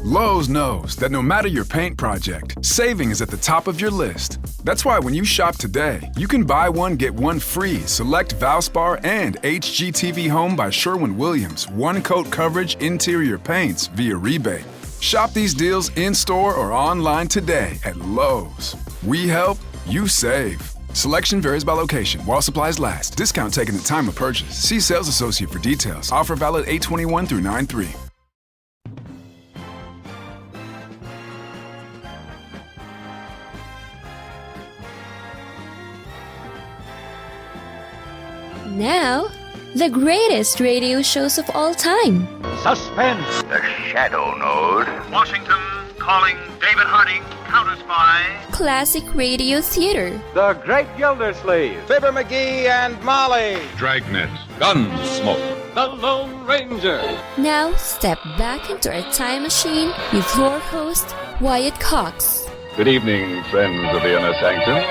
Lowe's knows that no matter your paint project, saving is at the top of your list. That's why when you shop today, you can buy one, get one free select Valspar and HGTV Home by Sherwin-Williams one-coat coverage interior paints via rebate. Shop these deals in-store or online today at Lowe's. We help, you save. Selection varies by location. While supplies last. Discount taken at time of purchase. See sales associate for details. Offer valid 8/21 through 9/3. Now, the greatest radio shows of all time. Suspense. The Shadow Node. Washington calling David Harding, Counter Spy. Classic radio theater. The Great Gildersleeve. Fibber McGee and Molly. Dragnet. Gunsmoke. The Lone Ranger. Now, step back into our time machine with your host, Wyatt Cox. Good evening, friends of the Inner Sanctum.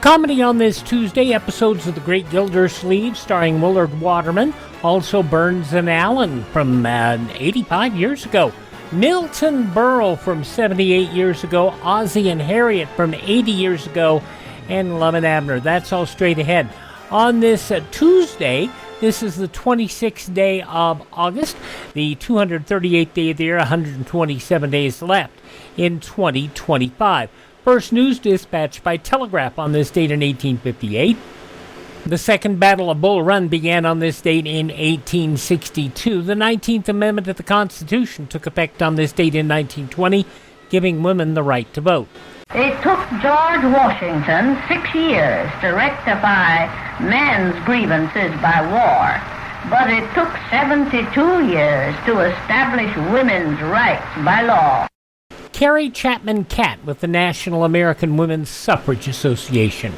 Comedy on this Tuesday, episodes of The Great Gildersleeve starring Willard Waterman, also Burns and Allen from 85 years ago, Milton Berle from 78 years ago, Ozzie and Harriet from 80 years ago, and Lum and Abner. That's all straight ahead. On this Tuesday, this is the 26th day of August, the 238th day of the year, 127 days left in 2025. First news dispatched by telegraph on this date in 1858. The Second Battle of Bull Run began on this date in 1862. The 19th Amendment to the Constitution took effect on this date in 1920, giving women the right to vote. It took George Washington 6 years to rectify men's grievances by war, but it took 72 years to establish women's rights by law. Carrie Chapman Catt with the National American Women's Suffrage Association.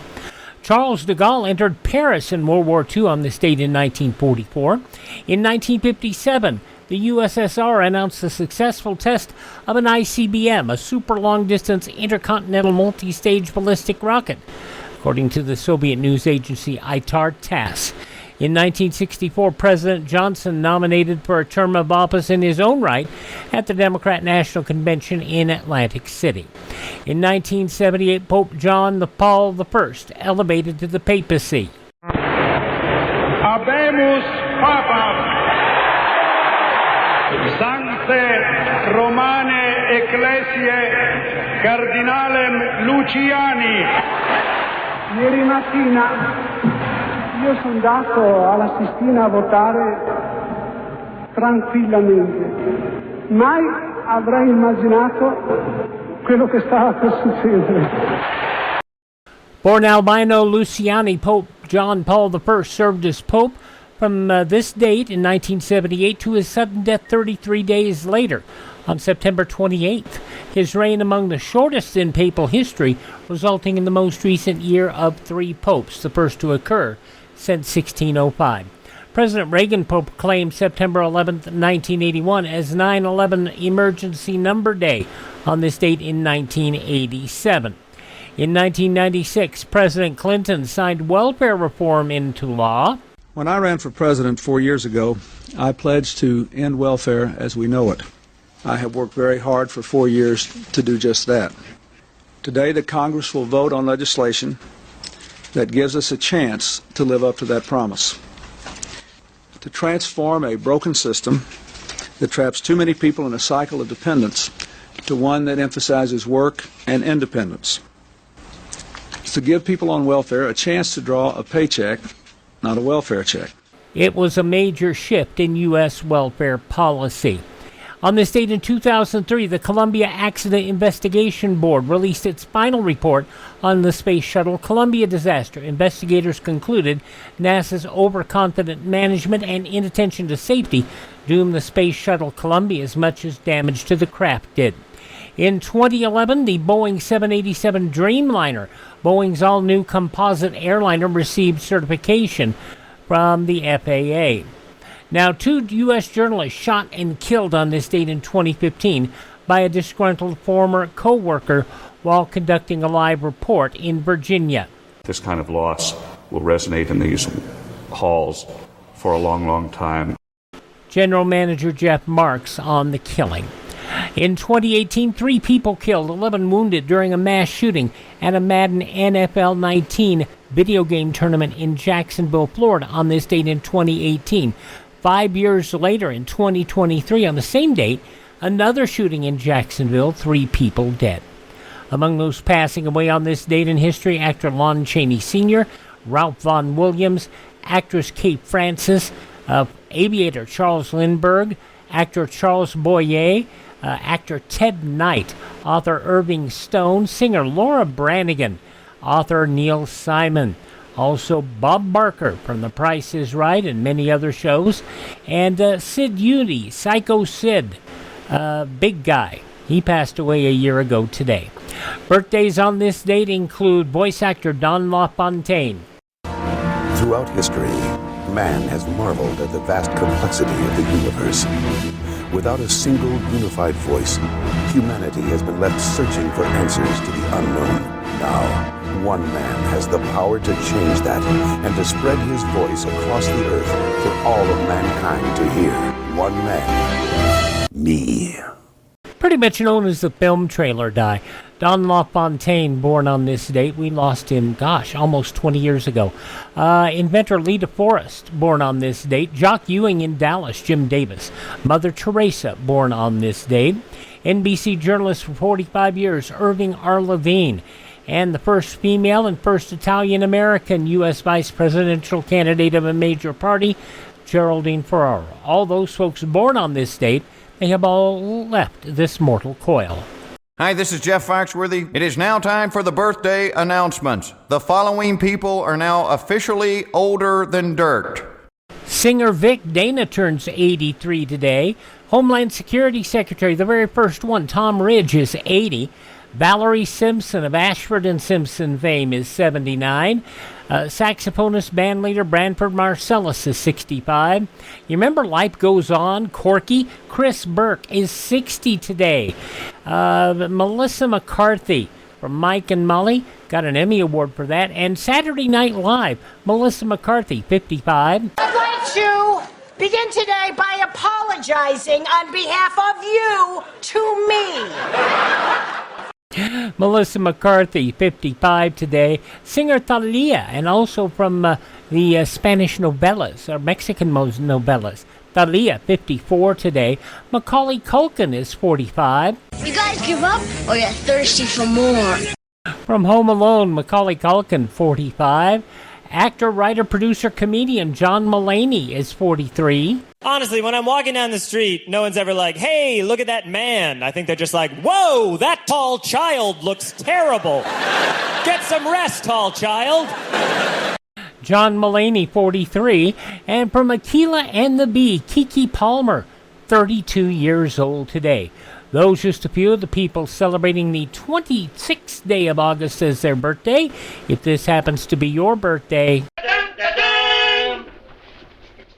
Charles de Gaulle entered Paris in World War II on this date in 1944. In 1957, the USSR announced the successful test of an ICBM, a super long-distance intercontinental multi-stage ballistic rocket, according to the Soviet news agency ITAR-TASS. In 1964, President Johnson nominated for a term of office in his own right at the Democrat National Convention in Atlantic City. In 1978, Pope John Paul I elevated to the papacy. Habemus Papam Sancte Romane Ecclesiae Cardinalem Luciani. Ieri mattina io sono andato alla Sistina a votare tranquillamente. Mai avrei immaginato quello che stava per succedere. Born albino Luciani, Pope John Paul I served as Pope from this date in 1978 to his sudden death 33 days later, on September 28th. His reign among the shortest in papal history, resulting in the most recent year of 3 popes, the first to occur since 1605. President Reagan proclaimed September 11, 1981 as 9/11 Emergency Number Day on this date in 1987. In 1996, President Clinton signed welfare reform into law. When I ran for president 4 years ago, I pledged to end welfare as we know it. I have worked very hard for 4 years to do just that. Today, the Congress will vote on legislation that gives us a chance to live up to that promise. To transform a broken system that traps too many people in a cycle of dependence to one that emphasizes work and independence. To give people on welfare a chance to draw a paycheck, not a welfare check. It was a major shift in U.S. welfare policy. On this date in 2003, the Columbia Accident Investigation Board released its final report on the Space Shuttle Columbia disaster. Investigators concluded NASA's overconfident management and inattention to safety doomed the Space Shuttle Columbia as much as damage to the craft did. In 2011, the Boeing 787 Dreamliner, Boeing's all-new composite airliner, received certification from the FAA. Now, 2 U.S. journalists shot and killed on this date in 2015 by a disgruntled former co-worker while conducting a live report in Virginia. This kind of loss will resonate in these halls for a long, long time. General Manager Jeff Marks on the killing. In 2018, 3 people killed, 11 wounded during a mass shooting at a Madden NFL 19 video game tournament in Jacksonville, Florida on this date in 2018. 5 years later, in 2023, on the same date, another shooting in Jacksonville, 3 people dead. Among those passing away on this date in history, actor Lon Chaney Sr., Ralph Vaughan Williams, actress Kate Francis, aviator Charles Lindbergh, actor Charles Boyer, actor Ted Knight, author Irving Stone, singer Laura Branigan, author Neil Simon, also Bob Barker from The Price is Right and many other shows, and Sid Unity, Psycho Sid, big guy. He passed away a year ago today. Birthdays on this date include voice actor Don LaFontaine. Throughout history, man has marveled at the vast complexity of the universe. Without a single unified voice, humanity has been left searching for answers to the unknown. Now, one man has the power to change that and to spread his voice across the earth for all of mankind to hear. One man. Me. Pretty much known as the film trailer guy. Don LaFontaine, born on this date. We lost him, almost 20 years ago. Inventor Lita Forrest, born on this date. Jock Ewing in Dallas, Jim Davis. Mother Teresa, born on this date. NBC journalist for 45 years, Irving R. Levine. And the first female and first Italian-American U.S. vice presidential candidate of a major party, Geraldine Ferraro. All those folks born on this date, they have all left this mortal coil. Hi, this is Jeff Foxworthy. It is now time for the birthday announcements. The following people are now officially older than dirt. Singer Vic Dana turns 83 today. Homeland Security Secretary, the very first one, Tom Ridge, is 80. Valerie Simpson of Ashford and Simpson fame is 79. Saxophonist, bandleader Branford Marcellus is 65. You remember Life Goes On, Corky? Chris Burke is 60 today. Melissa McCarthy from Mike and Molly got an Emmy Award for that. And Saturday Night Live, Melissa McCarthy, 55. I'd like to begin today by apologizing on behalf of you to me. Melissa McCarthy, 55 today. Singer Thalia, and also from the Spanish novellas, or Mexican novellas. Thalia, 54 today. Macaulay Culkin is 45. You guys give up, or you're thirsty for more? From Home Alone, Macaulay Culkin, 45. Actor, writer, producer, comedian John Mulaney is 43. Honestly, when I'm walking down the street, no one's ever like, hey, look at that man. I think they're just like, whoa, that tall child looks terrible. Get some rest, tall child. John Mulaney, 43. And from Aquila and the Bee, Keke Palmer, 32 years old today. Those just a few of the people celebrating the 26th day of August as their birthday. If this happens to be your birthday...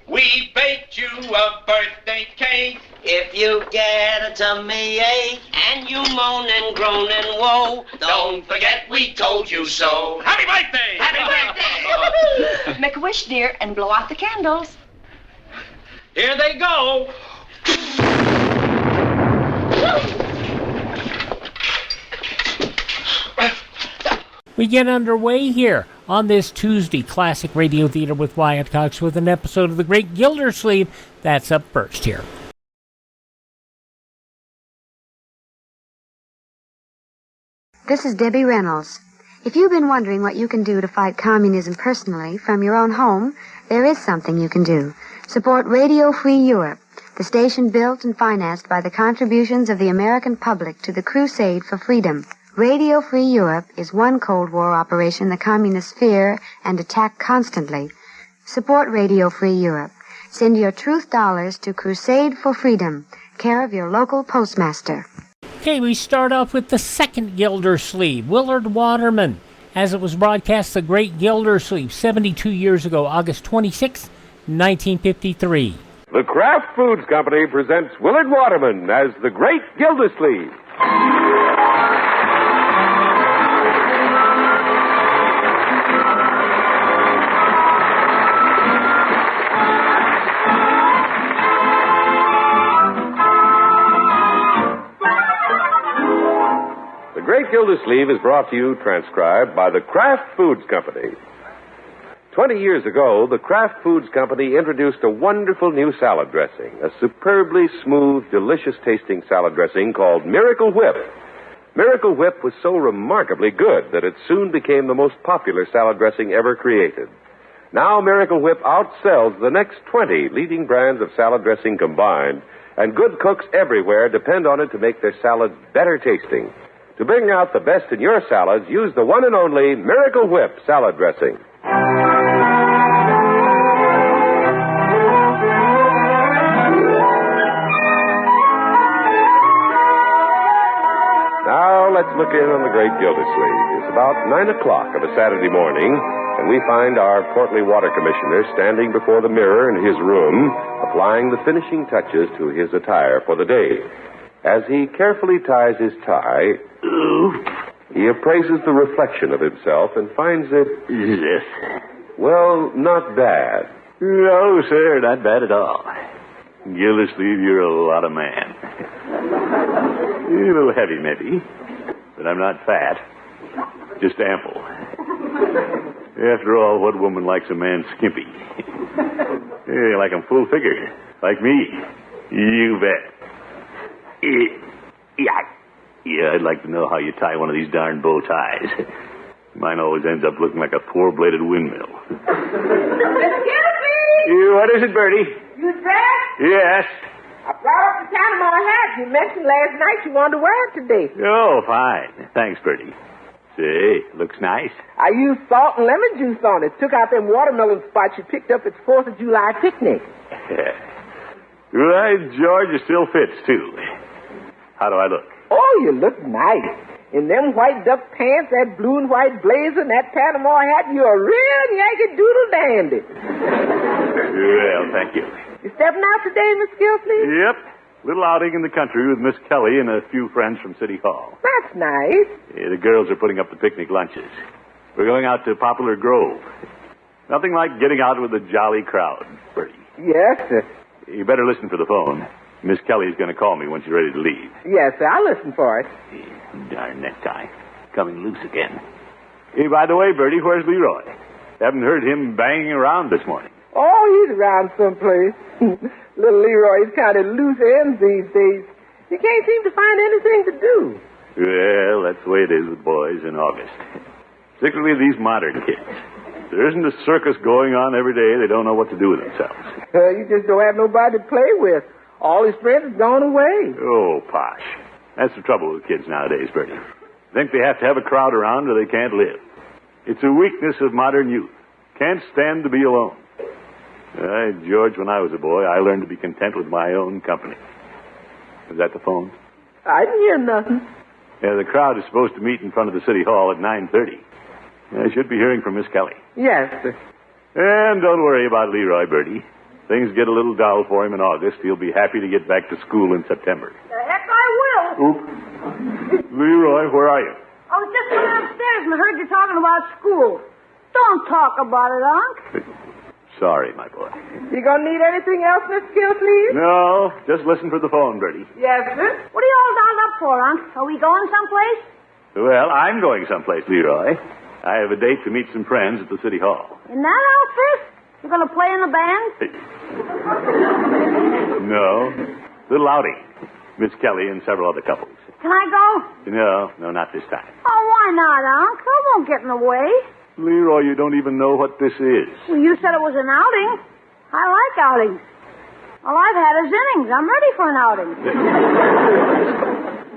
We baked you a birthday cake. If you get a tummy ache and you moan and groan and woe, don't forget we told you so. Happy birthday! Happy birthday! Make a wish, dear, and blow out the candles. Here they go. We get underway here on this Tuesday Classic Radio Theater with Wyatt Cox with an episode of The Great Gildersleeve. That's up first here. This is Debbie Reynolds. If you've been wondering what you can do to fight communism personally from your own home, there is something you can do. Support Radio Free Europe, the station built and financed by the contributions of the American public to the crusade for freedom. Radio Free Europe is one Cold War operation the communists fear and attack constantly. Support Radio Free Europe. Send your truth dollars to Crusade for Freedom, care of your local postmaster. Okay, we start off with the second Gildersleeve, Willard Waterman, as it was broadcast The Great Gildersleeve 72 years ago, August 26, 1953. The Kraft Foods Company presents Willard Waterman as The Great Gildersleeve. Great Gildersleeve is brought to you, transcribed, by the Kraft Foods Company. 20 years ago, the Kraft Foods Company introduced a wonderful new salad dressing, a superbly smooth, delicious-tasting salad dressing called Miracle Whip. Miracle Whip was so remarkably good that it soon became the most popular salad dressing ever created. Now Miracle Whip outsells the next 20 leading brands of salad dressing combined, and good cooks everywhere depend on it to make their salads better tasting. To bring out the best in your salads, use the one and only Miracle Whip salad dressing. Now let's look in on the Great Gildersleeve. It's about 9 o'clock of a Saturday morning, and we find our portly water commissioner standing before the mirror in his room, applying the finishing touches to his attire for the day. As he carefully ties his tie, he appraises the reflection of himself and finds it, well, not bad. No, sir, not bad at all. Gildersleeve, you're a lot of man. You're a little heavy, maybe, but I'm not fat, just ample. After all, what woman likes a man skimpy? Hey, like him full figure, like me. You bet. Yeah, I'd like to know how you tie one of these darn bow ties. Mine always ends up looking like a four-bladed windmill. What is it, Bertie? You dressed? Yes. I brought up the Panama hat. You mentioned last night you wanted to wear it today. Oh, fine. Thanks, Bertie. Say, looks nice. I used salt and lemon juice on it. Took out them watermelon spots you picked up at the 4th of July picnic. Right, George, it still fits, too. How do I look? Oh, you look nice. In them white duck pants, that blue and white blazer, and that Panama hat, you're a real Yankee Doodle dandy. Well, thank you. You stepping out today, Miss Gildersleeve? Yep. Little outing in the country with Miss Kelly and a few friends from City Hall. That's nice. Yeah, the girls are putting up the picnic lunches. We're going out to Poplar Grove. Nothing like getting out with a jolly crowd, Bertie. Yes, sir. You better listen for the phone. Miss Kelly's going to call me when she's ready to leave. Yes, sir. I'll listen for it. Darn necktie. Coming loose again. Hey, by the way, Bertie, where's Leroy? Haven't heard him banging around this morning. Oh, he's around someplace. Little Leroy's kind of loose ends these days. He can't seem to find anything to do. Well, that's the way it is with boys in August. Particularly these modern kids. There isn't a circus going on every day. They don't know what to do with themselves. You just don't have nobody to play with. All his friends have gone away. Oh, posh. That's the trouble with kids nowadays, Bertie. Think they have to have a crowd around or they can't live. It's a weakness of modern youth. Can't stand to be alone. George, when I was a boy, I learned to be content with my own company. Is that the phone? I didn't hear nothing. Yeah, the crowd is supposed to meet in front of the City Hall at 9:30. I should be hearing from Miss Kelly. Yes, sir. And don't worry about Leroy, Bertie. Things get a little dull for him in August. He'll be happy to get back to school in September. The heck I will. Oop. Leroy, where are you? I was just going upstairs and heard you talking about school. Don't talk about it, Unc. Sorry, my boy. You gonna need anything else, Miss Gildersleeve? No, just listen for the phone, Bertie. Yes, sir. What are you all dolled up for, Unc? Are we going someplace? Well, I'm going someplace, Leroy. I have a date to meet some friends at the City Hall. In that outfit? You gonna play in the band? No. Little outing. Miss Kelly and several other couples. Can I go? No, not this time. Oh, why not, Unc? I won't get in the way. Leroy, you don't even know what this is. Well, you said it was an outing. I like outings. All I've had is innings. I'm ready for an outing.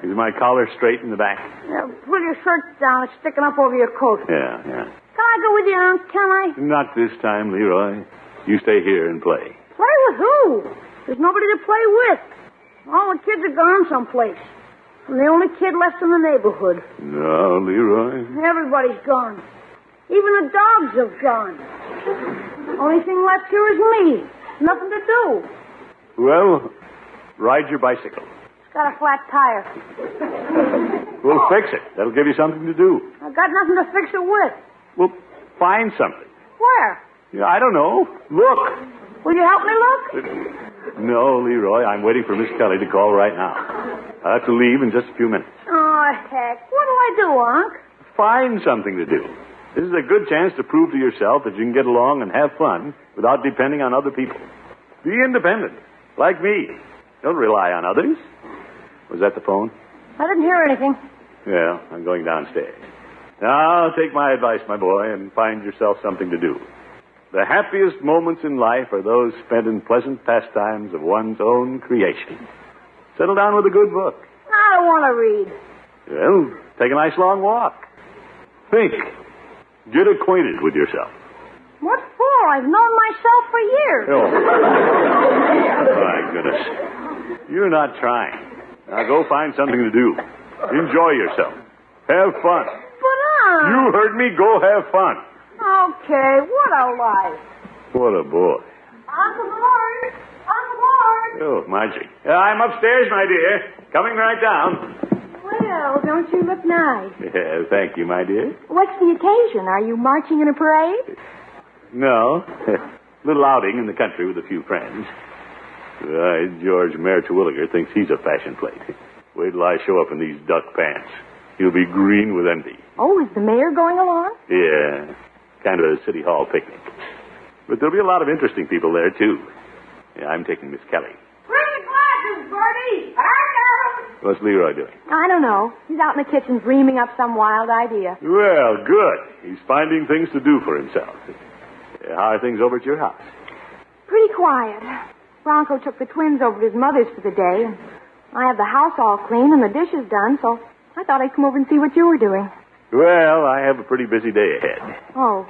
Is my collar straight in the back? Yeah, pull your shirt down. It's sticking up over your coat. Yeah. Can I go with you, Unc? Can I? Not this time, Leroy. You stay here and play. Play with who? There's nobody to play with. All the kids are gone someplace. I'm the only kid left in the neighborhood. No, Leroy. Everybody's gone. Even the dogs have gone. Only thing left here is me. Nothing to do. Well, ride your bicycle. It's got a flat tire. We'll fix it. That'll give you something to do. I've got nothing to fix it with. Well, find something. Where? Yeah, I don't know. Look. Will you help me look? No, Leroy. I'm waiting for Miss Kelly to call right now. I'll have to leave in just a few minutes. Oh, heck. What'll I do, Unc? Find something to do. This is a good chance to prove to yourself that you can get along and have fun without depending on other people. Be independent, like me. Don't rely on others. Was that the phone? I didn't hear anything. Yeah, I'm going downstairs. Now, take my advice, my boy, and find yourself something to do. The happiest moments in life are those spent in pleasant pastimes of one's own creation. Settle down with a good book. I don't want to read. Well, take a nice long walk. Think. Get acquainted with yourself. What for? I've known myself for years. Oh. My goodness. You're not trying. Now go find something to do. Enjoy yourself. Have fun. But, You heard me. Go have fun. Okay, what a life. What a boy. Uncle Mort! Uncle Mort! Oh, Margie. I'm upstairs, my dear. Coming right down. Well, don't you look nice? Yeah, thank you, my dear. What's the occasion? Are you marching in a parade? No. Little outing in the country with a few friends. George Mayor Terwilliger thinks he's a fashion plate. Wait till I show up in these duck pants. He'll be green with envy. Oh, is the mayor going along? Yeah, kind of a city hall picnic. But there'll be a lot of interesting people there, too. Yeah, I'm taking Miss Kelly. Bring the glasses, Bertie! What's Leroy doing? I don't know. He's out in the kitchen dreaming up some wild idea. Well, good. He's finding things to do for himself. How are things over at your house? Pretty quiet. Bronco took the twins over to his mother's for the day, and I have the house all clean and the dishes done, so I thought I'd come over and see what you were doing. Well, I have a pretty busy day ahead. Oh.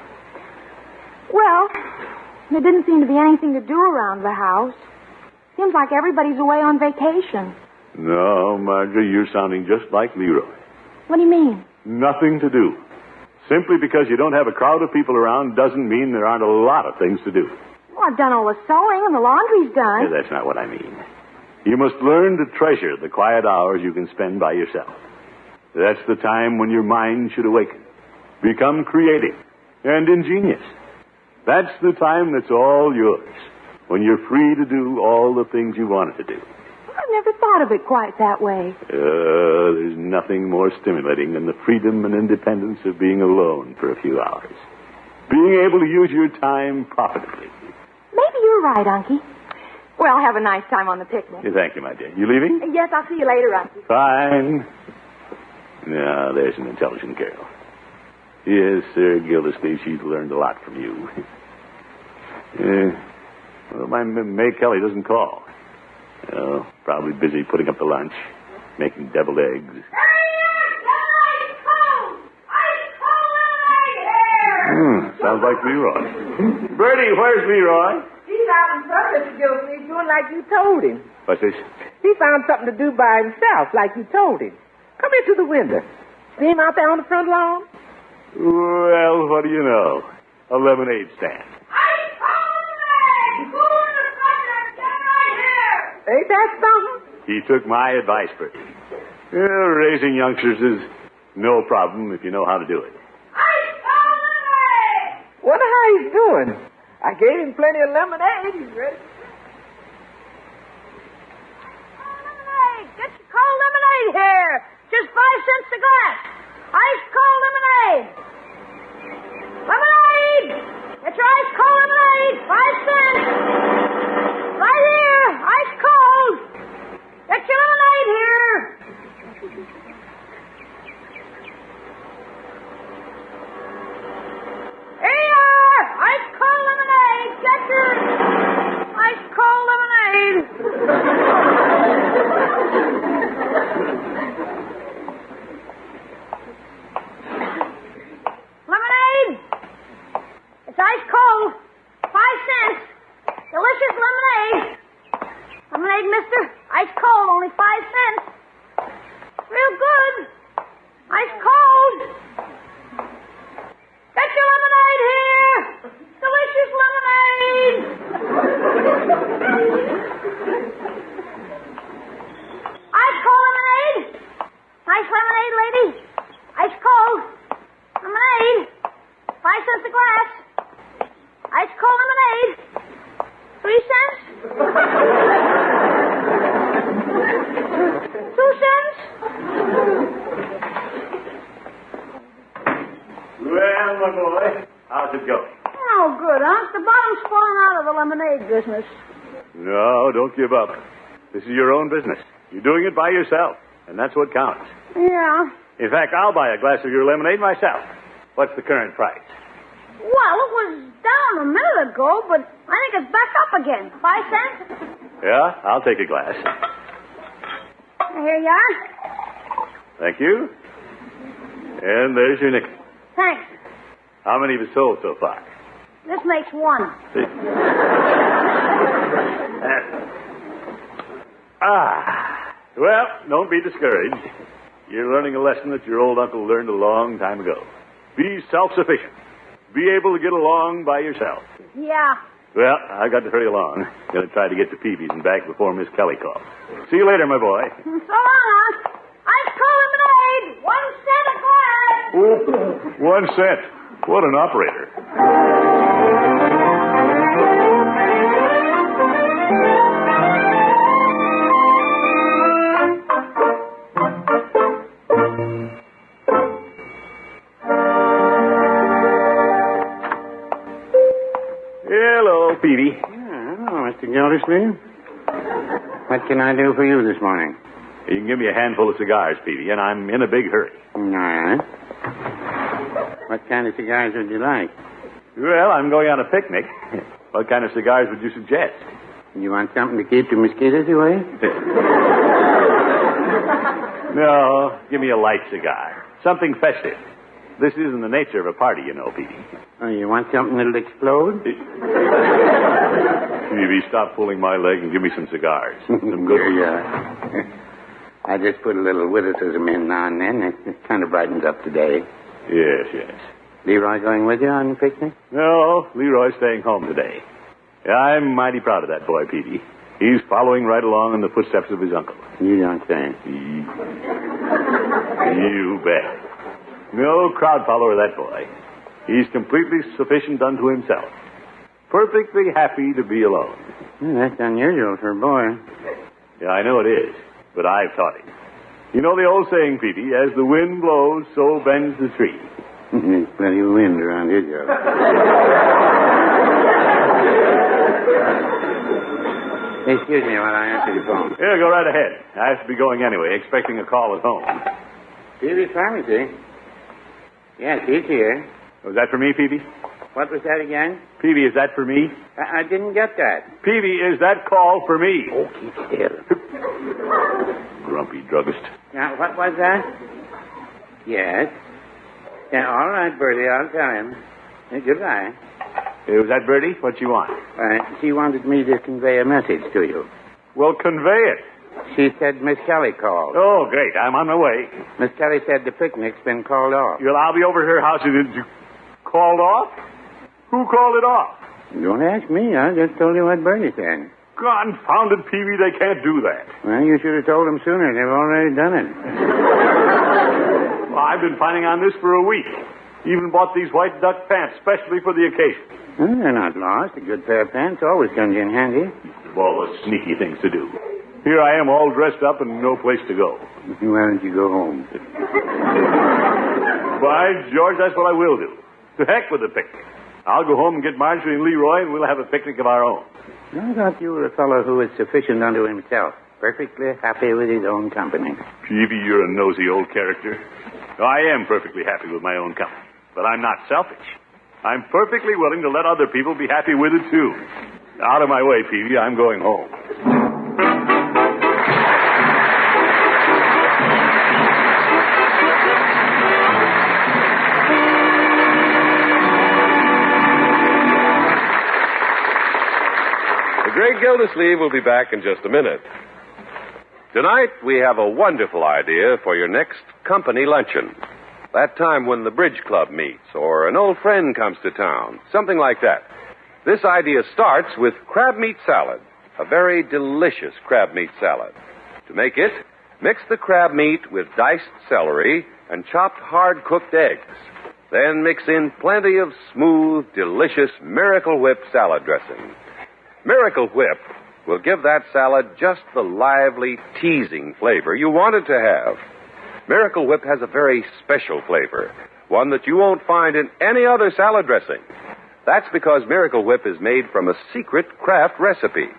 Well, there didn't seem to be anything to do around the house. Seems like everybody's away on vacation. No, Marjorie, you're sounding just like Leroy. What do you mean? Nothing to do. Simply because you don't have a crowd of people around doesn't mean there aren't a lot of things to do. Well, I've done all the sewing and the laundry's done. Yeah, that's not what I mean. You must learn to treasure the quiet hours you can spend by yourself. That's the time when your mind should awaken, become creative and ingenious. That's the time that's all yours, when you're free to do all the things you wanted to do. I've never thought of it quite that way. There's nothing more stimulating than the freedom and independence of being alone for a few hours. Being able to use your time profitably. Maybe you're right, Unky. Well, have a nice time on the picnic. Thank you, my dear. You leaving? Yes, I'll see you later, Unky. Fine. Now, there's an intelligent girl. Yes, sir, Gildersleeve, she's learned a lot from you. Well, my May Kelly doesn't call. Oh, probably busy putting up the lunch, making deviled eggs. Sounds like Leroy. Bertie, where's Leroy? He's out in front, Mr. Gildersleeve, doing like you told him. What's this? He found something to do by himself, like you told him. Come into the window. See him out there on the front lawn? Well, what do you know? A lemonade stand. Ain't that something? He took my advice, Bertie. Raising youngsters is no problem if you know how to do it. Wonder how he's doing. I gave him plenty of lemonade. He's ready. Lemonade! Get your cold lemonade here. Just 5 cents a glass. Ice cold lemonade. Lemonade! Get your ice cold lemonade. 5 cents. Right here. Ice cold. Get your lemonade here. Here you are. Ice cold lemonade. Get your ice cold lemonade. Lemonade. It's ice cold. 5 cents. Delicious lemonade. Lemonade, mister. Ice cold, only 5 cents. Real good. Ice cold. Get your lemonade here. Delicious lemonade. Ice cold lemonade. Nice lemonade, lady. Ice cold. Lemonade. 5 cents a glass. Ice cold lemonade. 3 cents. 2 cents. lemonade business. No, don't give up. This is your own business. You're doing it by yourself, and that's what counts. Yeah. In fact, I'll buy a glass of your lemonade myself. What's the current price? Well, it was down a minute ago, but I think it's back up again. 5 cents? Yeah, I'll take a glass. Here you are. Thank you. And there's your nickel. Thanks. How many have you sold so far? This makes 1. Well, don't be discouraged. You're learning a lesson that your old uncle learned a long time ago. Be self-sufficient. Be able to get along by yourself. Yeah. Well, I got to hurry along. Gonna try to get to Peavy's and back before Miss Kelly calls. See you later, my boy. So long, Unc. Ice cold lemonade. 1 cent a glass. Oh, 1 cent. What an operator. Hello, Peavy. Hello, Mr. Gildersleeve. What can I do for you this morning? You can give me a handful of cigars, Peavy, and I'm in a big hurry. All right. What kind of cigars would you like? Well, I'm going on a picnic. What kind of cigars would you suggest? You want something to keep the mosquitoes away? No, give me a light cigar. Something festive. This isn't the nature of a party, you know, Peavy. Oh, you want something that'll explode? Peavy, stop pulling my leg and give me some cigars. Some good ones. Yeah. I just put a little witticism in now and then. It kind of brightens up the day. Yes, yes. Leroy going with you on the picnic? No, Leroy's staying home today. Yeah, I'm mighty proud of that boy, Peavy. He's following right along in the footsteps of his uncle. You don't say. You bet. No crowd follower, that boy. He's completely sufficient unto himself. Perfectly happy to be alone. Well, that's unusual for a boy. Yeah, I know it is, but I've taught him. You know the old saying, Peavy, as the wind blows, so bends the tree. There's plenty of wind around here, Joe. Excuse me while I answer the phone. Yeah, go right ahead. I have to be going anyway, expecting a call at home. Peavy's pharmacy. Yes, he's here. Was that for me, Peavy? What was that again? Peavy, is that for me? I didn't get that. Peavy, is that call for me? Oh, keep still. Grumpy druggist. Now, what was that? Yes. Yeah, all right, Bertie, I'll tell him. Goodbye. Was that Bertie? What you want? She wanted me to convey a message to you. Well, convey it. She said Miss Kelly called. Oh, great. I'm on my way. Miss Kelly said the picnic's been called off. Well, I'll be over at her house. Called off? Who called it off? Don't ask me. I just told you what Bertie said. Confounded Peavy, they can't do that. Well, you should have told them sooner. They've already done it. Well, I've been planning on this for a week. Even bought these white duck pants specially for the occasion. Well, they're not lost. A good pair of pants always comes in handy. Of all the sneaky things to do. Here I am all dressed up and no place to go. Why don't you go home? By George, that's what I will do. To heck with the picnic. I'll go home and get Marjorie and Leroy, and we'll have a picnic of our own. I thought you were a fellow who was sufficient unto himself, perfectly happy with his own company. Peavy, you're a nosy old character. I am perfectly happy with my own company, but I'm not selfish. I'm perfectly willing to let other people be happy with it, too. Out of my way, Peavy. I'm going home. The Great Gildersleeve will be back in just a minute. Tonight, we have a wonderful idea for your next company luncheon. That time when the bridge club meets or an old friend comes to town. Something like that. This idea starts with crab meat salad. A very delicious crab meat salad. To make it, mix the crab meat with diced celery and chopped hard-cooked eggs. Then mix in plenty of smooth, delicious Miracle Whip salad dressing. Miracle Whip will give that salad just the lively, teasing flavor you want it to have. Miracle Whip has a very special flavor, one that you won't find in any other salad dressing. That's because Miracle Whip is made from a secret Kraft recipe,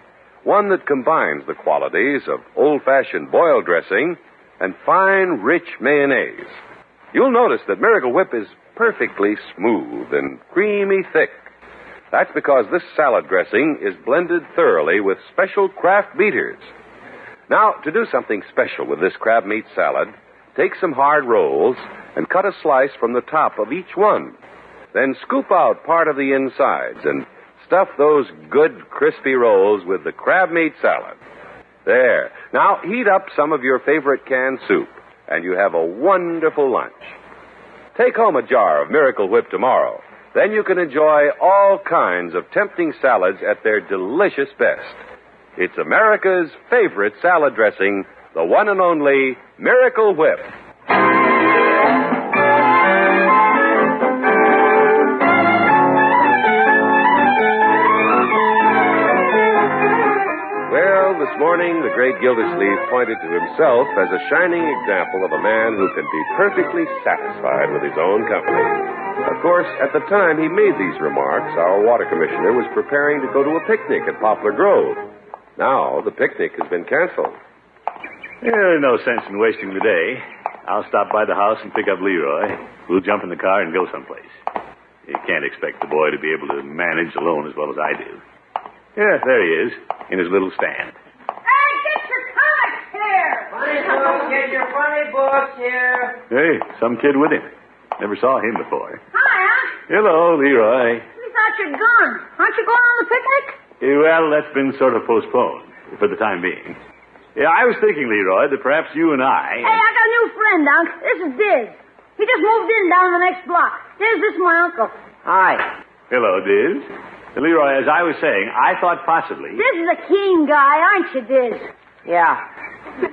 one that combines the qualities of old-fashioned boiled dressing and fine, rich mayonnaise. You'll notice that Miracle Whip is perfectly smooth and creamy thick. That's because this salad dressing is blended thoroughly with special Kraft beaters. Now, to do something special with this crab meat salad, take some hard rolls and cut a slice from the top of each one. Then scoop out part of the insides and stuff those good, crispy rolls with the crab meat salad. There. Now, heat up some of your favorite canned soup, and you have a wonderful lunch. Take home a jar of Miracle Whip tomorrow. Then you can enjoy all kinds of tempting salads at their delicious best. It's America's favorite salad dressing, the one and only Miracle Whip. Well, this morning, the great Gildersleeve pointed to himself as a shining example of a man who can be perfectly satisfied with his own company. Of course, at the time he made these remarks, our water commissioner was preparing to go to a picnic at Poplar Grove. Now, the picnic has been canceled. There's no sense in wasting the day. I'll stop by the house and pick up Leroy. We'll jump in the car and go someplace. You can't expect the boy to be able to manage alone as well as I do. Yeah, there he is, in his little stand. Hey, get your comics here! Funny books, get your funny books here. Hey, some kid with him. Never saw him before. Hi, Unc. Hello, Leroy. We thought you'd gone. Aren't you going on the picnic? Well, that's been sort of postponed for the time being. Yeah, I was thinking, Leroy, that perhaps you and I... Hey, I got a new friend, Unc. This is Diz. He just moved in down the next block. Diz, this is my uncle. Hi. Hello, Diz. Leroy, as I was saying, I thought possibly... Diz is a keen guy, aren't you, Diz? Yeah. We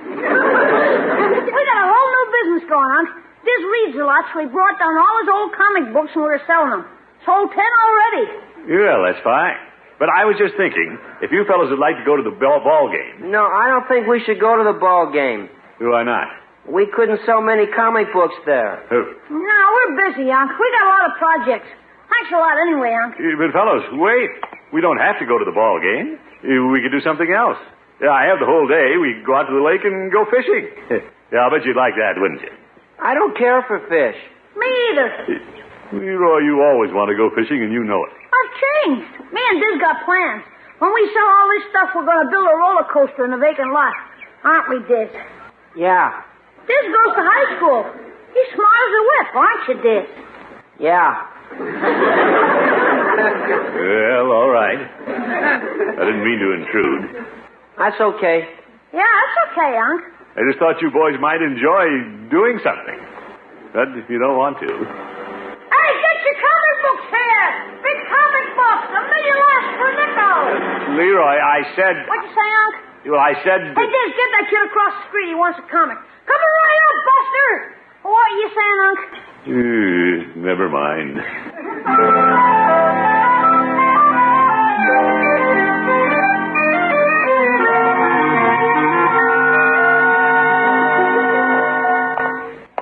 got a whole new business going, Unc. Diz reads a lot, so he brought down all his old comic books and we're selling them. Sold 10 already. Well, that's fine. But I was just thinking, if you fellows would like to go to the ball game... No, I don't think we should go to the ball game. Why not? We couldn't sell many comic books there. Who? No, we're busy, Unc. We got a lot of projects. Thanks a lot anyway, Unc. But fellows, wait. We don't have to go to the ball game. We could do something else. Yeah, I have the whole day. We could go out to the lake and go fishing. Yeah, I'll bet you'd like that, wouldn't you? I don't care for fish. Me either. Leroy, you always want to go fishing, and you know it. I've changed. Me and Diz got plans. When we sell all this stuff, we're going to build a roller coaster in a vacant lot. Aren't we, Diz? Yeah. Diz goes to high school. He's smart as a whip, aren't you, Diz? Yeah. Well, all right. I didn't mean to intrude. That's okay. Yeah, that's okay, Unc. I just thought you boys might enjoy doing something. But if you don't want to... Hey, get your comic books here! Big comic books! $1 million less for a nickel! Leroy, I said... What'd you say, Unc? Well, I said... Hey, Diz, get that kid across the street. He wants a comic. Coming right up, Buster! What are you saying, Unc? Never mind.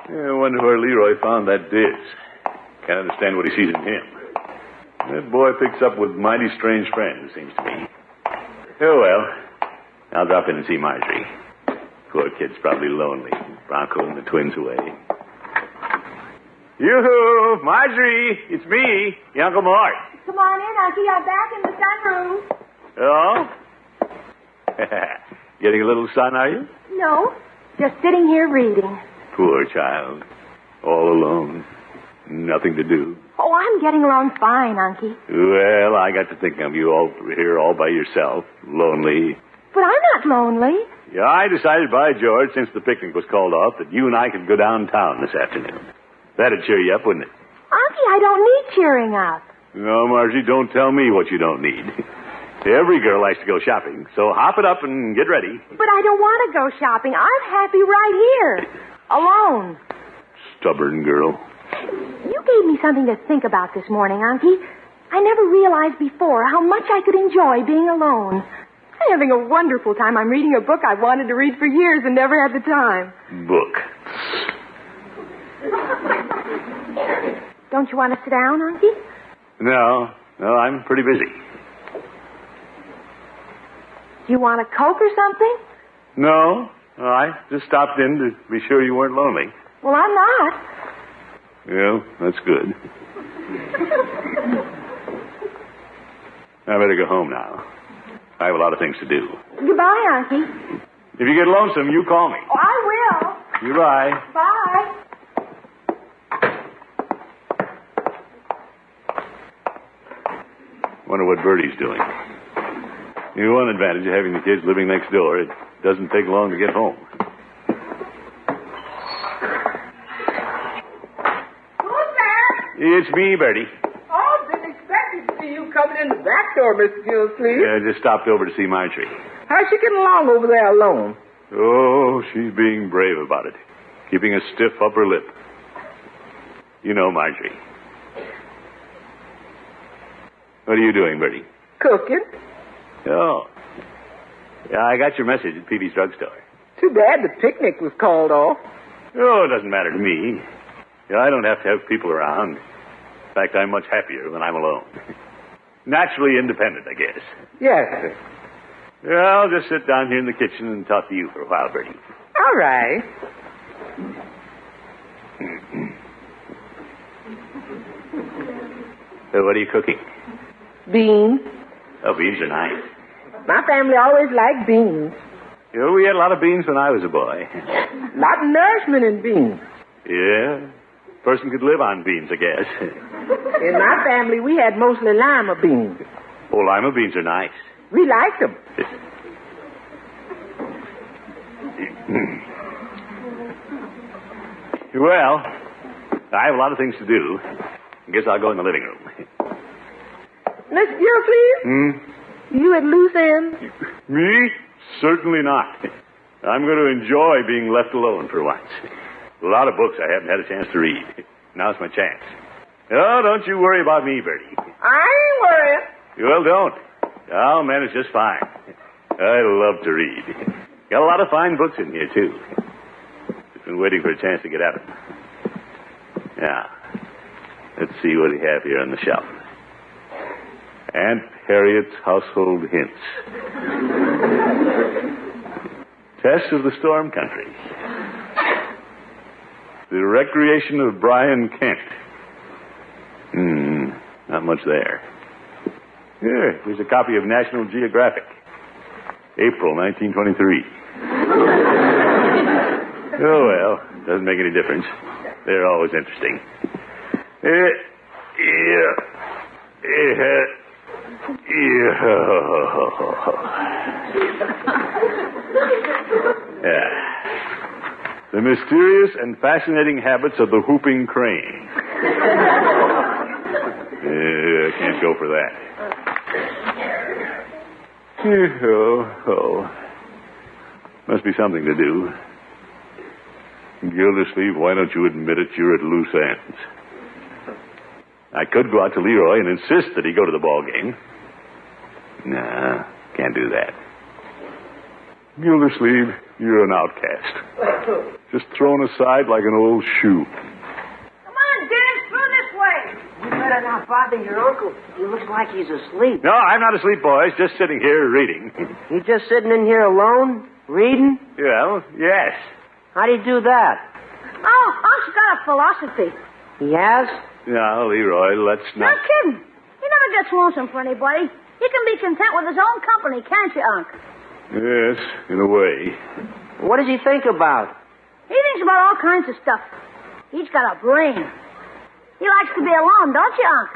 I wonder where Leroy found that Diz. Can't understand what he sees in him. That boy picks up with mighty strange friends, seems to me. Oh, well. I'll drop in and see Marjorie. Poor kid's probably lonely. Bronco and the twins away. Yoo-hoo! Marjorie! It's me, your Uncle Mort. Come on in, Uncle. I'm back in the sunroom. Oh? Getting a little sun, are you? No, just sitting here reading. Poor child. All alone. Nothing to do. Oh, I'm getting along fine, Unky. Well, I got to think of you all here all by yourself. Lonely. But I'm not lonely. Yeah, I decided, by George, since the picnic was called off, that you and I could go downtown this afternoon. That'd cheer you up, wouldn't it? Unky, I don't need cheering up. No, Margie, don't tell me what you don't need. Every girl likes to go shopping, so hop it up and get ready. But I don't want to go shopping. I'm happy right here. Alone. Stubborn girl. You gave me something to think about this morning, Unky. I never realized before how much I could enjoy being alone. I'm having a wonderful time. I'm reading a book I've wanted to read for years and never had the time. Book. Don't you want to sit down, Unky? No. No, I'm pretty busy. Do you want a Coke or something? No, I just stopped in to be sure you weren't lonely. Well, I'm not. Well, that's good. I better go home now. I have a lot of things to do. Goodbye, Unky. If you get lonesome, you call me. Oh, I will. Goodbye. Bye. Wonder what Bertie's doing. The one advantage of having the kids living next door, it doesn't take long to get home. Who's there? It's me, Bertie. Oh, didn't expect to see you coming in the back door, Mr. Gildersleeve. I just stopped over to see Marjorie. How's she getting along over there alone? Oh, she's being brave about it. Keeping a stiff upper lip. You know Marjorie. What are you doing, Bertie? Cooking. Oh. Yeah, I got your message at Peavy's drugstore. Too bad the picnic was called off. Oh, it doesn't matter to me. Yeah, I don't have to have people around. In fact, I'm much happier when I'm alone. Naturally independent, I guess. Yes, sir. Yeah, I'll just sit down here in the kitchen and talk to you for a while, Bertie. All right. So what are you cooking? Beans. Oh, beans are nice. My family always liked beans. You know, we had a lot of beans when I was a boy. Lot of nourishment in beans. Yeah. Person could live on beans, I guess. In my family, we had mostly lima beans. Oh, lima beans are nice. We liked them. Well, I have a lot of things to do. I guess I'll go in the living room. Mr. Gildersleeve? You at loose ends? Me? Certainly not. I'm going to enjoy being left alone for once. A lot of books I haven't had a chance to read. Now's my chance. Oh, don't you worry about me, Bertie. I ain't worried. Well, don't. I'll manage just fine. I love to read. Got a lot of fine books in here, too. Just been waiting for a chance to get at them. Now, let's see what we have here on the shelf. Aunt Harriet's Household Hints. Test of the Storm Country. The Recreation of Brian Kent. Not much there. Here, here's a copy of National Geographic. April 1923. Oh, well, doesn't make any difference. They're always interesting. The Mysterious and Fascinating Habits of the Whooping Crane. I can't go for that. Must be something to do. Gildersleeve, why don't you admit it? You're at loose ends. I could go out to Leroy and insist that he go to the ball game. Nah, can't do that. Gildersleeve, you're an outcast. Just thrown aside like an old shoe. Come on, Dan, through this way. You better not bother your uncle. He looks like he's asleep. No, I'm not asleep, boys. Just sitting here reading. You just sitting in here alone, reading? Well, yes. How do you do that? Oh, Unc's got a philosophy. He has? Now, Leroy, let's not... No kidding. He never gets lonesome for anybody. He can be content with his own company, can't you, Unc? Yes, in a way. What does he think about? He thinks about all kinds of stuff. He's got a brain. He likes to be alone, don't you, Unc?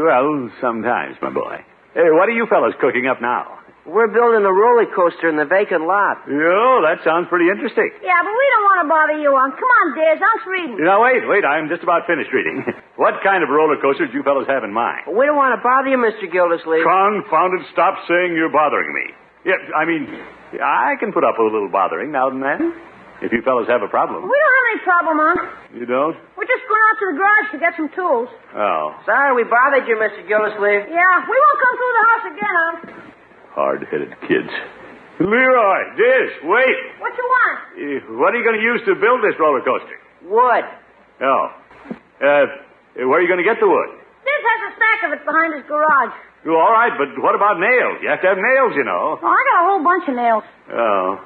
Well, sometimes, my boy. Hey, what are you fellas cooking up now? We're building a roller coaster in the vacant lot. Oh, that sounds pretty interesting. Yeah, but we don't want to bother you, Unc. Come on, Diz. Unc's reading. Now, wait. I'm just about finished reading. What kind of roller coaster do you fellas have in mind? We don't want to bother you, Mr. Gildersleeve. Confounded, stop saying you're bothering me. Yeah, I mean, I can put up with a little bothering now and then. If you fellas have a problem. We don't have any problem, Unc. You don't? We're just going out to the garage to get some tools. Oh. Sorry we bothered you, Mr. Gildersleeve. Yeah, we won't come through the house again, Unc. Hard-headed kids. Leroy, Diz, wait. What you want? What are you going to use to build this roller coaster? Wood. Oh. Where are you going to get the wood? Diz has a stack of it behind his garage. Oh, all right, but what about nails? You have to have nails, you know. Oh, I got a whole bunch of nails. Oh.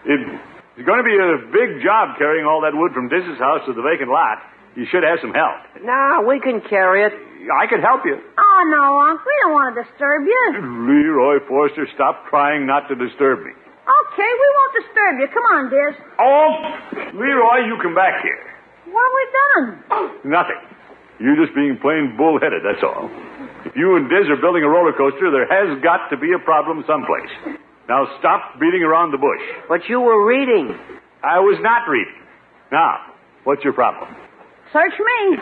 It's going to be a big job carrying all that wood from Diz's house to the vacant lot. You should have some help. Nah, we can carry it. I could help you. Oh, no, Unc. We don't want to disturb you. Leroy Forster, stop trying not to disturb me. Okay, we won't disturb you. Come on, Diz. Oh, Leroy, you come back here. What have we done? Nothing. You're just being plain bullheaded, that's all. If you and Diz are building a roller coaster, there has got to be a problem someplace. Now stop beating around the bush. But you were reading. I was not reading. Now, what's your problem? Search me.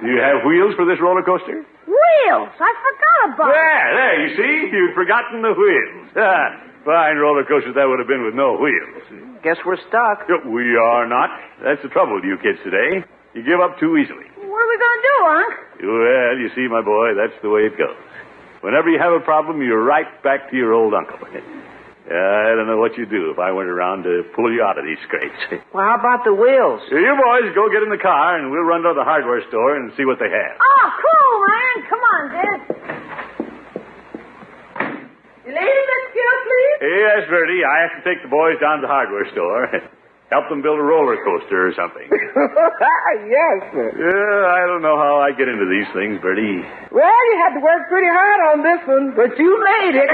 Do you have wheels for this roller coaster? Wheels? I forgot about it. There, you see? You'd forgotten the wheels. Fine roller coaster that would have been with no wheels. Guess we're stuck. We are not. That's the trouble with you kids today. You give up too easily. What are we going to do, Unc? Well, you see, my boy, that's the way it goes. Whenever you have a problem, you're right back to your old uncle. I don't know what you'd do if I went around to pull you out of these scrapes. Well, how about the wheels? You boys go get in the car, and we'll run to the hardware store and see what they have. Oh, cool, man. Come on, Diz. You lady, Miss Gildersleeve? Yes, Bertie. I have to take the boys down to the hardware store. Help them build a roller coaster or something. Yes, sir. I don't know how I get into these things, Bertie. Well, you had to work pretty hard on this one, but you made it.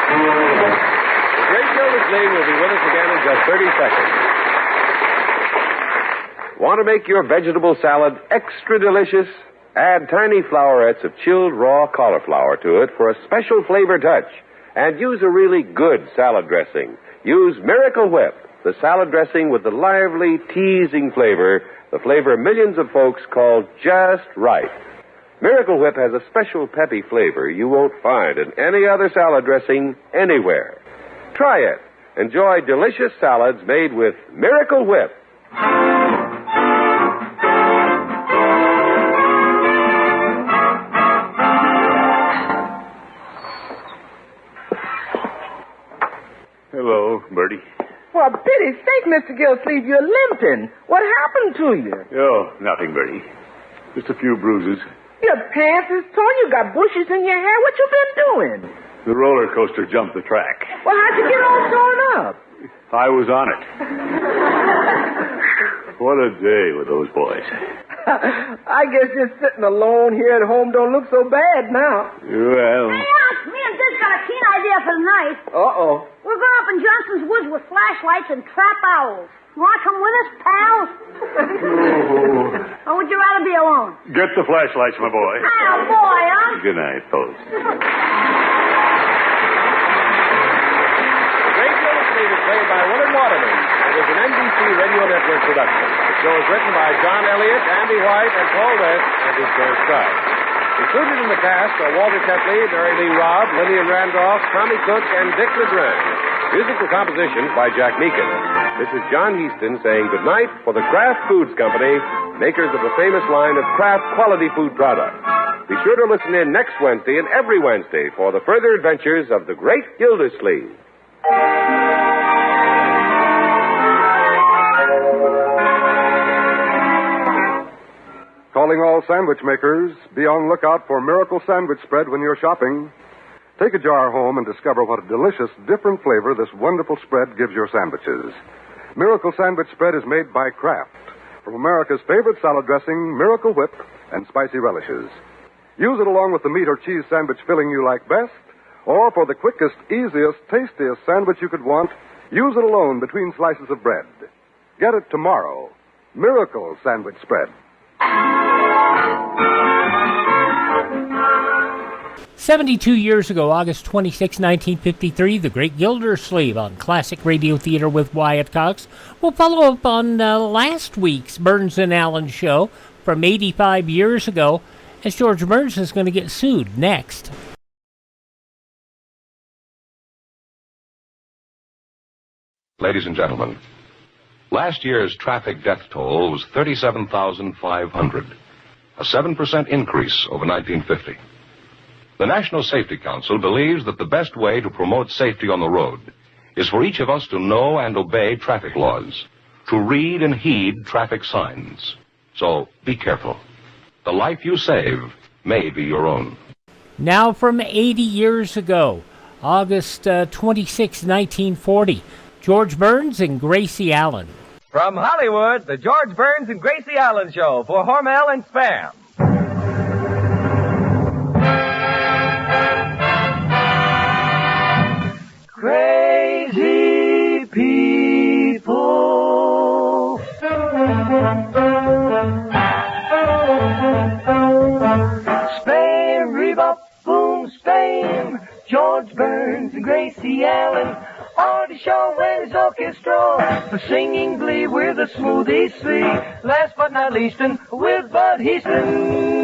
The Great Gildersleeve will be with us again in just 30 seconds. Want to make your vegetable salad extra delicious? Add tiny flowerets of chilled raw cauliflower to it for a special flavor touch. And use a really good salad dressing. Use Miracle Whip, the salad dressing with the lively, teasing flavor, the flavor millions of folks call just right. Miracle Whip has a special peppy flavor you won't find in any other salad dressing anywhere. Try it. Enjoy delicious salads made with Miracle Whip. Hello, Bertie. For pity's sake, Mr. Gildersleeve, you're limping. What happened to you? Oh, nothing, Bertie. Just a few bruises. Your pants is torn. You got bushes in your hair. What you been doing? The roller coaster jumped the track. Well, how'd you get all torn up? I was on it. What a day with those boys. I guess just sitting alone here at home don't look so bad now. Well... Hey, Unc, me and Diz got a keen idea for the night. Uh-oh. We're going up in Johnson's woods with flashlights and trap owls. You want to come with us, pals? Or would you rather be alone? Get the flashlights, my boy. Oh, boy, Unc. Good night, folks. Great Gildersleeve is played by Willard Waterman. It is an NBC Radio Network production. The show is written by John Elliott, Andy White, and Paul West, and is transcribed. Included in the cast are Walter Tetley, Mary Lee Robb, Lillian Randolph, Tommy Cook, and Dick LeGrand. Musical compositions by Jack Meakin. This is John Heaston saying goodnight for the Kraft Foods Company, makers of the famous line of Kraft quality food products. Be sure to listen in next Wednesday and every Wednesday for the further adventures of the Great Gildersleeve. Calling all sandwich makers, be on lookout for Miracle Sandwich Spread when you're shopping. Take a jar home and discover what a delicious, different flavor this wonderful spread gives your sandwiches. Miracle Sandwich Spread is made by Kraft from America's favorite salad dressing, Miracle Whip, and spicy relishes. Use it along with the meat or cheese sandwich filling you like best, or for the quickest, easiest, tastiest sandwich you could want, use it alone between slices of bread. Get it tomorrow. Miracle Sandwich Spread. 72 years ago, August 26, 1953, The Great Gildersleeve on Classic Radio Theater with Wyatt Cox. We'll follow up on last week's Burns and Allen show from 85 years ago, as George Burns is going to get sued next. Ladies and gentlemen, last year's traffic death toll was 37,500, a 7% increase over 1950. The National Safety Council believes that the best way to promote safety on the road is for each of us to know and obey traffic laws, to read and heed traffic signs. So be careful. The life you save may be your own. Now from 80 years ago, August 26, 1940, George Burns and Gracie Allen. From Hollywood, the George Burns and Gracie Allen Show for Hormel and Spam. Crazy people. Spam, rebop, boom, spam. George Burns and Gracie Allen on the show when it's orchestra. For singing glee, we're the smoothies three. Last but not least, and with Bud Heaston.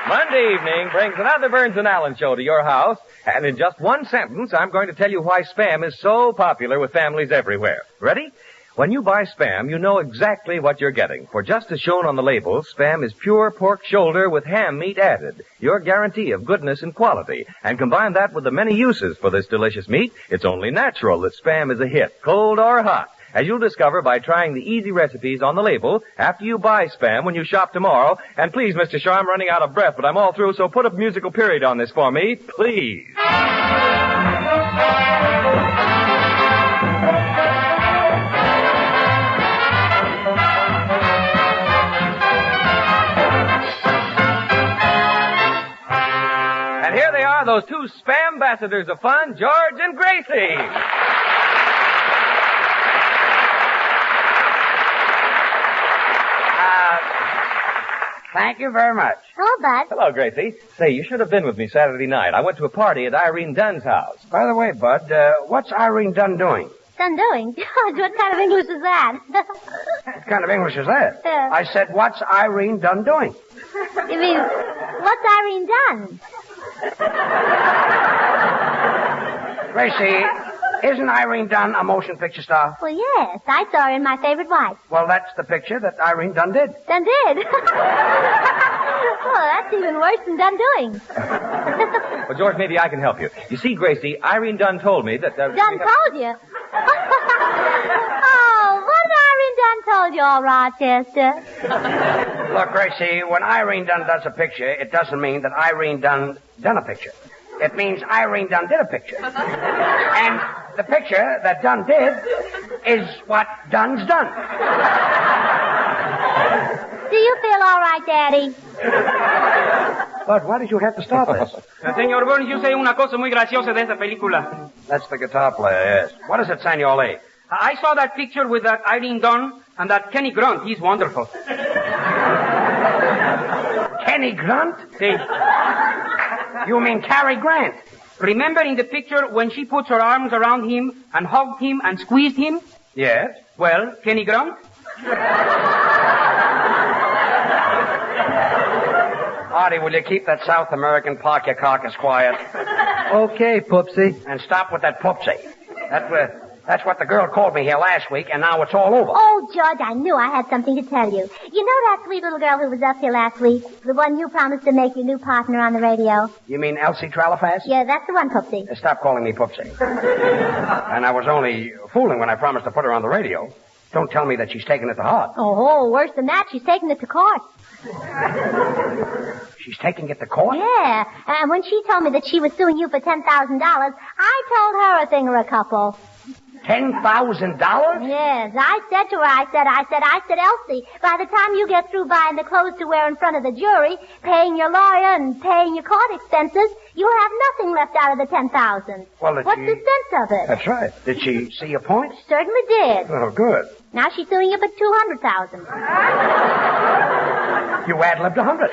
Monday evening brings another Burns and Allen show to your house, and in just one sentence, I'm going to tell you why Spam is so popular with families everywhere. Ready? When you buy Spam, you know exactly what you're getting. For just as shown on the label, Spam is pure pork shoulder with ham meat added. Your guarantee of goodness and quality. And combine that with the many uses for this delicious meat, it's only natural that Spam is a hit, cold or hot. As you'll discover by trying the easy recipes on the label after you buy Spam when you shop tomorrow. And please, Mr. Shaw, I'm running out of breath, but I'm all through, so put a musical period on this for me, please. And here they are, those two Spam ambassadors of fun, George and Gracie. Thank you very much. Hello, Bud. Hello, Gracie. Say, you should have been with me Saturday night. I went to a party at Irene Dunne's house. By the way, Bud, what's Irene Dunne doing? Done doing? What kind of English is that? What kind of English is that? I said, what's Irene Dunne doing? You mean, what's Irene Dunne? Gracie, isn't Irene Dunne a motion picture star? Well, yes. I saw her in My Favorite Wife. Well, that's the picture that Irene Dunne did. Done did? Oh, that's even worse than done doing. Well, George, maybe I can help you. You see, Gracie, Irene Dunne told me that... Dunne told you? Oh, what Irene Dunne told you, all Rochester? Look, Gracie, when Irene Dunne does a picture, it doesn't mean that Irene Dunne done a picture. It means Irene Dunne did a picture. And the picture that Dunne did is what Dunne's done. Do you feel all right, Daddy? But why did you have to stop this? Señor Burns, yo sé una cosa muy graciosa de esta película. That's the guitar player, yes. What is it, Senor Lee? I saw that picture with that Irene Dunne and that Kenny Grunt. He's wonderful. Kenny Grunt? Sí. You mean Cary Grant? Remember in the picture when she puts her arms around him and hugged him and squeezed him? Yes. Well, Kenny Grunt? Artie, will you keep that South American park your carcass quiet? Okay, Poopsie. And stop with that Poopsie. That's what the girl called me here last week, and now it's all over. Oh, George, I knew I had something to tell you. You know that sweet little girl who was up here last week? The one you promised to make your new partner on the radio? You mean Elsie Trellafas? Yeah, that's the one, Poopsie. Stop calling me Poopsie. And I was only fooling when I promised to put her on the radio. Don't tell me that she's taking it to heart. Oh, worse than that, she's taking it to court. She's taking it to court? Yeah, and when she told me that she was suing you for $10,000, I told her a thing or a couple. $10,000? Yes, I said to her, I said, Elsie, by the time you get through buying the clothes to wear in front of the jury, paying your lawyer and paying your court expenses, you'll have nothing left out of the $10,000. Well, what's the sense of it? That's right. Did she see your point? She certainly did. Oh, good. Now she's suing you for $200,000. You ad-libbed 100.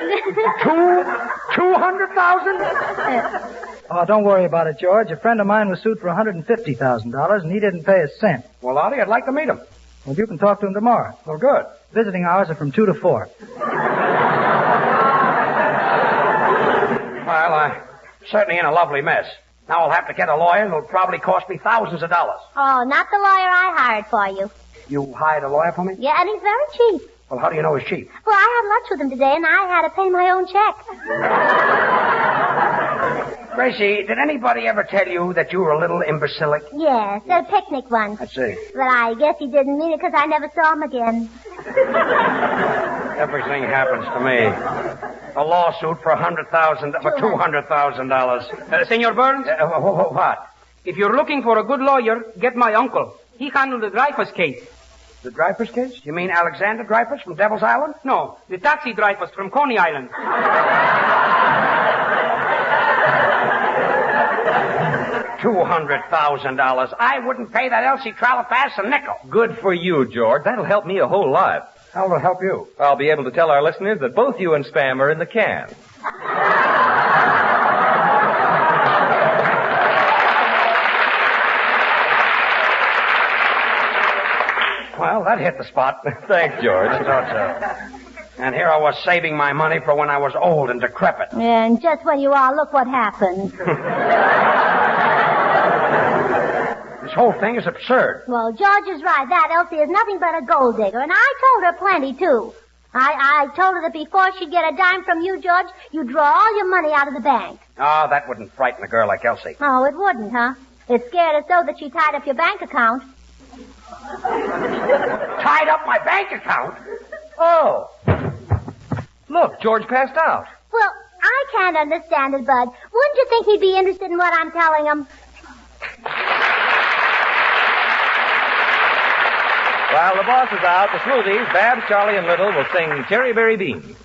200,000? Oh, don't worry about it, George. A friend of mine was sued for $150,000, and he didn't pay a cent. Well, Artie, I'd like to meet him. Well, you can talk to him tomorrow. Well, good. Visiting hours are from 2 to 4. Well, I'm certainly in a lovely mess. Now I'll have to get a lawyer, and it'll probably cost me thousands of dollars. Oh, not the lawyer I hired for you. You hired a lawyer for me? Yeah, and he's very cheap. Well, how do you know he's cheap? Well, I had lunch with him today, and I had to pay my own check. Gracie, did anybody ever tell you that you were a little imbecilic? Yes, the picnic one. I see. But I guess he didn't mean it because I never saw him again. Everything happens to me. A lawsuit for $200,000. Senor Burns? What? If you're looking for a good lawyer, get my uncle. He handled the Dreyfus case. The Dreyfus case? You mean Alexander Dreyfus from Devil's Island? No, the taxi Dreyfus from Coney Island. $200,000. I wouldn't pay that Elsie Trellafas a nickel. Good for you, George. That'll help me a whole lot. How will it help you? I'll be able to tell our listeners that both you and Spam are in the can. Well, that hit the spot. Thanks, George. I thought so. And here I was saving my money for when I was old and decrepit. And just when you are, look what happened. This whole thing is absurd. Well, George is right. That Elsie is nothing but a gold digger, and I told her plenty, too. I told her that before she'd get a dime from you, George, you'd draw all your money out of the bank. Oh, that wouldn't frighten a girl like Elsie. Oh, it wouldn't, huh? It scared her so that she tied up your bank account. Tied up my bank account? Oh. Look, George passed out. Well, I can't understand it, Bud. Wouldn't you think he'd be interested in what I'm telling him? While the boss is out, the Smoothies, Babs, Charlie, and Little will sing Cherry Berry Beans.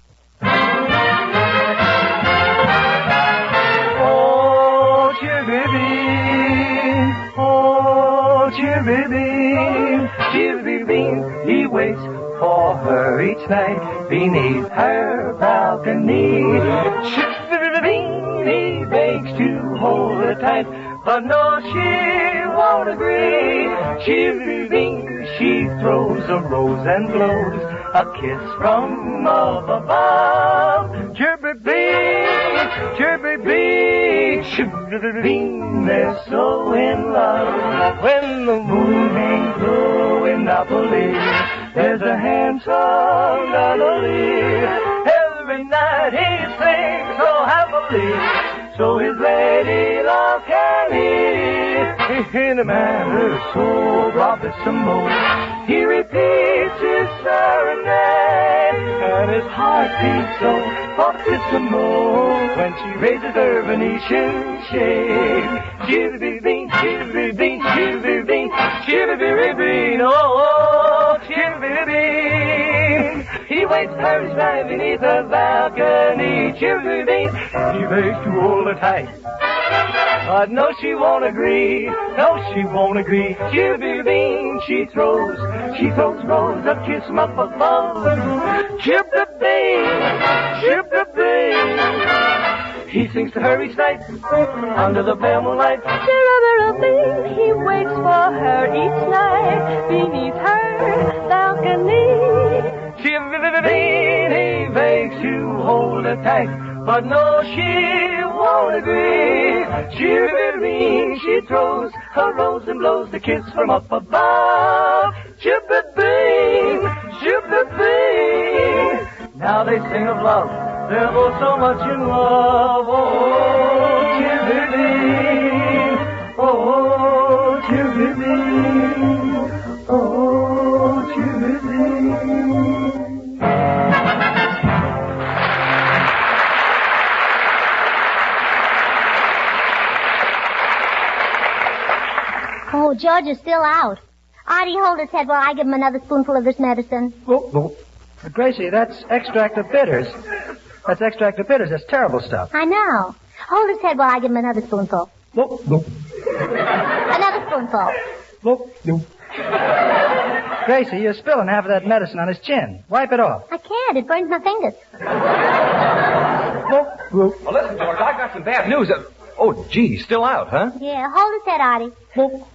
Oh, cherry bean, oh, cherry bean, cherry bean, he waits for her each night beneath her balcony. Cherry bean, he begs to hold her tight, but no, she won't agree. Cherry bean, she throws a rose and blows a kiss from up above. Cherry bean, cherry bean, they're so in love. When the moon hangs low in Napoli, there's a handsome melody. Every night he sings so happily, so his lady love can hear. In a manner so bravissimo, he repeats his serenade, and his heart beats so fortissimo when she raises her Venetian shade. Cherry bean, cherry bean, cherry bean, cherry bean, oh, cherry bean. He waits her each night beneath the balcony. Cherry bean, he begs to hold her tight, but no, she won't agree. No, she won't agree. Cherry bean, she throws rose a kiss from up above. Cherry bean, he sings to her each night under the pale moonlight. Cherry bean, he waits for her each night beneath her balcony. Cherry bean, he begs to hold her tight, but no, she won't agree. Cherry bean, she throws her rose and blows the kiss from up above. Cherry bean, now they sing of love. They're both so much in love. Oh, cherry bean, oh, cherry bean, oh, cherry bean. Oh, George is still out. Artie, hold his head while I give him another spoonful of this medicine. Oh. Gracie, that's extract of bitters. That's extract of bitters. That's terrible stuff. I know. Hold his head while I give him another spoonful. No. Another spoonful. No. Gracie, you're spilling half of that medicine on his chin. Wipe it off. I can't. It burns my fingers. Well, listen, George, I've got some bad news. Oh, gee, he's still out, huh? Yeah, hold his head, Artie. Well,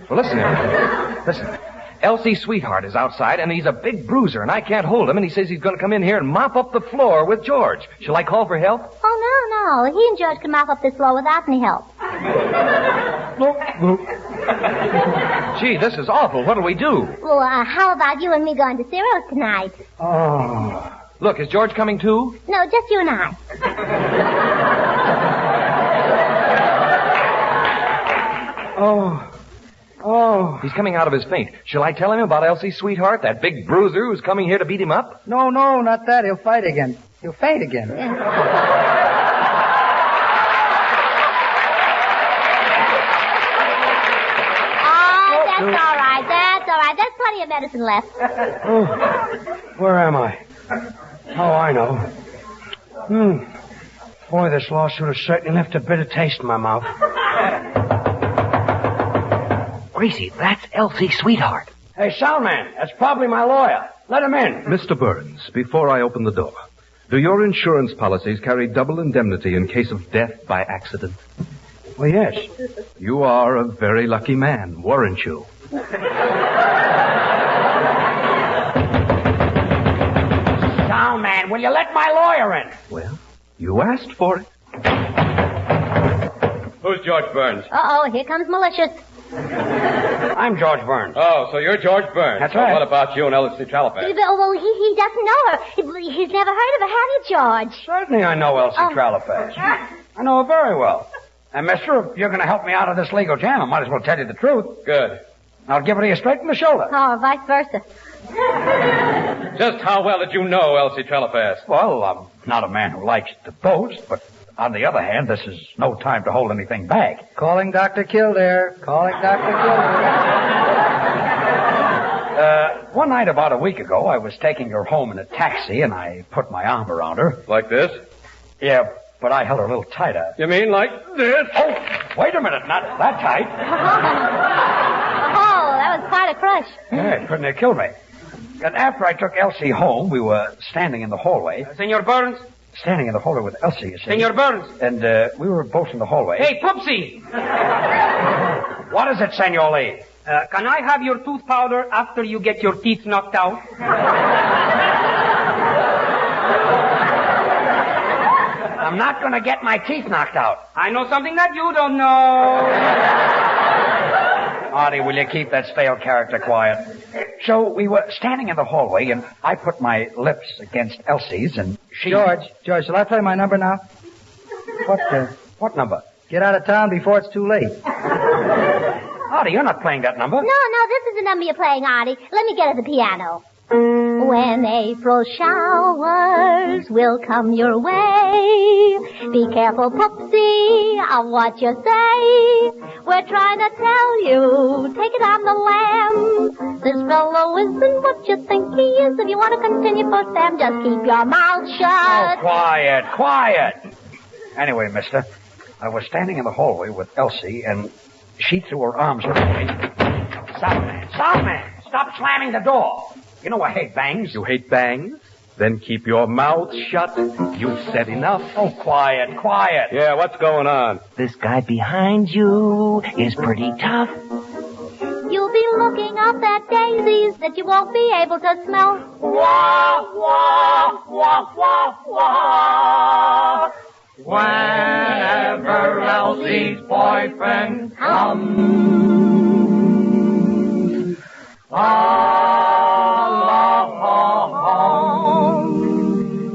listen here. Listen. Elsie's sweetheart is outside, and he's a big bruiser, and I can't hold him, and he says he's going to come in here and mop up the floor with George. Shall I call for help? Oh, no. He and George can mop up this floor without any help. Gee, this is awful. What'll we do? Well, how about you and me going to Ciro's tonight? Oh. Look, is George coming too? No, just you and I. Oh, he's coming out of his faint. Shall I tell him about Elsie's sweetheart, that big bruiser who's coming here to beat him up? No, not that. He'll fight again. He'll faint again. That's all right. There's plenty of medicine left. Where am I? Oh, I know. Boy, this lawsuit has certainly left a bitter taste in my mouth. Gracie, that's Elsie's sweetheart. Hey, Soundman, that's probably my lawyer. Let him in. Mr. Burns, before I open the door, do your insurance policies carry double indemnity in case of death by accident? Well, yes. You are a very lucky man, weren't you? Soundman, will you let my lawyer in? Well, you asked for it. Who's George Burns? Uh-oh, here comes malicious. I'm George Burns. Oh, so you're George Burns. That's So right. what about you and Elsie Trellafas? Well, he doesn't know her. He's never heard of her, have you, George? Certainly I know Elsie Trellafas. I know her very well. And, mister, if you're going to help me out of this legal jam, I might as well tell you the truth. Good. I'll give it to you straight from the shoulder. Or vice versa. Just how well did you know Elsie Trellafas? Well, I'm not a man who likes to boast, but on the other hand, this is no time to hold anything back. Calling Dr. Kildare. Calling Dr. Kildare. One night about a week ago, I was taking her home in a taxi, and I put my arm around her. Like this? Yeah, but I held her a little tighter. You mean like this? Oh, wait a minute, not that tight. Oh, that was quite a crush. Yeah, it couldn't have killed me. And after I took Elsie home, we were standing in the hallway. Senor Burns? Standing in the hallway with Elsie, you see. Senor Burns? And we were both in the hallway. Hey, Poopsie! What is it, Senor Lee? Can I have your tooth powder after you get your teeth knocked out? I'm not going to get my teeth knocked out. I know something that you don't know. Artie, will you keep that stale character quiet? So we were standing in the hallway, and I put my lips against Elsie's, and she... George, shall I play my number now? What number? Get out of town before it's too late. Artie, you're not playing that number. No, this is the number you're playing, Artie. Let me get at the piano. When April showers will come your way, be careful, Pupsy, of what you say. We're trying to tell you, take it on the lamb. This fellow isn't what you think he is. If you want to continue for Sam, just keep your mouth shut. Oh, quiet. Anyway, mister, I was standing in the hallway with Elsie, and she threw her arms around me. Soundman, stop slamming the door. You know I hate bangs. You hate bangs? Then keep your mouth shut. You've said enough. Oh, quiet. Yeah, what's going on? This guy behind you is pretty tough. You'll be looking up at daisies that you won't be able to smell. Wah, wah, wah, wah, wah. Whenever Elsie's boyfriend comes along.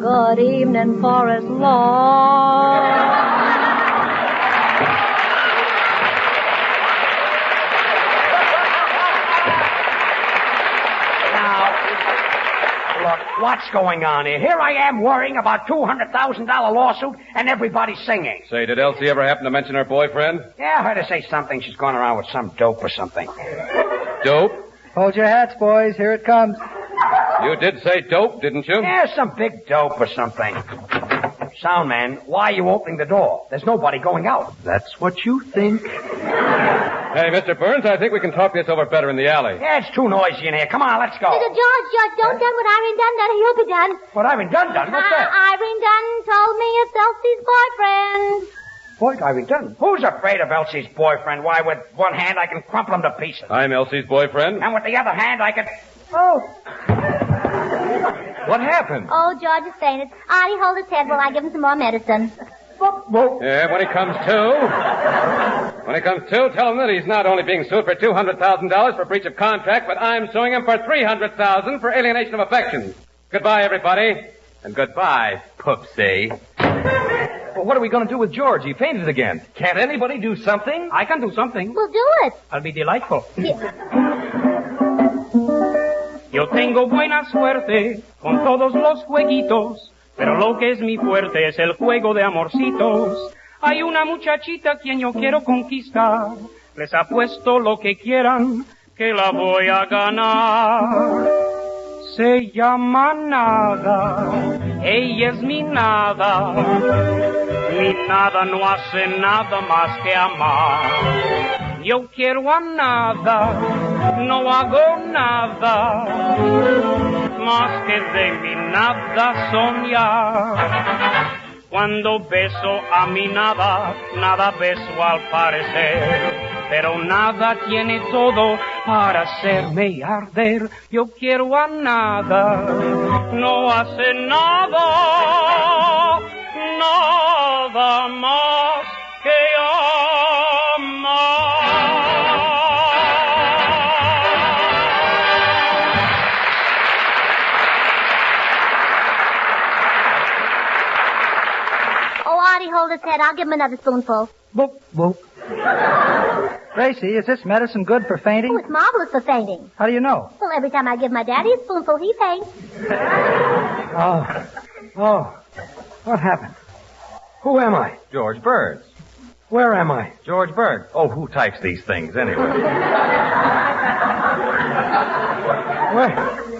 Good evening, Forest Lawn. Look, what's going on here? Here I am worrying about $200,000 lawsuit, and everybody's singing. Say, did Elsie ever happen to mention her boyfriend? Yeah, I heard her say something. She's going around with some dope or something. Dope? Hold your hats, boys. Here it comes. You did say dope, didn't you? Yeah, some big dope or something. Soundman, why are you opening the door? There's nobody going out. That's what you think. Hey, Mr. Burns, I think we can talk this over better in the alley. Yeah, it's too noisy in here. Come on, let's go. George, don't done what Irene Dunne done, or he'll be done. What Irene Dunne done? What's that? Irene Dunne told me it's Elsie's boyfriend. What, Irene Dunne? Who's afraid of Elsie's boyfriend? Why, with one hand I can crumple him to pieces. I'm Elsie's boyfriend. And with the other hand I can... Oh. What happened? Oh, George has fainted. Artie, hold his head while I give him some more medicine. Yeah, when he comes to, tell him that he's not only being sued for $200,000 for breach of contract, but I'm suing him for $300,000 for alienation of affection. Goodbye, everybody. And goodbye, Poopsie. Well, what are we going to do with George? He fainted again. Can't anybody do something? I can do something. Well, do it. I'll be delightful. Yeah. Yo tengo buena suerte con todos los jueguitos, pero lo que es mi fuerte es el juego de amorcitos. Hay una muchachita quien yo quiero conquistar. Les apuesto lo que quieran que la voy a ganar. Se llama Nada, ella es mi nada. Mi nada no hace nada más que amar. Yo quiero a Nada, no hago nada, más que de mi nada soñar. Cuando beso a mi nada, nada beso al parecer, pero nada tiene todo para hacerme arder. Yo quiero a Nada, no hace nada, nada más que amar. Artie, hold his head. I'll give him another spoonful. Boop, boop. Gracie, is this medicine good for fainting? Oh, it's marvelous for fainting. How do you know? Well, every time I give my daddy a spoonful, he faints. Oh. What happened? Who am I? George Burns. Where am I? George Burns. Oh, who types these things anyway?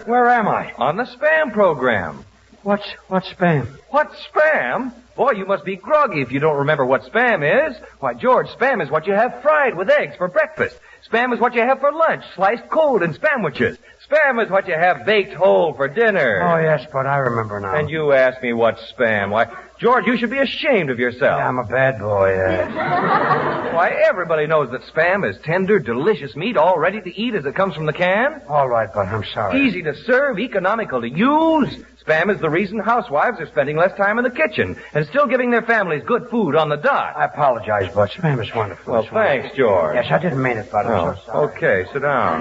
Where am I? On the spam program. What's spam? What, spam? Boy, you must be groggy if you don't remember what spam is. Why, George, spam is what you have fried with eggs for breakfast. Spam is what you have for lunch, sliced cold in spamwiches. Spam is what you have baked whole for dinner. Oh, yes, but I remember now. And you ask me what's spam. Why, George, you should be ashamed of yourself. Yeah, I'm a bad boy, yes. Why, everybody knows that spam is tender, delicious meat, all ready to eat as it comes from the can. All right, but I'm sorry. Easy to serve, economical to use. Spam is the reason housewives are spending less time in the kitchen and still giving their families good food on the dot. I apologize, but spam is wonderful. Well, thanks, George. Yes, I didn't mean it, but I'm so sorry. Okay, sit down.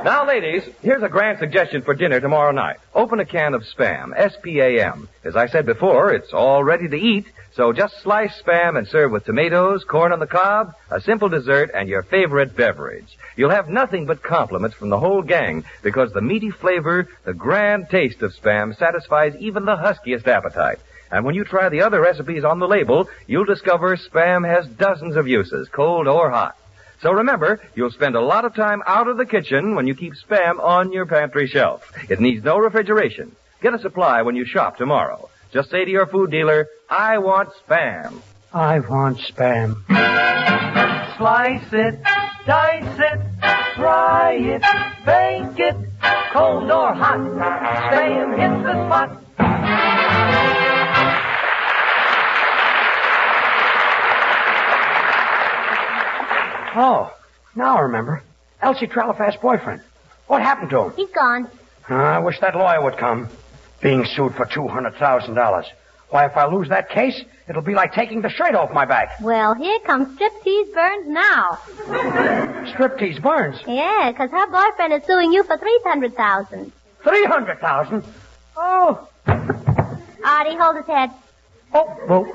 Now, ladies, here's a grand suggestion for dinner tomorrow night. Open a can of Spam, S-P-A-M. As I said before, it's all ready to eat, so just slice Spam and serve with tomatoes, corn on the cob, a simple dessert, and your favorite beverage. You'll have nothing but compliments from the whole gang because the meaty flavor, the grand taste of Spam satisfies even the huskiest appetite. And when you try the other recipes on the label, you'll discover Spam has dozens of uses, cold or hot. So remember, you'll spend a lot of time out of the kitchen when you keep Spam on your pantry shelf. It needs no refrigeration. Get a supply when you shop tomorrow. Just say to your food dealer, I want Spam. I want Spam. Slice it, dice it, fry it, bake it, cold or hot. Spam hits the spot. Oh, now I remember. Elsie Trellafas' boyfriend. What happened to him? He's gone. I wish that lawyer would come. Being sued for $200,000. Why, if I lose that case, it'll be like taking the shirt off my back. Well, here comes Striptease Burns now. Striptease Burns? Yeah, 'cause her boyfriend is suing you for $300,000. $300,000? Oh. Artie, hold his head. Oh, well.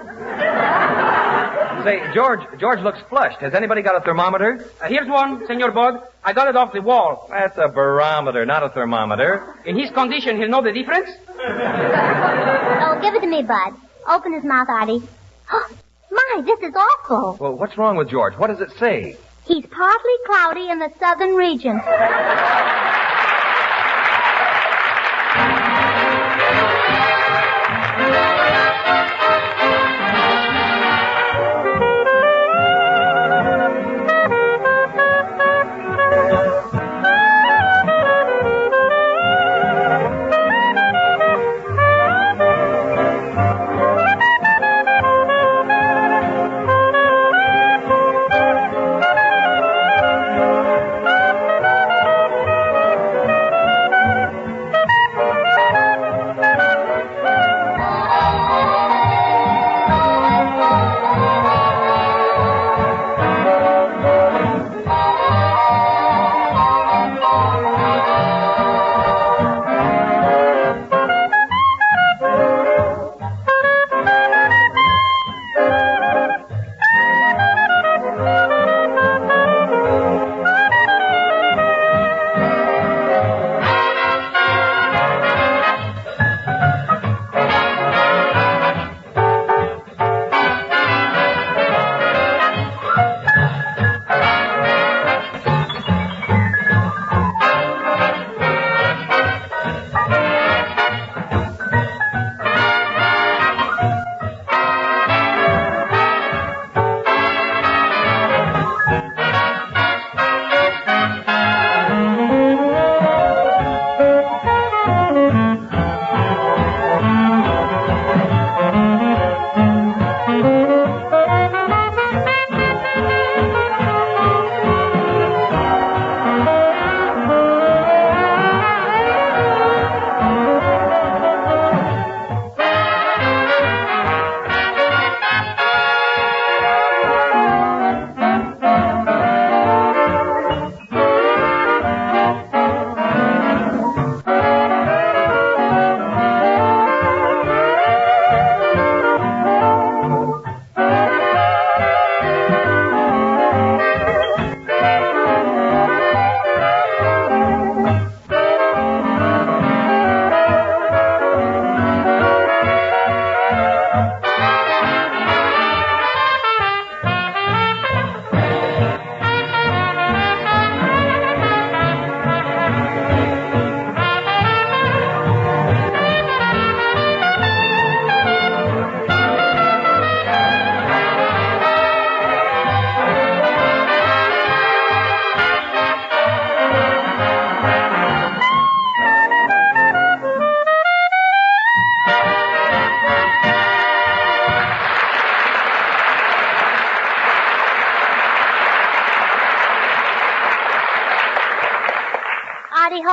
Say, George looks flushed. Has anybody got a thermometer? Here's one, Senor Bud. I got it off the wall. That's a barometer, not a thermometer. In his condition, he'll know the difference? Oh, give it to me, Bud. Open his mouth, Artie. My, this is awful. Well, what's wrong with George? What does it say? He's partly cloudy in the southern region.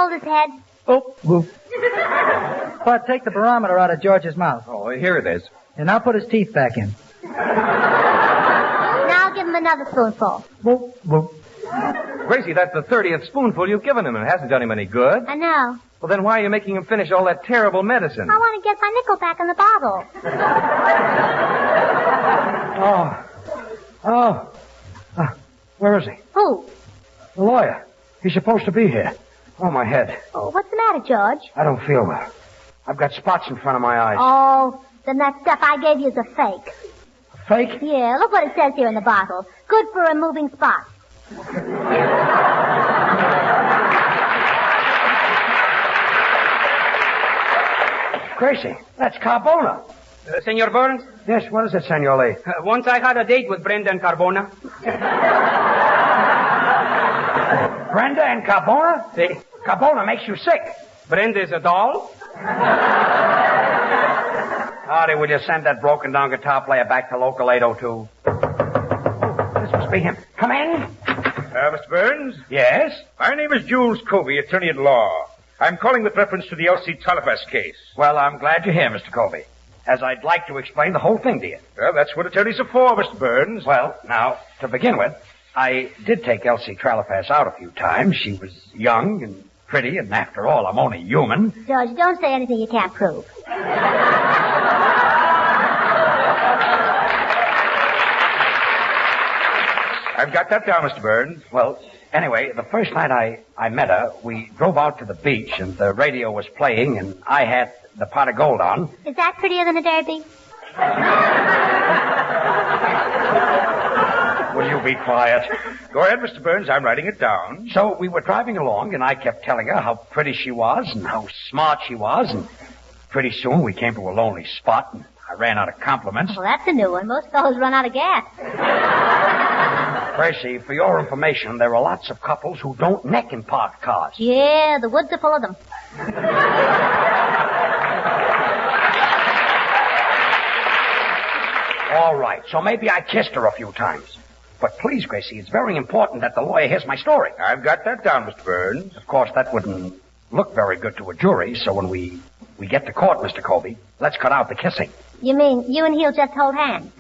hold his head? Oh, whoop. Bud, take the barometer out of George's mouth. Oh, here it is. And now put his teeth back in. Now give him another spoonful. Whoop, whoop. Gracie, that's the 30th spoonful you've given him, and it hasn't done him any good. I know. Well, then why are you making him finish all that terrible medicine? I want to get my nickel back in the bottle. Where is he? Who? The lawyer. He's supposed to be here. Oh, my head. Oh, what's the matter, George? I don't feel well. I've got spots in front of my eyes. Oh, then that stuff I gave you is a fake. Fake? Yeah, look what it says here in the bottle. Good for removing spots. Gracie, that's Carbona. Senor Burns? Yes, what is it, Senor Lee? Once I had a date with Brenda and Carbona. Brenda and Carbona? See? Carbona makes you sick. Brenda is a doll. Howdy, will you send that broken-down guitar player back to Local 802? This must be him. Come in. Mr. Burns? Yes? My name is Jules Covey, attorney at law. I'm calling with reference to the Elsie Trellafas case. Well, I'm glad you're here, Mr. Covey, as I'd like to explain the whole thing to you. Well, that's what attorneys are for, Mr. Burns. Well, now, to begin with, I did take Elsie Trellafas out a few times. She was young and pretty, and after all, I'm only human. George, don't say anything you can't prove. I've got that down, Mr. Burns. Well, anyway, the first night I met her, we drove out to the beach, and the radio was playing, and I had the pot of gold on. Is that prettier than a derby? Will you be quiet? Go ahead, Mr. Burns. I'm writing it down. So we were driving along, and I kept telling her how pretty she was and how smart she was, and pretty soon we came to a lonely spot, and I ran out of compliments. Well, that's a new one. Most fellows run out of gas. Gracie, for your information, there are lots of couples who don't neck in parked cars. Yeah, the woods are full of them. All right, so maybe I kissed her a few times. But please, Gracie, it's very important that the lawyer hears my story. I've got that down, Mr. Burns. Of course, that wouldn't look very good to a jury, so when we get to court, Mr. Covey, let's cut out the kissing. You mean you and he'll just hold hands?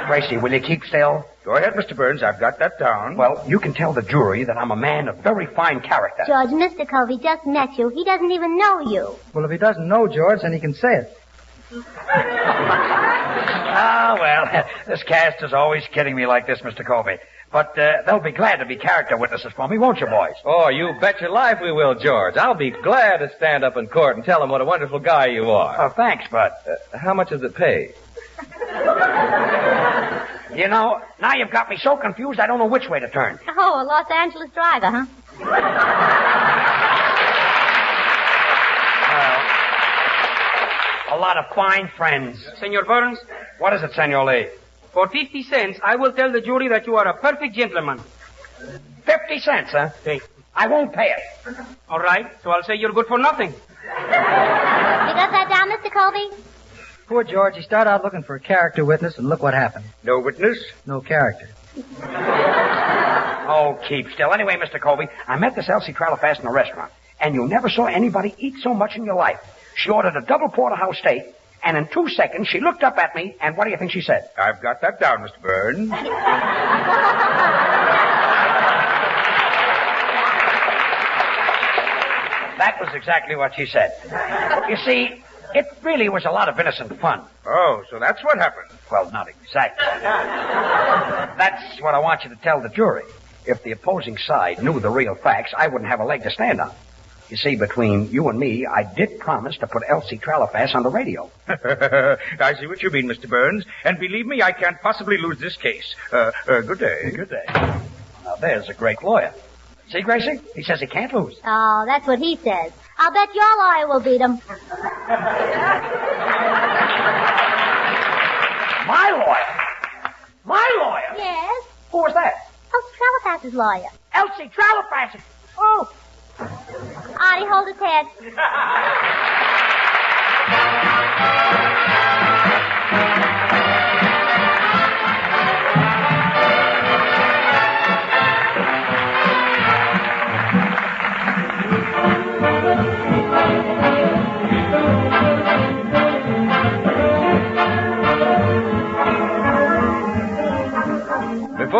Gracie, will you keep still? Go ahead, Mr. Burns. I've got that down. Well, you can tell the jury that I'm a man of very fine character. George, Mr. Covey just met you. He doesn't even know you. Well, if he doesn't know George, then he can say it. Ah, well, this cast is always kidding me like this, Mr. Covey. But they'll be glad to be character witnesses for me, won't you, boys? Oh, you bet your life we will, George. I'll be glad to stand up in court and tell them what a wonderful guy you are. Oh, thanks, Bud. How much does it pay? You know, now you've got me so confused I don't know which way to turn. Oh, a Los Angeles driver, huh? A lot of fine friends. Senor Burns? What is it, Senor Lee? For 50 cents, I will tell the jury that you are a perfect gentleman. 50 cents, huh? See. I won't pay it. All right, so I'll say you're good for nothing. You got that down, Mr. Covey? Poor George, he started out looking for a character witness, and look what happened. No witness? No character. Oh, keep still. Anyway, Mr. Covey, I met this Elsie Trellafas in a restaurant, and you never saw anybody eat so much in your life. She ordered a double porterhouse steak, and in 2 seconds, she looked up at me, and what do you think she said? I've got that down, Mr. Burns. That was exactly what she said. You see, it really was a lot of innocent fun. Oh, so that's what happened. Well, not exactly. That's what I want you to tell the jury. If the opposing side knew the real facts, I wouldn't have a leg to stand on. You see, between you and me, I did promise to put Elsie Trellafas on the radio. I see what you mean, Mr. Burns. And believe me, I can't possibly lose this case. Good day. Good day. Now, there's a great lawyer. See, Gracie? He says he can't lose. Oh, that's what he says. I'll bet your lawyer will beat him. My lawyer? My lawyer? Yes. Who was that? Elsie Trellafas's lawyer. Elsie Trellafas. Oh. Artie, hold his head.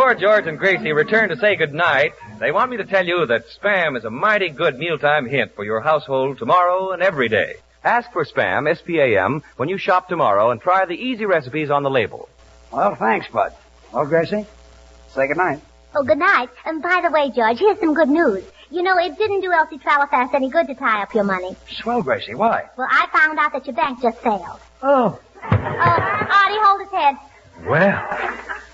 Before George and Gracie return to say goodnight, they want me to tell you that Spam is a mighty good mealtime hint for your household tomorrow and every day. Ask for Spam, S-P-A-M, when you shop tomorrow and try the easy recipes on the label. Well, thanks, Bud. Well, Gracie, say goodnight. Oh, good night. And by the way, George, here's some good news. You know, it didn't do Elsie Trellafas any good to tie up your money. Swell, Gracie. Why? Well, I found out that your bank just failed. Oh. Artie, hold his head. Well,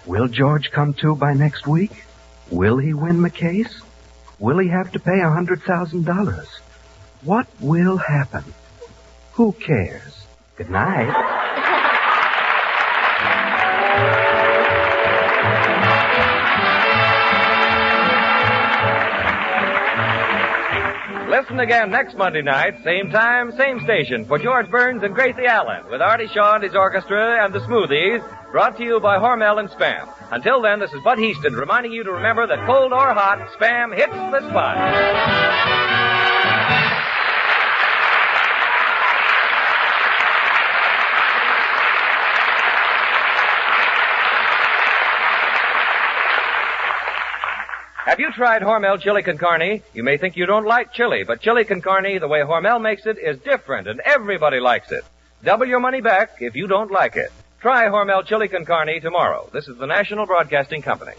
will George come to by next week? Will he win the case? Will he have to pay $100,000? What will happen? Who cares? Good night. Listen again next Monday night, same time, same station, for George Burns and Gracie Allen, with Artie Shaw and his orchestra and the Smoothies, brought to you by Hormel and Spam. Until then, this is Bud Heaston reminding you to remember that cold or hot, Spam hits the spot. Have you tried Hormel chili con carne? You may think you don't like chili, but chili con carne, the way Hormel makes it, is different, and everybody likes it. Double your money back if you don't like it. Try Hormel chili con carne tomorrow. This is the National Broadcasting Company.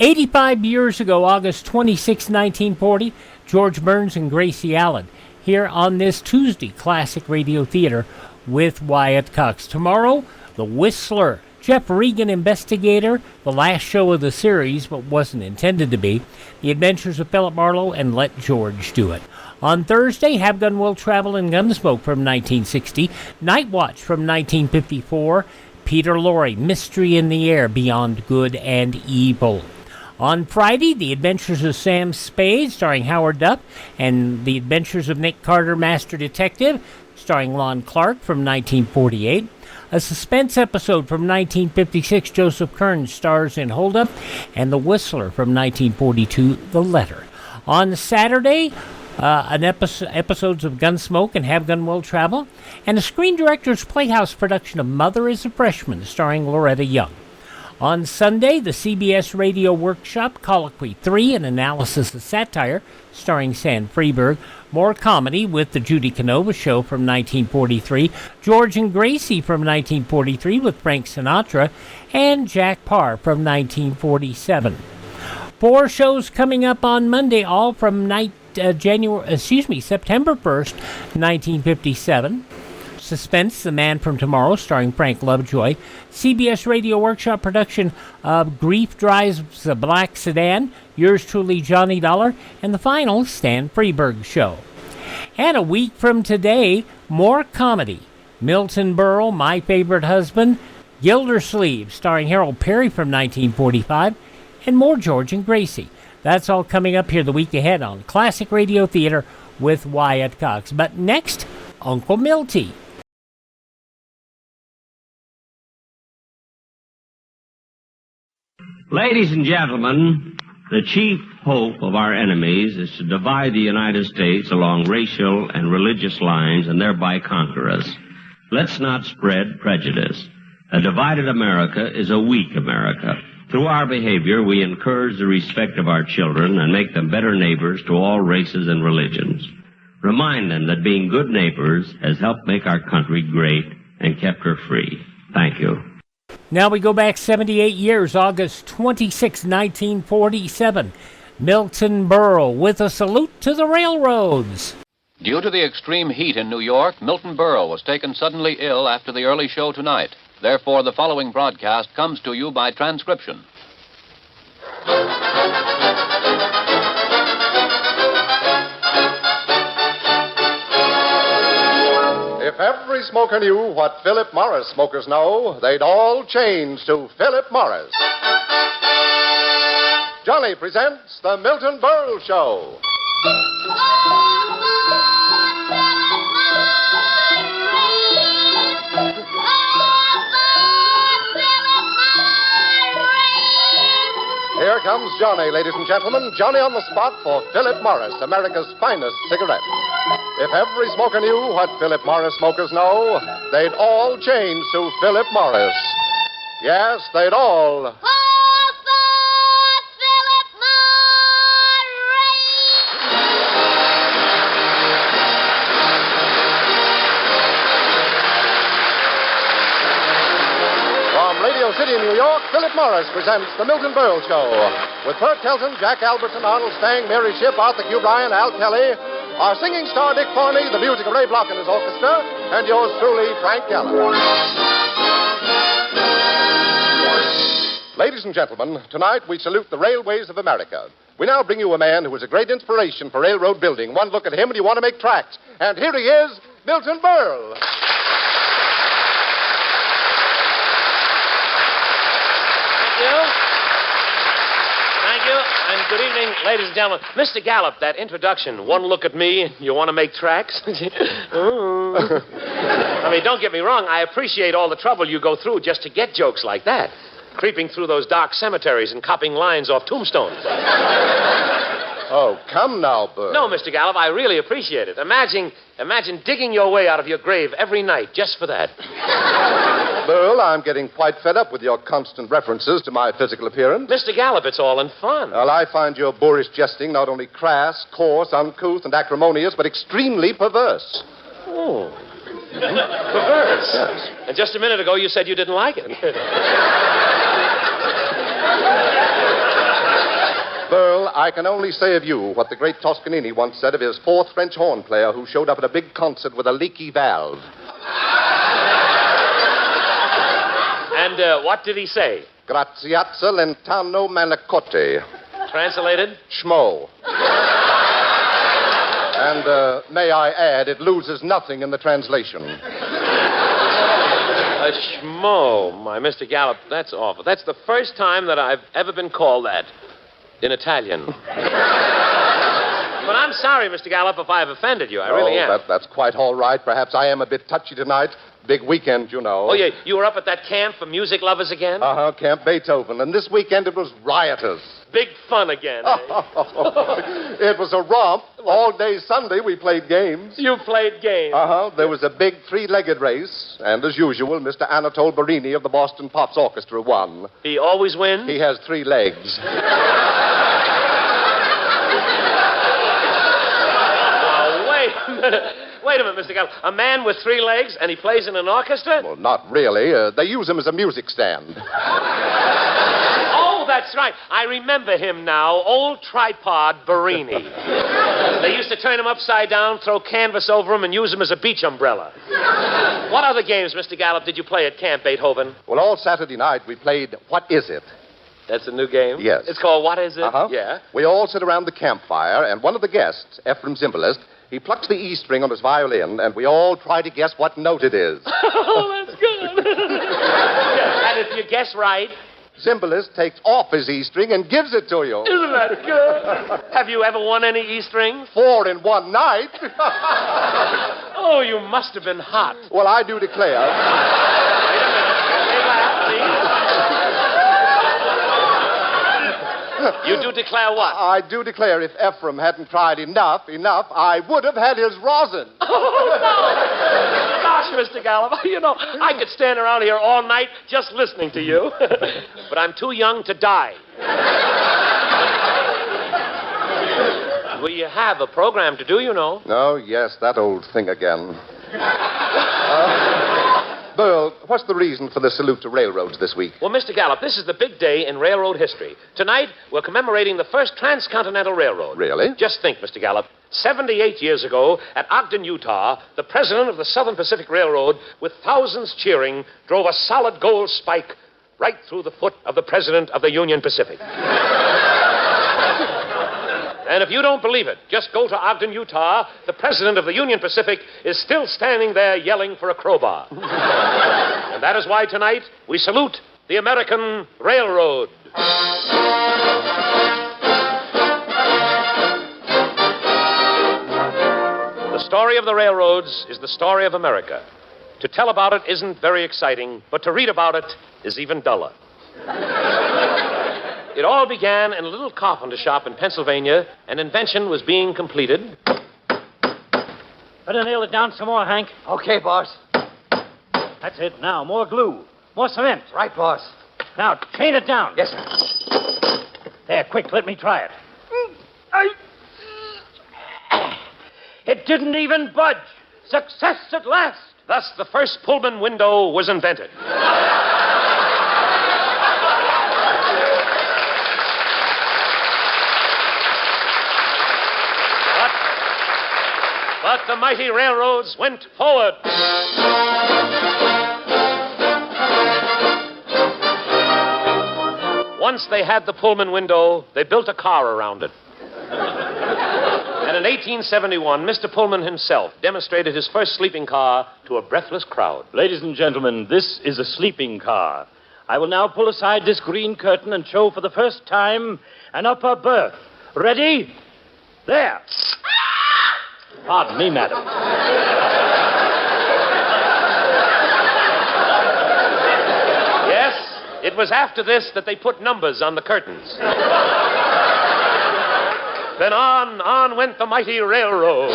85 years ago, August 26, 1940, George Burns and Gracie Allen, here on this Tuesday, Classic Radio Theater with Wyatt Cox. Tomorrow, The Whistler. Jeff Regan, Investigator, the last show of the series, but wasn't intended to be. The Adventures of Philip Marlowe, and Let George Do It. On Thursday, Have Gun Will Travel and Gunsmoke from 1960. Night Watch from 1954. Peter Lorre, Mystery in the Air, Beyond Good and Evil. On Friday, The Adventures of Sam Spade, starring Howard Duff, and The Adventures of Nick Carter, Master Detective, starring Lon Clark from 1948. A suspense episode from 1956, Joseph Kearns stars in Hold Up, and The Whistler from 1942, The Letter. On Saturday, episodes of Gunsmoke and Have Gun Will Travel, and a Screen Directors Playhouse production of Mother is a Freshman, starring Loretta Young. On Sunday, the CBS Radio Workshop, Colloquy 3, an analysis of satire, starring Sam Freeberg. More comedy with the Judy Canova Show from 1943, George and Gracie from 1943 with Frank Sinatra, and Jack Parr from 1947. 4 shows coming up on Monday, all from September 1st, 1957. Suspense, The Man from Tomorrow, starring Frank Lovejoy. CBS Radio Workshop production of Grief Drives the Black Sedan, yours truly, Johnny Dollar, and the final Stan Freeberg Show. And a week from today, more comedy. Milton Berle, My Favorite Husband, Gildersleeve, starring Harold Perry from 1945, and more George and Gracie. That's all coming up here the week ahead on Classic Radio Theater with Wyatt Cox. But next, Uncle Milty. Ladies and gentlemen, the chief hope of our enemies is to divide the United States along racial and religious lines and thereby conquer us. Let's not spread prejudice. A divided America is a weak America. Through our behavior, we encourage the respect of our children and make them better neighbors to all races and religions. Remind them that being good neighbors has helped make our country great and kept her free. Thank you. Now we go back 78 years, August 26, 1947. Milton Berle with a salute to the railroads. Due to the extreme heat in New York, Milton Berle was taken suddenly ill after the early show tonight. Therefore, the following broadcast comes to you by transcription. If every smoker knew what Philip Morris smokers know, they'd all change to Philip Morris. Johnny presents The Milton Berle Show. Here comes Johnny, ladies and gentlemen. Johnny on the spot for Philip Morris, America's finest cigarette. If every smoker knew what Philip Morris smokers know, they'd all change to Philip Morris. Yes, they'd all. City, New York, Philip Morris presents The Milton Berle Show. With Bert Kelton, Jack Albertson, Arnold Stang, Mary Shipp, Arthur Q. Bryan, Al Kelly, our singing star Dick Forney, the music of Ray Block and his orchestra, and yours truly, Frank Gallo. Ladies and gentlemen, tonight we salute the railways of America. We now bring you a man who was a great inspiration for railroad building. One look at him and you want to make tracks. And here he is, Milton Berle. Thank you, and good evening, ladies and gentlemen. Mr. Gallup, that introduction, one look at me, you want to make tracks? I mean, don't get me wrong, I appreciate all the trouble you go through just to get jokes like that. Creeping through those dark cemeteries and copying lines off tombstones. Oh, come now, Berle. No, Mr. Gallup, I really appreciate it. Imagine digging your way out of your grave every night just for that. Berle, I'm getting quite fed up with your constant references to my physical appearance. Mr. Gallup, it's all in fun. Well, I find your boorish jesting not only crass, coarse, uncouth, and acrimonious, but extremely perverse. Oh. Perverse? Yes. And just a minute ago, you said you didn't like it. Berle, I can only say of you what the great Toscanini once said of his fourth French horn player who showed up at a big concert with a leaky valve. And what did he say? Graziazza lentano manicotti. Translated? Schmo. And may I add, it loses nothing in the translation. A schmo. My, Mr. Gallup, that's awful. That's the first time that I've ever been called that in Italian. But I'm sorry, Mr. Gallup, if I've offended you. I really am. That's quite all right. Perhaps I am a bit touchy tonight. Big weekend, you know. Oh, yeah. You were up at that camp for music lovers again? Uh-huh, Camp Beethoven. And this weekend it was riotous. Big fun again, eh? It was a romp. All day Sunday we played games. You played games? Uh-huh. There was a big three-legged race. And as usual, Mr. Anatole Barini of the Boston Pops Orchestra won. He always wins? He has 3 legs. Wait a minute, Mr. Gallup. A man with 3 legs and he plays in an orchestra? Well, not really. They use him as a music stand. Oh, that's right. I remember him now. Old tripod Barini. They used to turn him upside down, throw canvas over him, and use him as a beach umbrella. What other games, Mr. Gallup, did you play at Camp Beethoven? Well, all Saturday night we played What Is It? That's a new game? Yes. It's called What Is It? Uh-huh. Yeah. We all sit around the campfire, and one of the guests, Ephraim Zimbalist, he plucks the E string on his violin, and we all try to guess what note it is. Oh, that's good. And if you guess right... Zimbalist takes off his E string and gives it to you. Isn't that good? Have you ever won any E strings? 4 in one night. Oh, you must have been hot. Well, I do declare... Wait a minute. Relax, please. You do declare what? I do declare if Ephraim hadn't tried enough, I would have had his rosin. Oh, no. Gosh, Mr. Gallup, you know, I could stand around here all night just listening to you. But I'm too young to die. We have a program to do, you know. Oh, yes, that old thing again. Berle, what's the reason for the salute to railroads this week? Well, Mr. Gallup, this is the big day in railroad history. Tonight, we're commemorating the first transcontinental railroad. Really? Just think, Mr. Gallup. 78 years ago, at Ogden, Utah, the president of the Southern Pacific Railroad, with thousands cheering, drove a solid gold spike right through the foot of the president of the Union Pacific. And if you don't believe it, just go to Ogden, Utah. The president of the Union Pacific is still standing there yelling for a crowbar. And that is why tonight we salute the American Railroad. The story of the railroads is the story of America. To tell about it isn't very exciting, but to read about it is even duller. It all began in a little carpenter shop in Pennsylvania. An invention was being completed. Better nail it down some more, Hank. Okay, boss. That's it. Now, more glue. More cement. Right, boss. Now, chain it down. Yes, sir. There, quick, let me try it. It didn't even budge. Success at last. Thus, the first Pullman window was invented. But the mighty railroads went forward. Once they had the Pullman window, they built a car around it. And in 1871, Mr. Pullman himself demonstrated his first sleeping car to a breathless crowd. Ladies and gentlemen, this is a sleeping car. I will now pull aside this green curtain and show for the first time an upper berth. Ready? There. Pardon me, madam. Yes, it was after this that they put numbers on the curtains. Then on went the mighty railroad.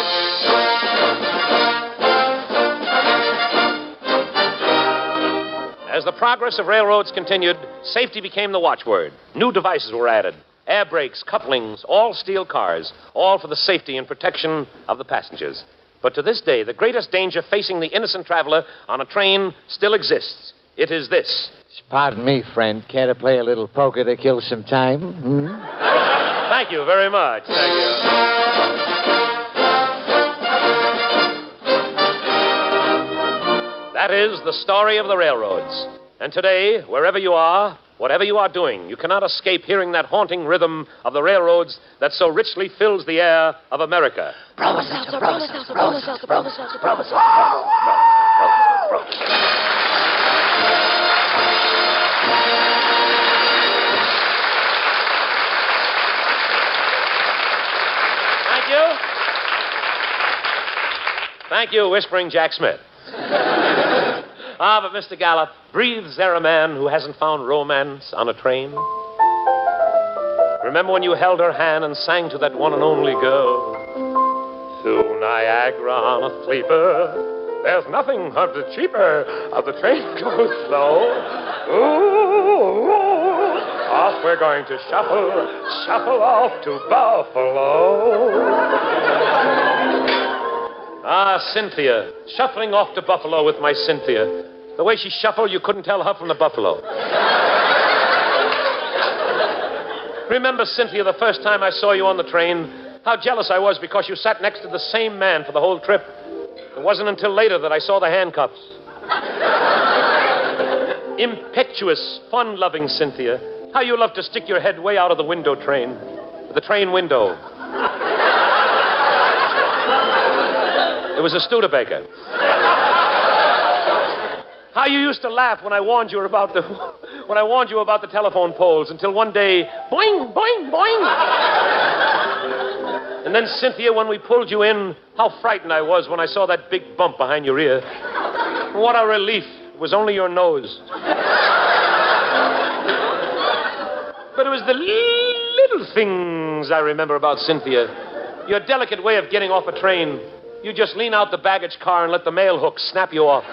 As the progress of railroads continued, safety became the watchword. New devices were added. Air brakes, couplings, all steel cars, all for the safety and protection of the passengers. But to this day, the greatest danger facing the innocent traveler on a train still exists. It is this. Pardon me, friend. Care to play a little poker to kill some time? Thank you very much. Thank you. That is the story of the railroads. And today, wherever you are, whatever you are doing, you cannot escape hearing that haunting rhythm of the railroads that so richly fills the air of America. Thank you, Whispering Jack Smith. But Mr. Gallup, breathes there a man who hasn't found romance on a train? Remember when you held her hand and sang to that one and only girl? Through Niagara on a sleeper, there's nothing of the cheaper, of the train goes slow. Ooh, off we're going to shuffle off to Buffalo. Cynthia, shuffling off to Buffalo with my Cynthia. The way she shuffled, you couldn't tell her from the buffalo. Remember, Cynthia, the first time I saw you on the train, how jealous I was because you sat next to the same man for the whole trip. It wasn't until later that I saw the handcuffs. Impetuous, fun-loving Cynthia. How you love to stick your head way out of the window train. The train window. It was a Studebaker. How you used to laugh when I warned you about the telephone poles until one day, boing, boing, boing. And then, Cynthia, when we pulled you in, how frightened I was when I saw that big bump behind your ear. What a relief. It was only your nose. But it was the little things I remember about Cynthia. Your delicate way of getting off a train. You just lean out the baggage car and let the mail hook snap you off.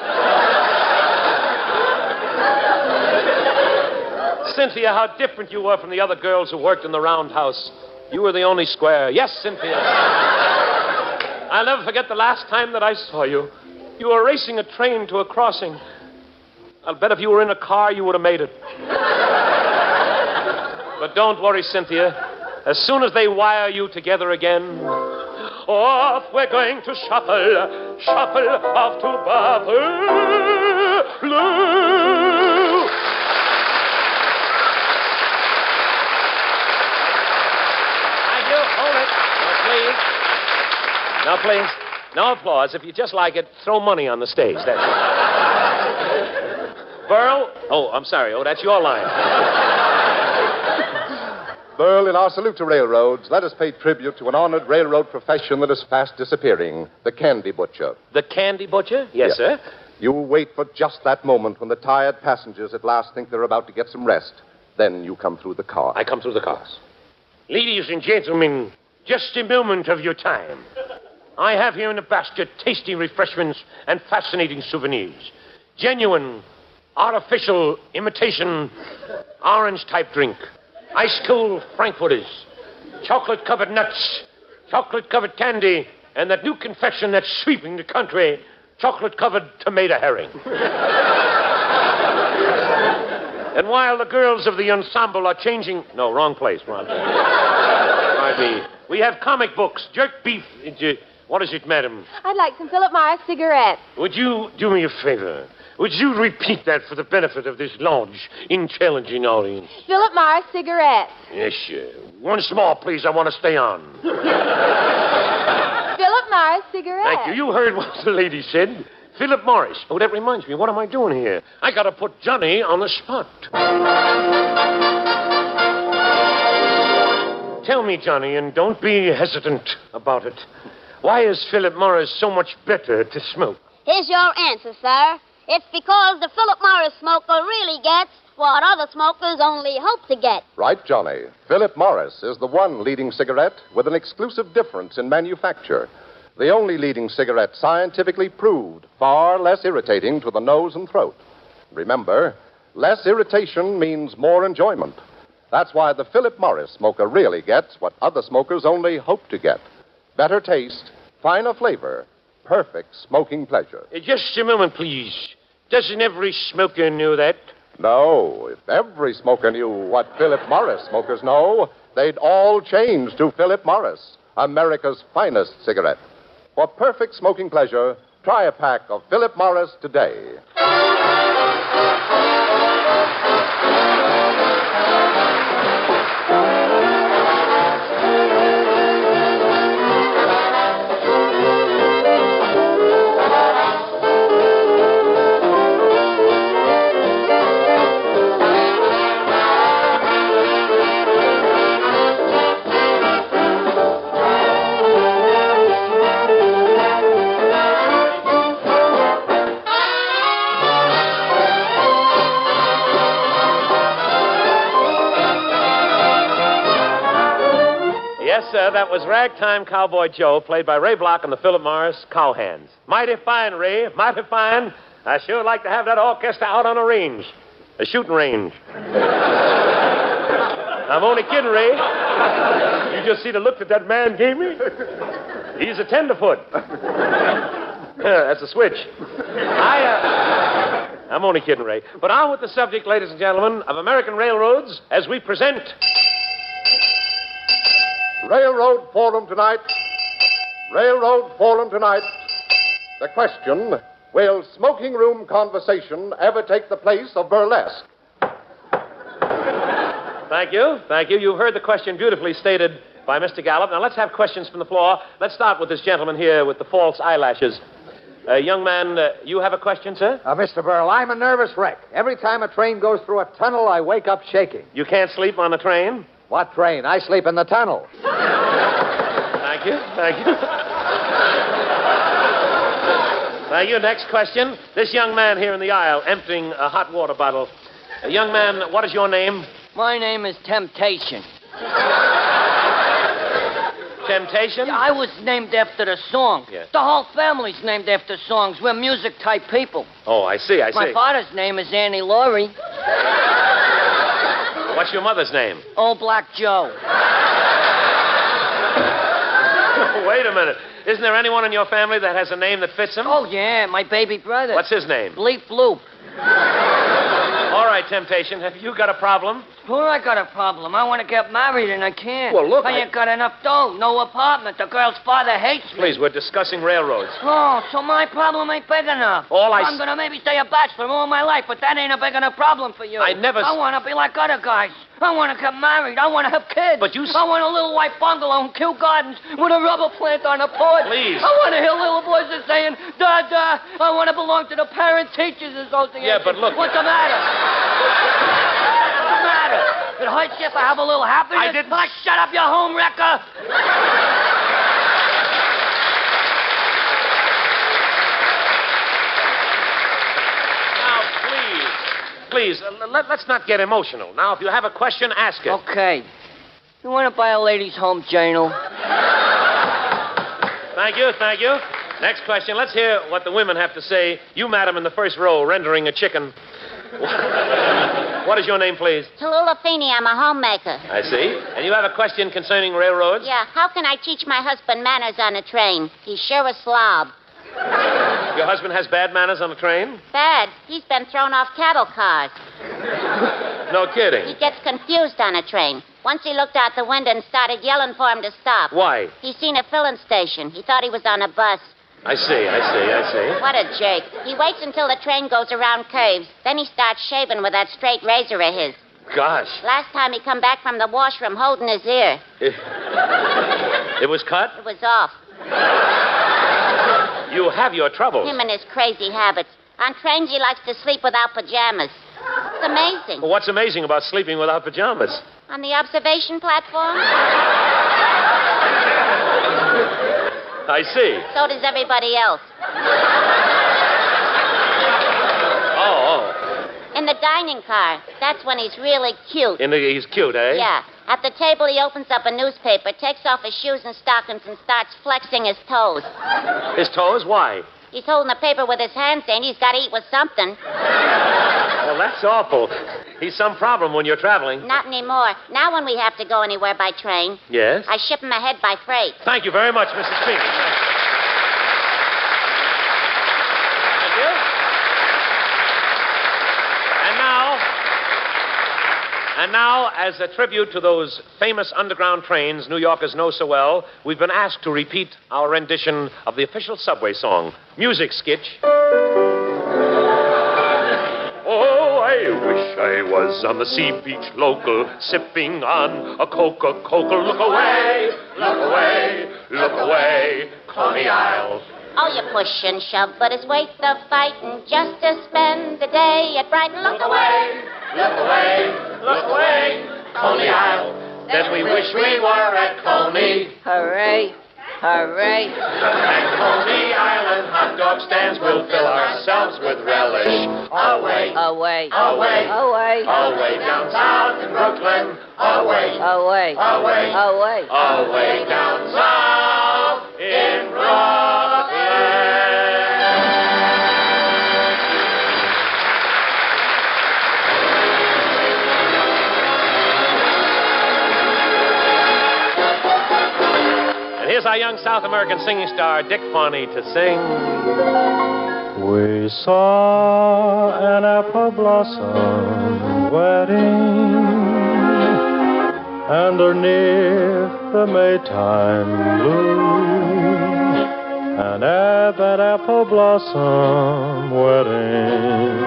Cynthia, how different you were from the other girls who worked in the roundhouse. You were the only square. Yes, Cynthia. I'll never forget the last time that I saw you. You were racing a train to a crossing. I'll bet if you were in a car, you would have made it. But don't worry, Cynthia. As soon as they wire you together again, off we're going to shuffle off to Buffalo. Thank you. Hold it. Now, please. No applause. If you just like it, throw money on the stage. That's it. Berle? Oh, I'm sorry. Oh, that's your line. Berle, in our salute to railroads, let us pay tribute to an honored railroad profession that is fast disappearing, the candy butcher. The candy butcher? Yes, sir. You wait for just that moment when the tired passengers at last think they're about to get some rest. Then you come through the car. I come through the cars. Ladies and gentlemen, just a moment of your time. I have here in the basket tasty refreshments and fascinating souvenirs. Genuine, artificial, imitation, orange-type drink. Ice-cold frankfurters, chocolate-covered nuts, chocolate-covered candy, and that new confection that's sweeping the country, chocolate-covered tomato herring. And while the girls of the ensemble are changing... No, wrong place, wrong place. We have comic books, jerk beef, What is it, madam? I'd like some Philip Morris cigarettes. Would you do me a favor? Would you repeat that for the benefit of this large, intelligent audience? Philip Morris cigarettes. Yes, sir. Once more, please. I want to stay on. Philip Morris cigarettes. Thank you. You heard what the lady said. Philip Morris. Oh, that reminds me. What am I doing here? I got to put Johnny on the spot. Tell me, Johnny, and don't be hesitant about it. Why is Philip Morris so much better to smoke? Here's your answer, sir. It's because the Philip Morris smoker really gets what other smokers only hope to get. Right, Johnny. Philip Morris is the one leading cigarette with an exclusive difference in manufacture. The only leading cigarette scientifically proved far less irritating to the nose and throat. Remember, less irritation means more enjoyment. That's why the Philip Morris smoker really gets what other smokers only hope to get. Better taste, finer flavor, perfect smoking pleasure. Just a moment, please. Doesn't every smoker know that? No, if every smoker knew what Philip Morris smokers know, they'd all change to Philip Morris, America's finest cigarette. For perfect smoking pleasure, try a pack of Philip Morris today. Sir, that was Ragtime Cowboy Joe, played by Ray Block and the Philip Morris Cowhands. Mighty fine, Ray, mighty fine. I sure like to have that orchestra out on a range, a shooting range. I'm only kidding, Ray. You just see the look that man gave me? He's a tenderfoot. That's a switch. I'm only kidding, Ray. But on with the subject, ladies and gentlemen, of American railroads as we present... Railroad Forum tonight. Railroad Forum tonight. The question, will smoking room conversation ever take the place of burlesque? Thank you. Thank you. You've heard the question beautifully stated by Mr. Gallup. Now, let's have questions from the floor. Let's start with this gentleman here with the false eyelashes. Young man, you have a question, sir? Mr. Berle, I'm a nervous wreck. Every time a train goes through a tunnel, I wake up shaking. You can't sleep on the train? What train? I sleep in the tunnel. Thank you. Thank you. Thank you. Next question. This young man here in the aisle emptying a hot water bottle. Young man, what is your name? My name is Temptation. Temptation? Yeah, I was named after the song. Yes. The whole family's named after songs. We're music-type people. Oh, I see. My father's name is Annie Laurie. What's your mother's name? Old Black Joe. Wait a minute. Isn't there anyone in your family that has a name that fits him? Oh, yeah, my baby brother. What's his name? Bleep Bloop. All right, Temptation. Have you got a problem? Sure, I got a problem. I want to get married and I can't. Well, look, I ain't got enough dough, no apartment. The girl's father hates me. Please, we're discussing railroads. Oh, so my problem ain't big enough. I'm going to maybe stay a bachelor all my life, but that ain't a big enough problem for you. I want to be like other guys. I want to get married. I want to have kids. But you... I want a little white bungalow in Kew Gardens with a rubber plant on the porch. Please. I want to hear little voices saying, da-da. I want to belong to the Parent-Teachers Association. Yeah, but look... What's the matter? What's the matter? It hurts you if I have a little happiness? I didn't... Shut up, you home wrecker. Please, let's not get emotional. Now, if you have a question, ask it. Okay. You want to buy a ladies' home journal? Thank you, thank you. Next question. Let's hear what the women have to say. You, madam, in the first row, rendering a chicken. What is your name, please? Tallulah Feeney, I'm a homemaker. I see. And you have a question concerning railroads? Yeah, how can I teach my husband manners on a train? He's sure a slob. Your husband has bad manners on the train? Bad. He's been thrown off cattle cars. No kidding. He gets confused on a train. Once he looked out the window and started yelling for him to stop. Why? He seen a filling station. He thought he was on a bus. I see. What a jerk. He waits until the train goes around curves. Then he starts shaving with that straight razor of his. Gosh. Last time he come back from the washroom holding his ear. It was cut? It was off. You have your troubles. Him and his crazy habits. On trains, he likes to sleep without pajamas. It's amazing. Well, what's amazing about sleeping without pajamas? On the observation platform? I see. So does everybody else. Oh. In the dining car, that's when he's really cute. He's cute, eh? Yeah. At the table, he opens up a newspaper, takes off his shoes and stockings, and starts flexing his toes. His toes? Why? He's holding the paper with his hand, saying he's got to eat with something. Well, that's awful. He's some problem when you're traveling. Not anymore. Now when we have to go anywhere by train, Yes? I ship him ahead by freight. Thank you very much, Mrs. Phoenix. Thank you. And now, as a tribute to those famous underground trains New Yorkers know so well, we've been asked to repeat our rendition of the official subway song. Music sketch. Oh, I wish I was on the sea beach local, sipping on a Coca-Cola. Look away, look away, look away, Coney Isle. Oh, you push and shove, but it's worth the fighting just to spend the day at Brighton. Look away, look away, look away, Coney Isle. Then we wish we were at Coney. Hooray, hooray. At Coney Island, hot dog stands will fill ourselves with relish. Away, away, away, away, away down south in Brooklyn. Away, away, away, away, away down south in Brooklyn. Here's our young South American singing star, Dick Farney, to sing. We saw an apple blossom wedding underneath the Maytime bloom. And at that apple blossom wedding,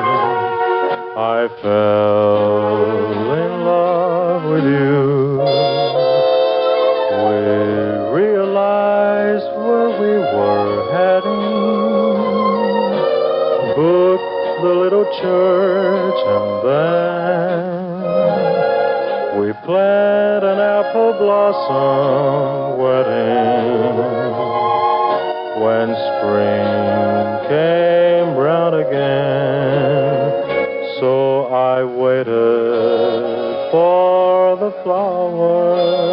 I fell in love with you. Realized where we were heading, booked the little church, and then we planned an apple blossom wedding. When spring came round again, so I waited for the flowers,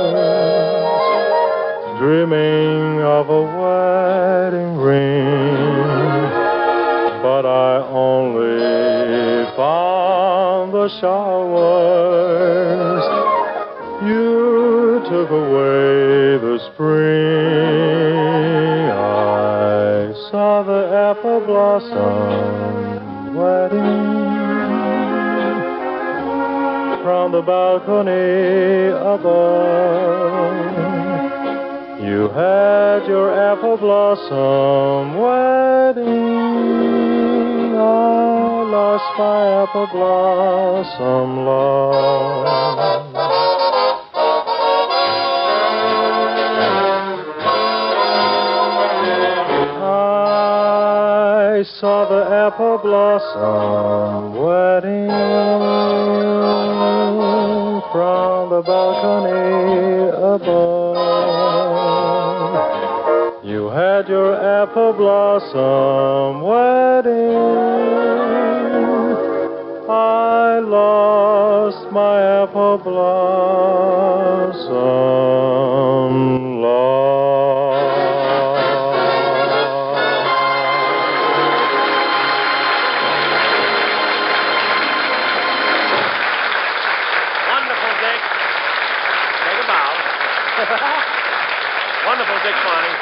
dreaming of a wedding ring, but I only found the showers. You took away the spring. I saw the apple blossom wedding from the balcony above. You had your apple blossom wedding. I lost my apple blossom love. I saw the apple blossom wedding from the balcony above. You had your apple blossom wedding. I lost my apple blossom love. Wonderful, Dick. Take a bow. Wonderful, Dick Farney.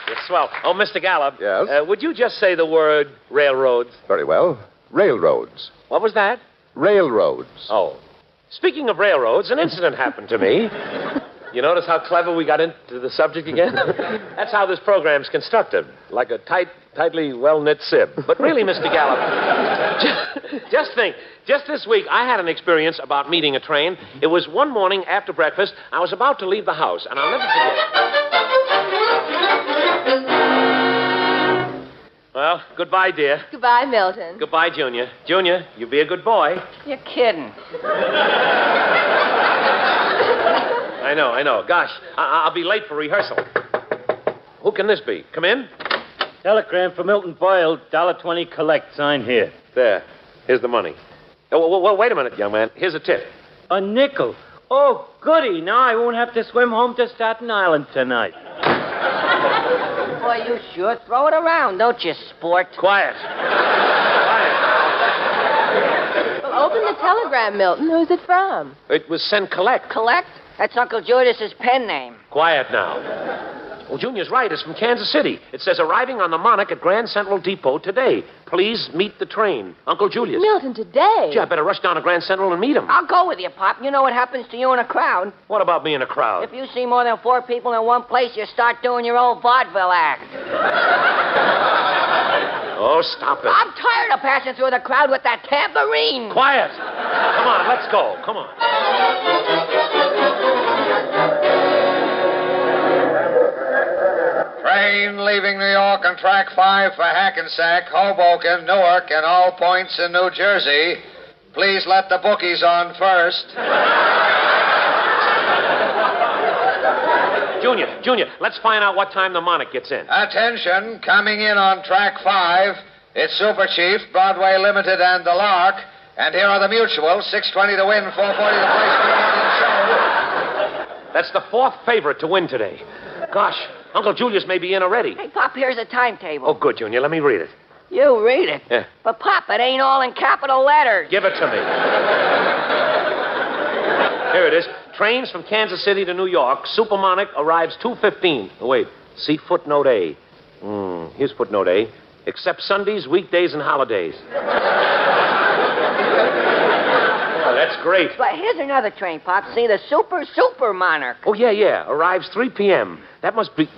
It's swell. Oh, Mr. Gallup. Yes? Would you just say the word railroads? Very well. Railroads. What was that? Railroads. Oh. Speaking of railroads, an incident happened to me. You notice how clever we got into the subject again? That's how this program's constructed, like a tightly well-knit sib. But really, Mr. Gallup, just think, just this week I had an experience about meeting a train. It was one morning after breakfast. I was about to leave the house, and I'll never forget. Well, goodbye, dear. Goodbye, Milton. Goodbye, Junior. Junior, you be a good boy. You're kidding. I know. Gosh, I'll be late for rehearsal. Who can this be? Come in. Telegram for Milton Berle, $1.20 collect. Sign here. There. Here's the money. Oh, well, wait a minute, young man. Here's a tip. A nickel. Oh, goody. Now I won't have to swim home to Staten Island tonight. Boy, you sure throw it around, don't you, sport? Quiet. Well, open the telegram, Milton. Who's it from? It was sent collect. Collect? That's Uncle Julius's pen name. Quiet now. Well, Junior's right. It's from Kansas City. It says, arriving on the Monarch at Grand Central Depot today. Please meet the train. Uncle Julius. Milton, today? Gee, I better rush down to Grand Central and meet him. I'll go with you, Pop. You know what happens to you in a crowd. What about me in a crowd? If you see more than 4 people in one place, you start doing your old vaudeville act. Oh, stop it. I'm tired of passing through the crowd with that tambourine. Quiet. Come on, let's go. Come on. Train leaving New York on track 5 for Hackensack, Hoboken, Newark, and all points in New Jersey. Please let the bookies on first. Junior, let's find out what time the Monarch gets in. Attention, coming in on track 5, it's Super Chief, Broadway Limited, and The Lark. And here are the mutuals, 620 to win, 440 to place for the morning show. That's the 4th favorite to win today. Gosh, Uncle Julius may be in already. Hey, Pop, here's a timetable. Oh, good, Junior. Let me read it. You read it? Yeah. But, Pop, it ain't all in capital letters. Give it to me. Here it is. Trains from Kansas City to New York. Super Monarch arrives 2:15. Oh, wait. See footnote A. Here's footnote A. Except Sundays, weekdays, and holidays. Oh, that's great. But here's another train, Pop. See, the Super Monarch. Oh, yeah. Arrives 3 p.m. That must be...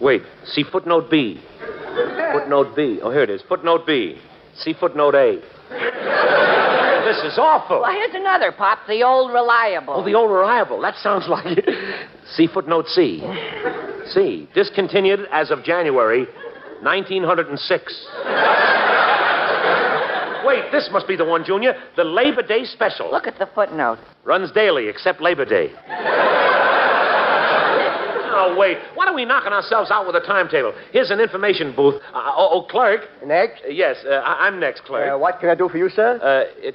Wait. See footnote B. Footnote B. Oh, here it is. Footnote B. See footnote A. This is awful. Well, here's another, Pop. The Old Reliable. Oh, the Old Reliable. That sounds like it. See footnote C. C. Discontinued as of January 1906. Wait, this must be the one, Junior. The Labor Day special. Look at the footnote. Runs daily, except Labor Day. Oh, wait. Why are we knocking ourselves out with a timetable? Here's an information booth. Clerk. Next? Yes, I'm next, clerk. What can I do for you, sir?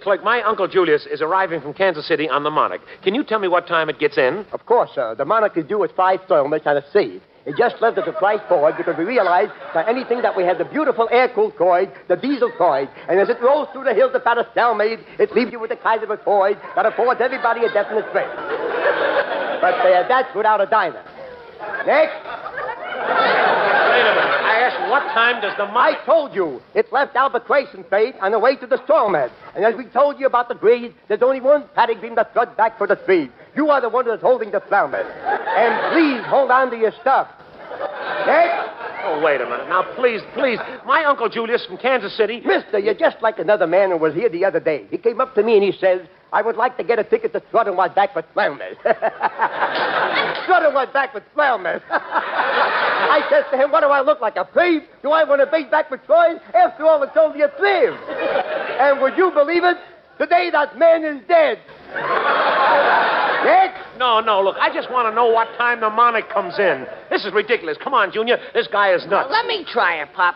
Clerk, my Uncle Julius is arriving from Kansas City on the Monarch. Can you tell me what time it gets in? Of course, sir. The Monarch is due at 5 installments on a C. It just left at the price forward because we realized that anything that we had the beautiful air-cooled coid, the diesel coid, and as it rolls through the hills about a stalemate, it leaves you with the kind of a coid that affords everybody a definite thrill. But that's without a diner. Next. Wait a minute. I asked, what time does the Monarch... I told you. It left Albert Grayson Fate on the way to the Stormhead. And as we told you about the breeze, there's only one paddock beam that struts back for the speed. You are the one that's holding the Flounder. And please hold on to your stuff. Next. Oh, wait a minute. Now, please. My Uncle Julius from Kansas City... Mister, you're just like another man who was here the other day. He came up to me and he says, I would like to get a ticket to Strut and Watch Back with Flounders. Strut and Watch Back with Flounders. I says to him, what do I look like, a plebe? Do I want to bait back with Troy? After all, it's only a thrib. And would you believe it? Today that man is dead. Next. No, look, I just want to know what time the Monarch comes in. This is ridiculous. Come on, Junior. This guy is nuts. Let me try it, Pop.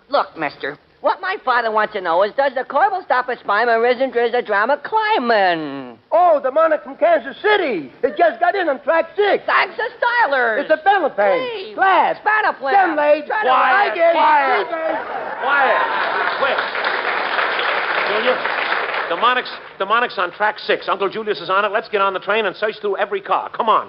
Look, mister. What my father wants to know is, does the Corbel stop at Spime and Risen Drizz drama climbing? Oh, the Monarch from Kansas City. It just got in on track 6. Thanks to Stylers. It's a Bellepain. Glad. Spanaplan. Demlade. Quiet. Quick. Junior, the Monarch's on track 6. Uncle Julius is on it. Let's get on the train and search through every car. Come on.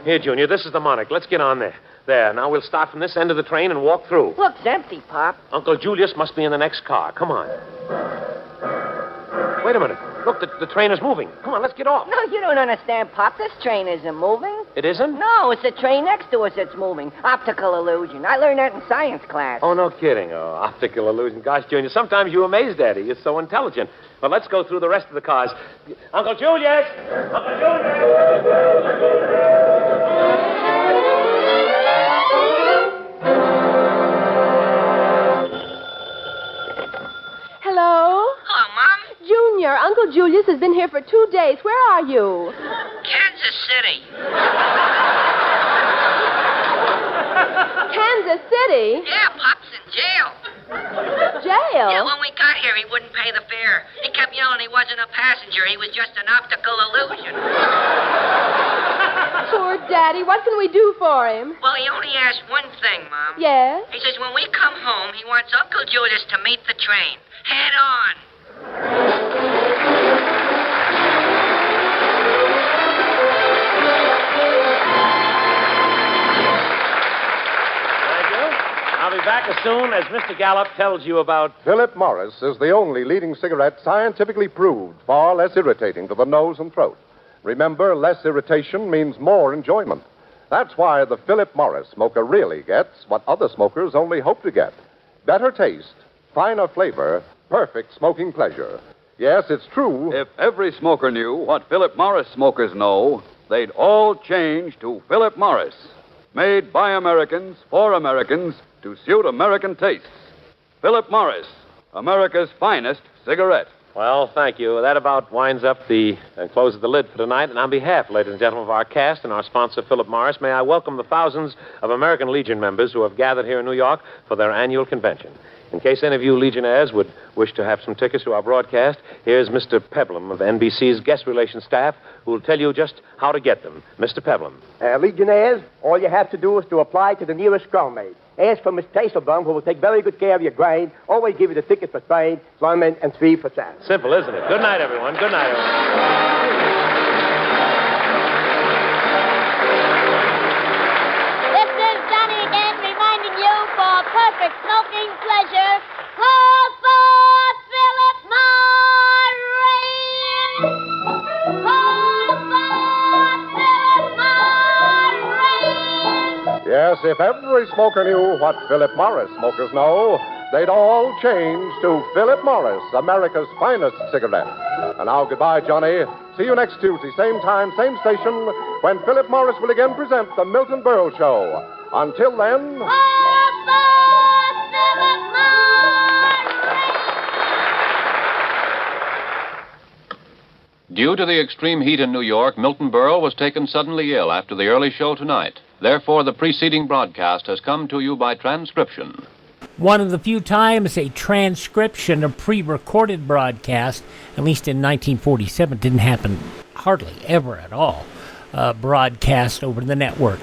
Here, Junior, this is the Monarch. Let's get on there. There, now we'll start from this end of the train and walk through. Looks empty, Pop. Uncle Julius must be in the next car. Come on. a minute. Look, the train is moving. Come on, let's get off. No, you don't understand, Pop. This train isn't moving. It isn't? No, it's the train next to us that's moving. Optical illusion. I learned that in science class. Oh, no kidding. Oh, optical illusion. Gosh, Junior, sometimes you amaze Daddy. You're so intelligent. But let's go through the rest of the cars. Uncle Julius! Uncle Julius! Hello? Hello, Mom. Junior, Uncle Julius has been here for 2 days. Where are you? Kansas City. Kansas City? Yeah, Pop's in jail. Jail? Yeah, when we got here, he wouldn't pay the fare. He kept yelling he wasn't a passenger. He was just an optical illusion. Poor Daddy. What can we do for him? Well, he only asked one thing, Mom. Yes? He says when we come home, he wants Uncle Julius to meet the train. Head on. I'll be back as soon as Mr. Gallup tells you about... Philip Morris is the only leading cigarette scientifically proved far less irritating to the nose and throat. Remember, less irritation means more enjoyment. That's why the Philip Morris smoker really gets what other smokers only hope to get. Better taste, finer flavor, perfect smoking pleasure. Yes, it's true. If every smoker knew what Philip Morris smokers know, they'd all change to Philip Morris. Made by Americans, for Americans, to suit American tastes. Philip Morris, America's finest cigarette. Well, thank you. That about winds up and closes the lid for tonight. And on behalf, ladies and gentlemen, of our cast and our sponsor, Philip Morris, may I welcome the thousands of American Legion members who have gathered here in New York for their annual convention. In case any of you Legionnaires would wish to have some tickets to our broadcast, here's Mr. Peblum of NBC's guest relations staff who will tell you just how to get them. Mr. Peblum. Legionnaires, all you have to do is to apply to the nearest scrum mate. Ask for Miss Tasselbaum, who will take very good care of your grain, always give you the tickets for train, employment, and 3%. Simple, isn't it? Good night, everyone. Good night, everyone. This is Johnny again reminding you for perfect smoking pleasure, call for Philip Morris! Call for Philip Morris! Yes, if every smoker knew what Philip Morris smokers know, they'd all change to Philip Morris, America's finest cigarette. And now, goodbye, Johnny. See you next Tuesday, same time, same station, when Philip Morris will again present the Milton Berle Show. Until then... Due to the extreme heat in New York, Milton Berle was taken suddenly ill after the early show tonight. Therefore, the preceding broadcast has come to you by transcription. One of the few times a transcription of pre-recorded broadcast, at least in 1947, didn't happen hardly ever at all, broadcast over the network.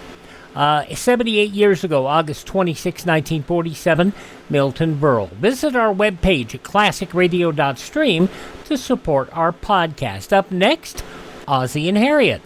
78 years ago, August 26, 1947, Milton Berle. Visit our webpage at classicradio.stream to support our podcast. Up next, Ozzie and Harriet.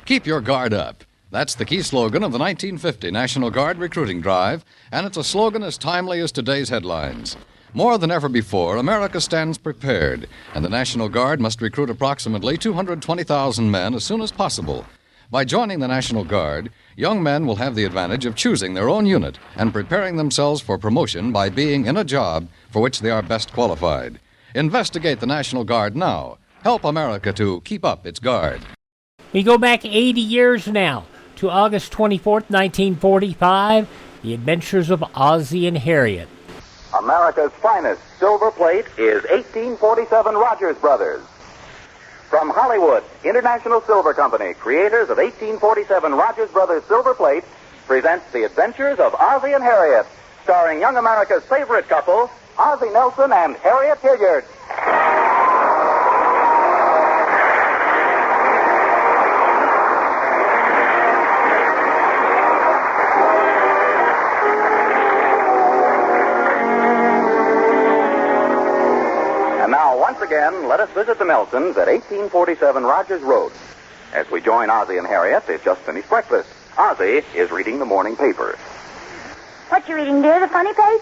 Keep your guard up. That's the key slogan of the 1950 National Guard recruiting drive, and it's a slogan as timely as today's headlines. More than ever before, America stands prepared, and the National Guard must recruit approximately 220,000 men as soon as possible. By joining the National Guard, young men will have the advantage of choosing their own unit and preparing themselves for promotion by being in a job for which they are best qualified. Investigate the National Guard now. Help America to keep up its guard. We go back 80 years now to August 24th, 1945, the adventures of Ozzie and Harriet. America's finest silver plate is 1847 Rogers Brothers. From Hollywood, International Silver Company, creators of 1847 Rogers Brothers Silver Plate, presents The Adventures of Ozzie and Harriet, starring young America's favorite couple, Ozzie Nelson and Harriet Hilliard. Again, let us visit the Nelsons at 1847 Rogers Road. As we join Ozzie and Harriet, they've just finished breakfast. Ozzie is reading the morning paper. What you reading, dear? The funny page?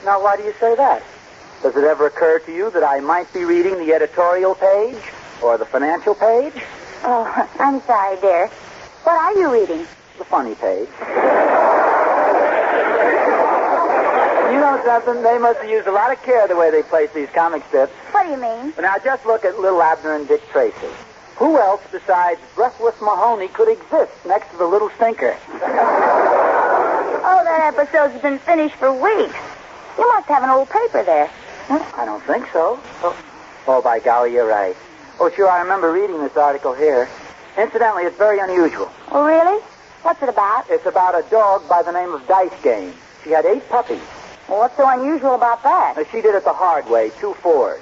Now, why do you say that? Does it ever occur to you that I might be reading the editorial page or the financial page? Oh, I'm sorry, dear. What are you reading? The funny page. You know something? They must have used a lot of care the way they place these comic strips. What do you mean? But now just look at little Abner and Dick Tracy. Who else besides Breathless Mahoney could exist next to the little stinker? Oh, that episode's been finished for weeks. You must have an old paper there. I don't think so. Oh, by golly, you're right. Oh, sure, I remember reading this article here. Incidentally, it's very unusual. Oh, really? What's it about? It's about a dog by the name of Dice Game. She had 8 puppies. Well, what's so unusual about that? She did it the hard way, 2 4s.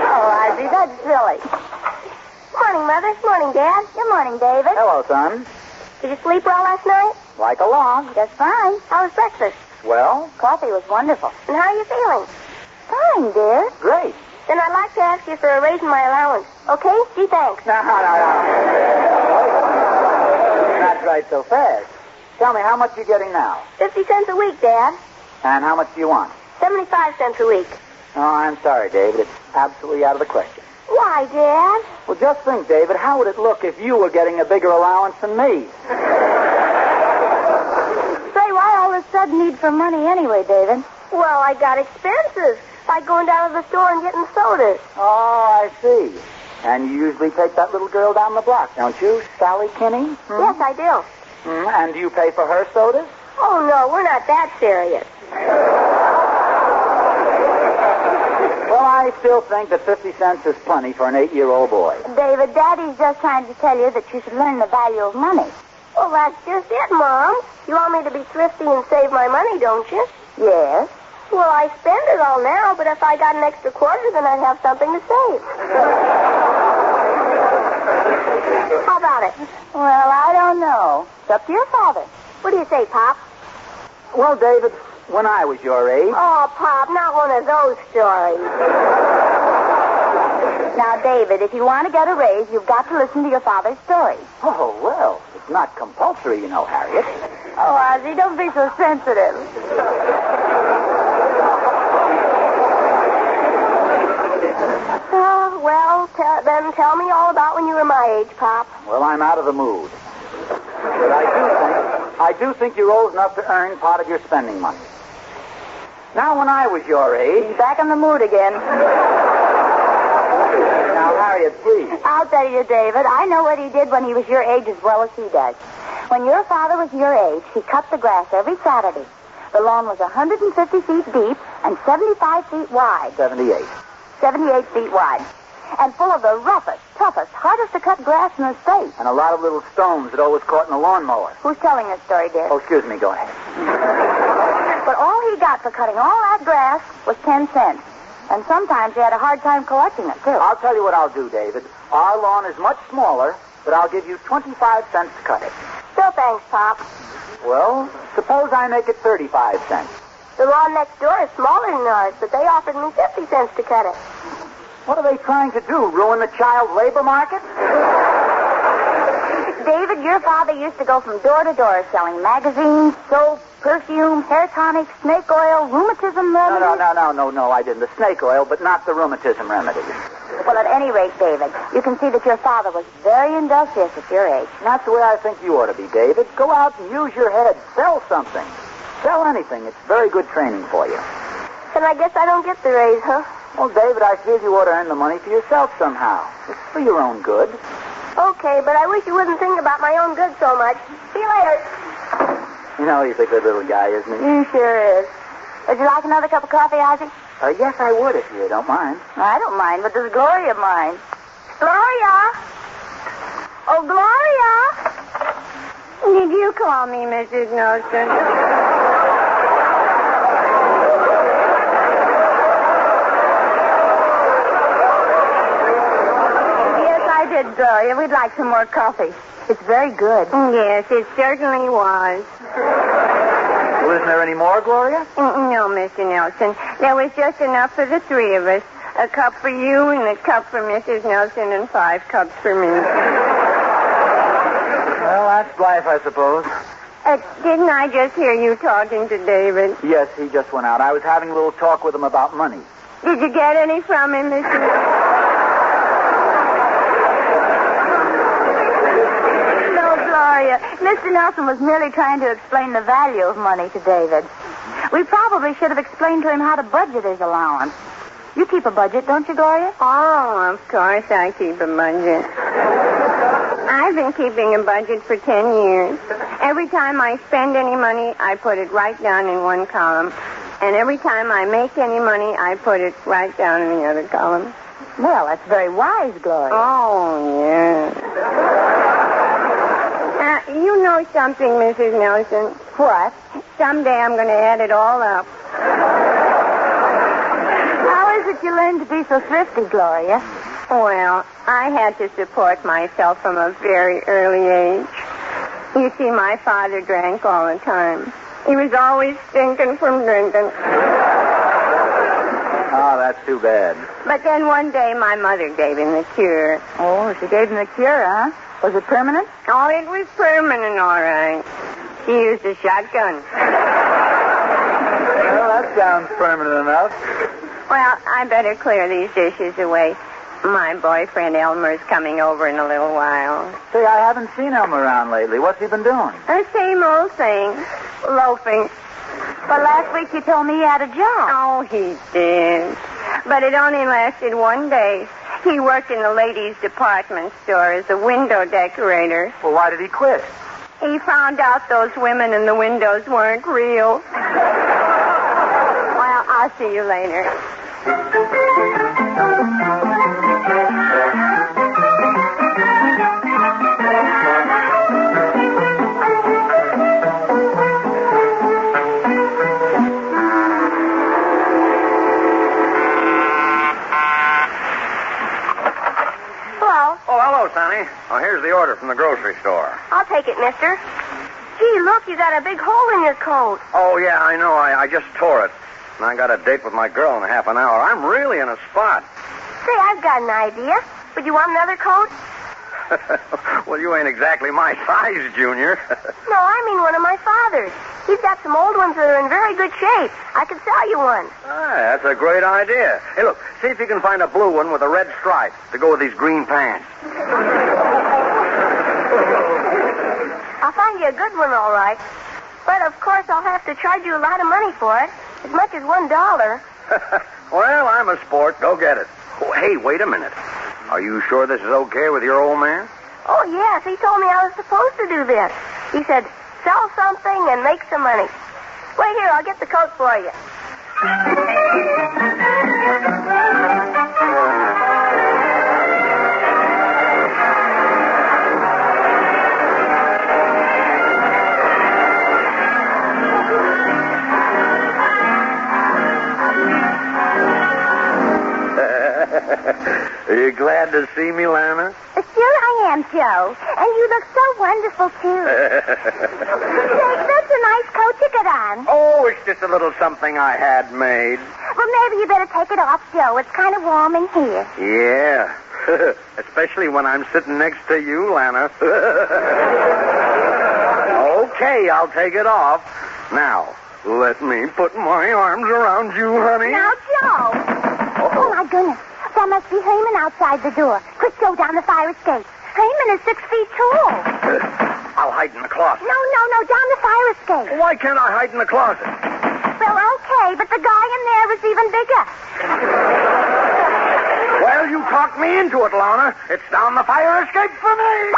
Oh, Ozzie, that's silly. Morning, Mother. Morning, Dad. Good morning, David. Hello, son. Did you sleep well last night? Like a log. Just fine. How was breakfast? Well? Coffee was wonderful. And how are you feeling? Fine, dear. Great. Then I'd like to ask you for a raise in my allowance. Okay? Gee, thanks. No. Not right so fast. Tell me, how much you getting now? 50 cents a week, Dad. And how much do you want? 75 cents a week. Oh, I'm sorry, David. It's absolutely out of the question. Why, Dad? Well, just think, David, how would it look if you were getting a bigger allowance than me? Say, why all this sudden need for money anyway, David? Well, I got expenses, like going down to the store and getting sodas. Oh, I see. And you usually take that little girl down the block, don't you, Sally Kinney? Yes, I do. And do you pay for her sodas? Oh, no, we're not that serious. Well, I still think that 50 cents is plenty for an 8-year-old boy. David, Daddy's just trying to tell you that you should learn the value of money. Well, that's just it, Mom. You want me to be thrifty and save my money, don't you? Yes. Well, I spend it all now, but if I got an extra quarter, then I'd have something to save. How about it? Well, I don't know. It's up to your father. What do you say, Pop? Well, David, when I was your age... Oh, Pop, not one of those stories. Now, David, if you want to get a raise, you've got to listen to your father's story. Oh, well, it's not compulsory, you know, Harriet. Oh, Ozzie, don't be so sensitive. Well, then tell me all about when you were my age, Pop. Well, I'm out of the mood. But I do think you're old enough to earn part of your spending money. Now, when I was your age... He's back in the mood again. Now, Harriet, please. I'll tell you, David, I know what he did when he was your age as well as he does. When your father was your age, he cut the grass every Saturday. The lawn was 150 feet deep and 75 feet wide. 78 feet wide. And full of the roughest, toughest, hardest to cut grass in the state. And a lot of little stones that always caught in the lawnmower. Who's telling this story, dear? Oh, excuse me, go ahead. But all he got for cutting all that grass was 10 cents. And sometimes he had a hard time collecting it, too. I'll tell you what I'll do, David. Our lawn is much smaller, but I'll give you 25 cents to cut it. Still thanks, Pop. Well, suppose I make it 35 cents. The lawn next door is smaller than ours, but they offered me 50 cents to cut it. What are they trying to do, ruin the child labor market? David, your father used to go from door to door selling magazines, soap, perfume, hair tonics, snake oil, rheumatism remedies. No, I didn't. The snake oil, but not the rheumatism remedies. Well, at any rate, David, you can see that your father was very industrious at your age. And that's the way I think you ought to be, David. Go out and use your head. Sell something. Sell anything. It's very good training for you. Then I guess I don't get the raise, huh? Well, David, I feel you ought to earn the money for yourself somehow. It's for your own good. Okay, but I wish you wouldn't think about my own good so much. See you later. You know, he's a good little guy, isn't he? He sure is. Would you like another cup of coffee, Ozzie? Yes, I would, if you don't mind. I don't mind, but does Gloria mind? Gloria! Oh, Gloria! Did you call me, Mrs. Nelson? I did, Gloria. We'd like some more coffee. It's very good. Yes, it certainly was. Wasn't there any more, Gloria? No, Mr. Nelson. There was just enough for the three of us. A cup for you and a cup for Mrs. Nelson and 5 cups for me. Well, that's life, I suppose. Didn't I just hear you talking to David? Yes, he just went out. I was having a little talk with him about money. Did you get any from him, Mr. No, Gloria. Mr. Nelson was merely trying to explain the value of money to David. We probably should have explained to him how to budget his allowance. You keep a budget, don't you, Gloria? Oh, of course I keep a budget. I've been keeping a budget for 10 years. Every time I spend any money, I put it right down in one column. And every time I make any money, I put it right down in the other column. Well, that's very wise, Gloria. Oh, yeah. You know something, Mrs. Nelson? What? Someday I'm going to add it all up. How is it you learned to be so thrifty, Gloria? Well, I had to support myself from a very early age. You see, my father drank all the time. He was always stinking from drinking. Oh, that's too bad. But then one day my mother gave him the cure. Oh, she gave him the cure, huh? Was it permanent? Oh, it was permanent, all right. She used a shotgun. Well, that sounds permanent enough. Well, I better clear these dishes away. My boyfriend Elmer's coming over in a little while. Say, I haven't seen him around lately. What's he been doing? The same old thing. Loafing. But last week you told me he had a job. Oh, he did. But it only lasted one day. He worked in the ladies' department store as a window decorator. Well, why did he quit? He found out those women in the windows weren't real. Well, I'll see you later. Sonny. Oh, here's the order from the grocery store. I'll take it, mister. Gee, look, you got a big hole in your coat. Oh, yeah, I know. I just tore it. And I got a date with my girl in half an hour. I'm really in a spot. Say, I've got an idea. Would you want another coat? Well, you ain't exactly my size, Junior. No, I mean one of my father's. He's got some old ones that are in very good shape. I could sell you one. Ah, that's a great idea. Hey, look, see if you can find a blue one with a red stripe to go with these green pants. I'll find you a good one, all right. But, of course, I'll have to charge you a lot of money for it. As much as $1. Well, I'm a sport. Go get it. Oh, hey, wait a minute. Are you sure this is okay with your old man? Oh, yes. He told me I was supposed to do this. He said, sell something and make some money. Wait here. I'll get the coat for you. Are you glad to see me, Lana? Sure I am, Joe. And you look so wonderful, too. Say, that's a nice coat you got on. Oh, it's just a little something I had made. Well, maybe you better take it off, Joe. It's kind of warm in here. Yeah. Especially when I'm sitting next to you, Lana. Okay, I'll take it off. Now, let me put my arms around you, honey. Now, Joe. Oh, my goodness. That must be Heyman outside the door. Quick, go down the fire escape. Heyman is 6 feet tall. I'll hide in the closet. No, down the fire escape. Why can't I hide in the closet? Well, okay, but the guy in there is even bigger. Well, you talked me into it, Lana. It's down the fire escape for me.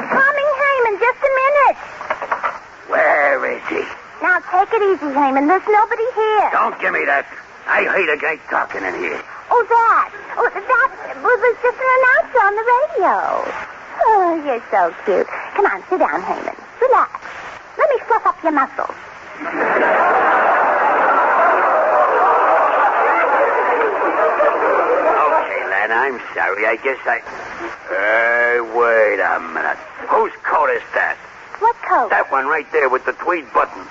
Coming, Heyman, just a minute. Where is he? Now, take it easy, Heyman. There's nobody here. Don't give me that. I hate a guy talking in here. Oh, that was just an announcer on the radio. Oh, you're so cute. Come on, sit down, Heyman. Relax. Let me fluff up your muscles. Okay, Lana, I'm sorry. I guess I... wait a minute. Whose coat is that? What coat? That one right there with the tweed button.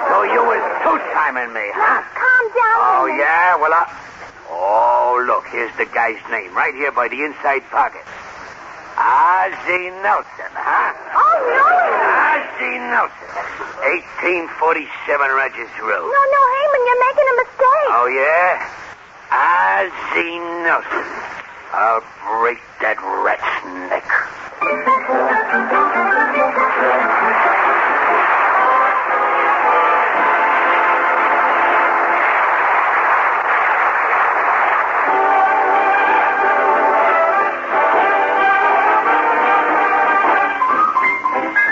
So you was two-timing me, huh? Calm down, Oh, Heyman. yeah? Well, Oh, look, here's the guy's name, right here by the inside pocket. Ozzie Nelson, huh? Oh, no. Ozzie Nelson. 1847 Rogers Road. No, Heyman, you're making a mistake. Oh, yeah? Ozzie Nelson. I'll break that rat's neck.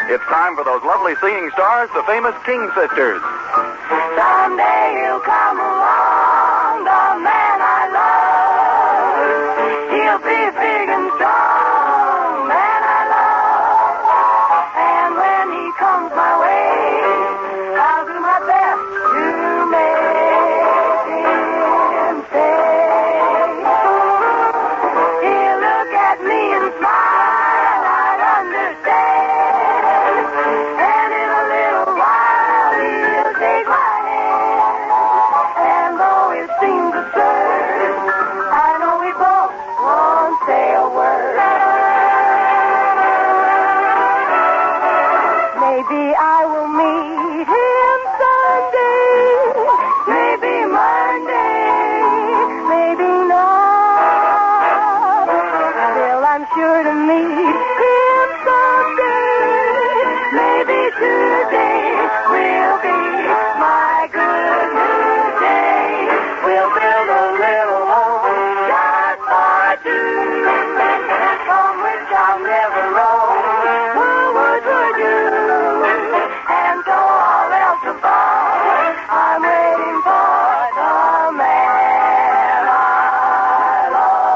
It's time for those lovely singing stars, the famous King Sisters. Someday he'll come along, the man I love. He'll be big and strong, man I love. And when he comes my way, I'll do my best to make him stay. He'll look at me and smile, I'd understand. And in a little while he'll take my hand. And though it seems absurd, I know we both won't say a word. Maybe I will meet him someday. Maybe Monday. Maybe not. Still, I'm sure to meet him someday. Maybe today will be my good news day. We'll build a little home just for two, from which I'll never roam. Who would you? And so all else above, I'm waiting for the man I love.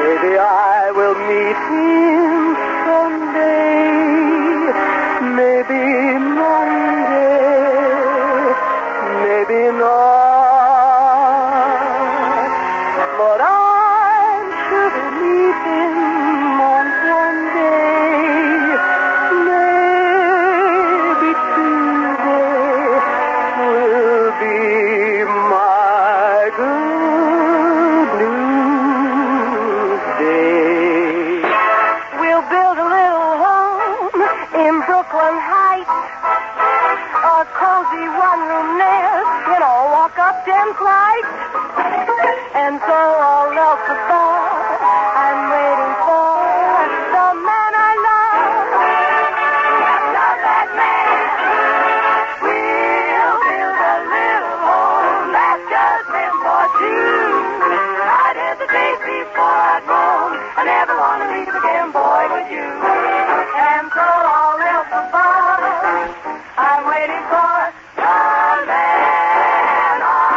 Maybe I will meet him someday. Maybe Monday. Maybe not. But I'm sure to meet him on one day. Maybe Tuesday will be my good news day. We'll build a little home in Brooklyn Heights, a cozy one-room nest, walk-up 10 flights. And so all else above, I'm waiting for the man I love. Love that man. We'll build a little home that's just meant for two. I'd hesitate before I'd roam. I never want to leave again, boy, with you. And so all else above, I'm waiting for the man I love.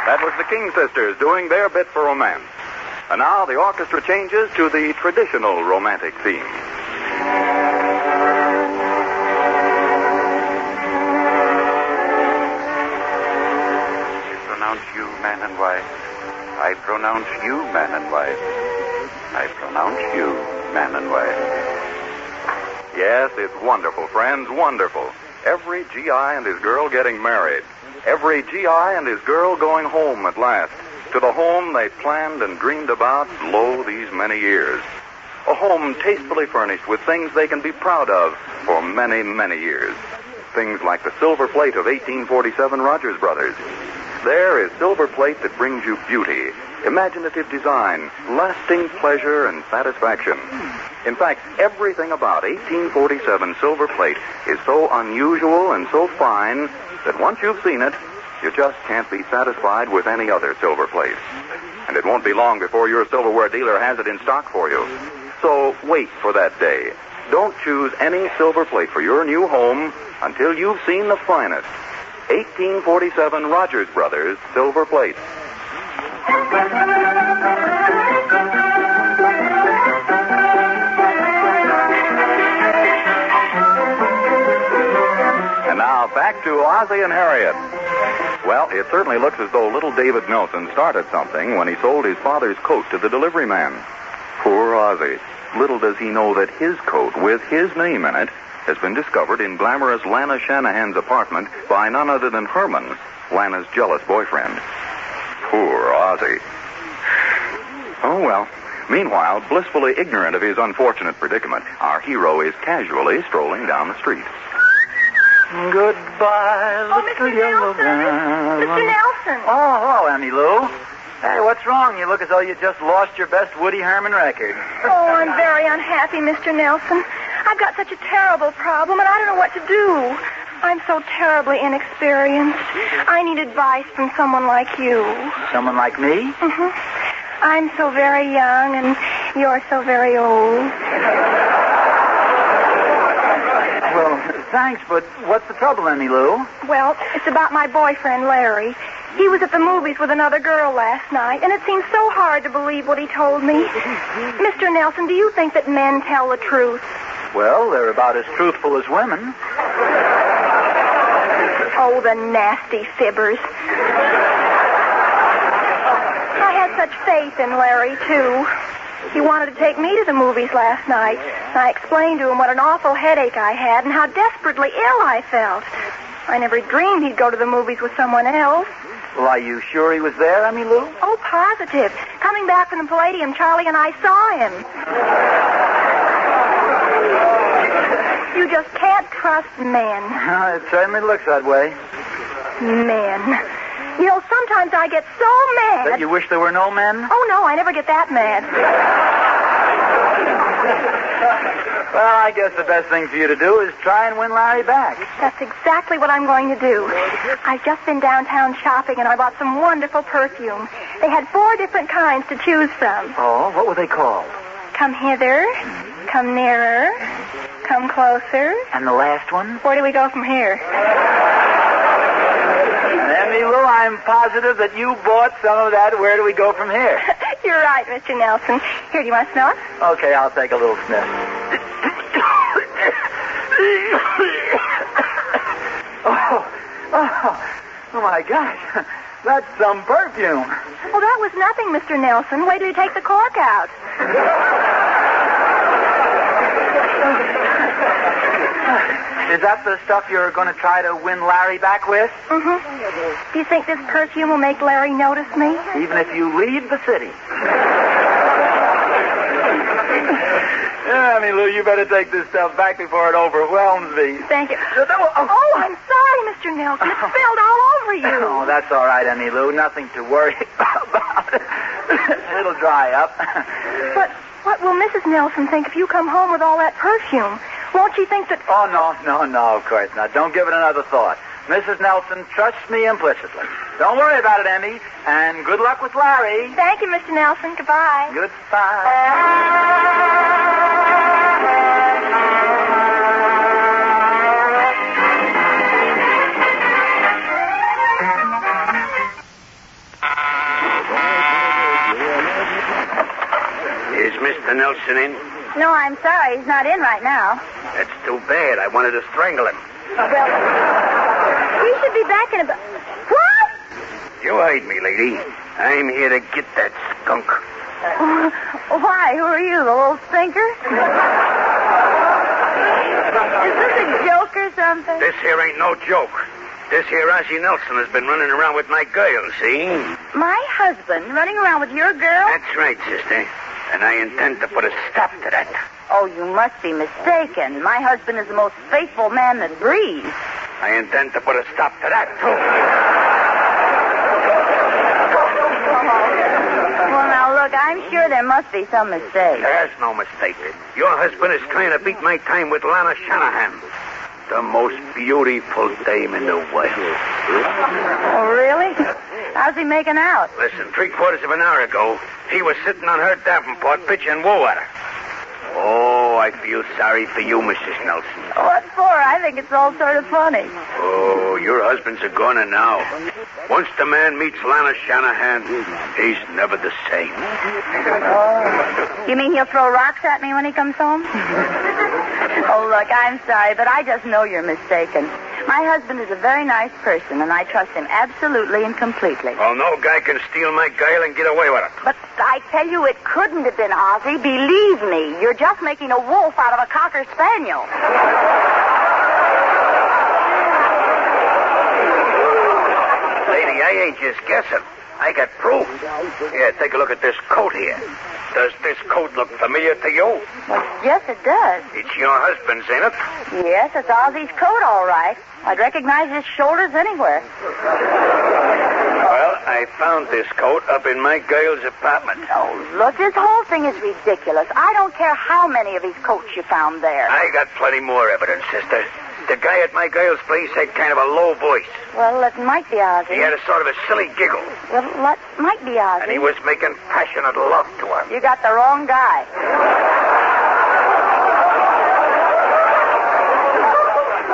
That was the King Sisters doing their bit for romance. And now the orchestra changes to the traditional romantic theme. I pronounce you man and wife. I pronounce you man and wife. I pronounce you man and wife. Yes, it's wonderful, friends, wonderful. Every GI and his girl getting married. Every GI and his girl going home at last. To the home they planned and dreamed about, lo, these many years. A home tastefully furnished with things they can be proud of for many, many years. Things like the silver plate of 1847 Rogers Brothers. There is silver plate that brings you beauty, imaginative design, lasting pleasure and satisfaction. In fact, everything about 1847 silver plate is so unusual and so fine that once you've seen it, you just can't be satisfied with any other silver plate. And it won't be long before your silverware dealer has it in stock for you. So wait for that day. Don't choose any silver plate for your new home until you've seen the finest 1847 Rogers Brothers silver plate. And now back to Ozzie and Harriet. Well, it certainly looks as though little David Nelson started something when he sold his father's coat to the delivery man. Poor Ozzie. Little does he know that his coat, with his name in it, has been discovered in glamorous Lana Shanahan's apartment by none other than Herman, Lana's jealous boyfriend. Poor Ozzie. Oh, well. Meanwhile, blissfully ignorant of his unfortunate predicament, our hero is casually strolling down the street. Goodbye, little yellow man. Mr. Nelson. Oh, hello, Emmy Lou. Hey, what's wrong? You look as though you just lost your best Woody Herman record. Oh, I'm very unhappy, Mr. Nelson. I've got such a terrible problem, and I don't know what to do. I'm so terribly inexperienced. I need advice from someone like you. Someone like me? Mm-hmm. I'm so very young, and you're so very old. Well, thanks, but what's the trouble, Emmy Lou? Well, it's about my boyfriend, Larry. He was at the movies with another girl last night, and it seems so hard to believe what he told me. Mr. Nelson, do you think that men tell the truth? Well, they're about as truthful as women. Oh, the nasty fibbers. I had such faith in Larry, too. He wanted to take me to the movies last night. I explained to him what an awful headache I had and how desperately ill I felt. I never dreamed he'd go to the movies with someone else. Well, are you sure he was there, Emmy Lou? Oh, positive. Coming back from the Palladium, Charlie and I saw him. You just can't trust men. It certainly looks that way. Men. You know, sometimes I get so mad. That you wish there were no men? Oh, no, I never get that mad. Well, I guess the best thing for you to do is try and win Larry back. That's exactly what I'm going to do. I've just been downtown shopping, and I bought some wonderful perfume. They had 4 different kinds to choose from. Oh, what were they called? Come hither, come nearer, come closer. And the last one? Where do we go from here? Emmy Lou, I'm positive that you bought some of that. Where do we go from here? You're right, Mr. Nelson. Here, do you want to smell it? Okay, I'll take a little sniff. Oh, my gosh. That's some perfume. Oh, that was nothing, Mr. Nelson. Wait till you take the cork out. Is that the stuff you're going to try to win Larry back with? Mm-hmm. Do you think this perfume will make Larry notice me? Even if you leave the city. Yeah, I mean, Lou, you better take this stuff back before it overwhelms me. Thank you. Oh, I'm sorry, Mr. Nelson. It spilled all over you. Oh, that's all right, Emmy Lou. Nothing to worry about. It'll dry up. But what will Mrs. Nelson think if you come home with all that perfume? Won't she think that... Oh, no, of course not. Don't give it another thought. Mrs. Nelson trusts me implicitly. Don't worry about it, Emmy. And good luck with Larry. Thank you, Mr. Nelson. Goodbye. Goodbye. Is Mr. Nelson in? No, I'm sorry. He's not in right now. That's too bad. I wanted to strangle him. Well, he should be back in about... What? You heard me, lady. I'm here to get that skunk. Why? Who are you, the little stinker? Is this a joke or something? This here ain't no joke. This here Ozzie Nelson has been running around with my girl, see? My husband running around with your girl? That's right, sister. And I intend to put a stop to that. Oh, you must be mistaken. My husband is the most faithful man that breathes. I intend to put a stop to that, too. Well, now, look, I'm sure there must be some mistake. There's no mistake. Your husband is trying to beat my time with Lana Shanahan, the most beautiful dame in the world. Oh, really? How's he making out? Listen, 3/4 of an hour ago, he was sitting on her davenport pitching wool at her. Oh, I feel sorry for you, Mrs. Nelson. What for? I think it's all sort of funny. Oh, your husband's a goner now. Once the man meets Lana Shanahan, he's never the same. Oh. You mean he'll throw rocks at me when he comes home? Oh, look, I'm sorry, but I just know you're mistaken. My husband is a very nice person, and I trust him absolutely and completely. Well, no guy can steal my guile and get away with it. But I tell you, it couldn't have been Ozzie. Believe me, you're just making a wolf out of a cocker spaniel. Lady, I ain't just guessing. I got proof. Here, take a look at this coat here. Does this coat look familiar to you? Well, yes, it does. It's your husband's, ain't it? Yes, it's Ozzie's coat, all right. I'd recognize his shoulders anywhere. Well, I found this coat up in my girl's apartment. Oh, look, this whole thing is ridiculous. I don't care how many of these coats you found there. I got plenty more evidence, sister. The guy at my girl's place had kind of a low voice. Well, it might be Ozzie. He had a sort of a silly giggle. Well, it might be Ozzie. And he was making passionate love to her. You got the wrong guy.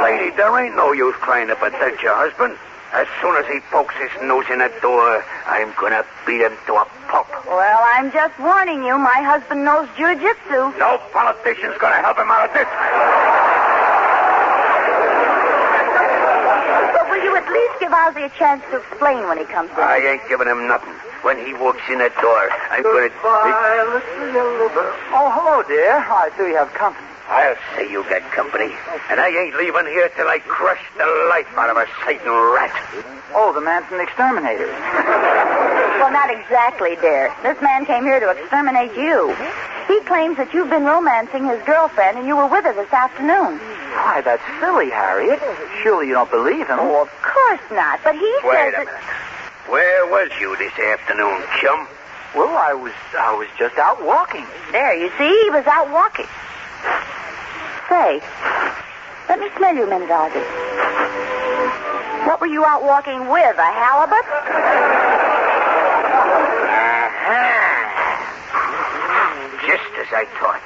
Lady, there ain't no use trying to protect your husband. As soon as he pokes his nose in that door, I'm gonna beat him to a pulp. Well, I'm just warning you. My husband knows jiu-jitsu. No politician's gonna help him out of this. But will you at least give Ozzie a chance to explain when he comes in? I ain't giving him nothing. When he walks in that door, I'm gonna... Oh, hello, dear. I see you have company. I'll say you got company. And I ain't leaving here till I crush the life out of a Satan rat. Oh, the man from the exterminators. Well, not exactly, dear. This man came here to exterminate you. He claims that you've been romancing his girlfriend and you were with her this afternoon. Why, that's silly, Harriet. Surely you don't believe him. Oh, of course not. But he Wait says a minute. Where was you this afternoon, chum? Well, I was just out walking. There, you see, he was out walking. Say, let me smell you a minute, Ozzie. What were you out walking with, a halibut? Just as I thought.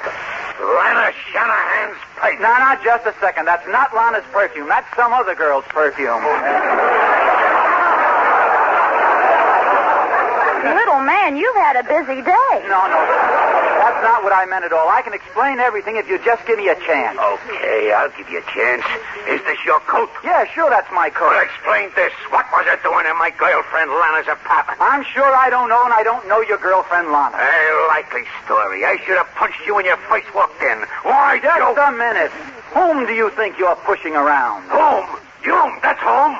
Lana Shanahan's pipe. No, not just a second. That's not Lana's perfume. That's some other girl's perfume. Little man, you've had a busy day. No. That's not what I meant at all. I can explain everything if you just give me a chance. Okay, I'll give you a chance. Is this your coat? Yeah, sure, that's my coat. Well, explain this. What was it doing in my girlfriend Lana's apartment? I'm sure I don't know, and I don't know your girlfriend, Lana. A likely story. I should have punched you when you first walked in. Why, just a minute. Whom do you think you're pushing around? Home? You? That's home?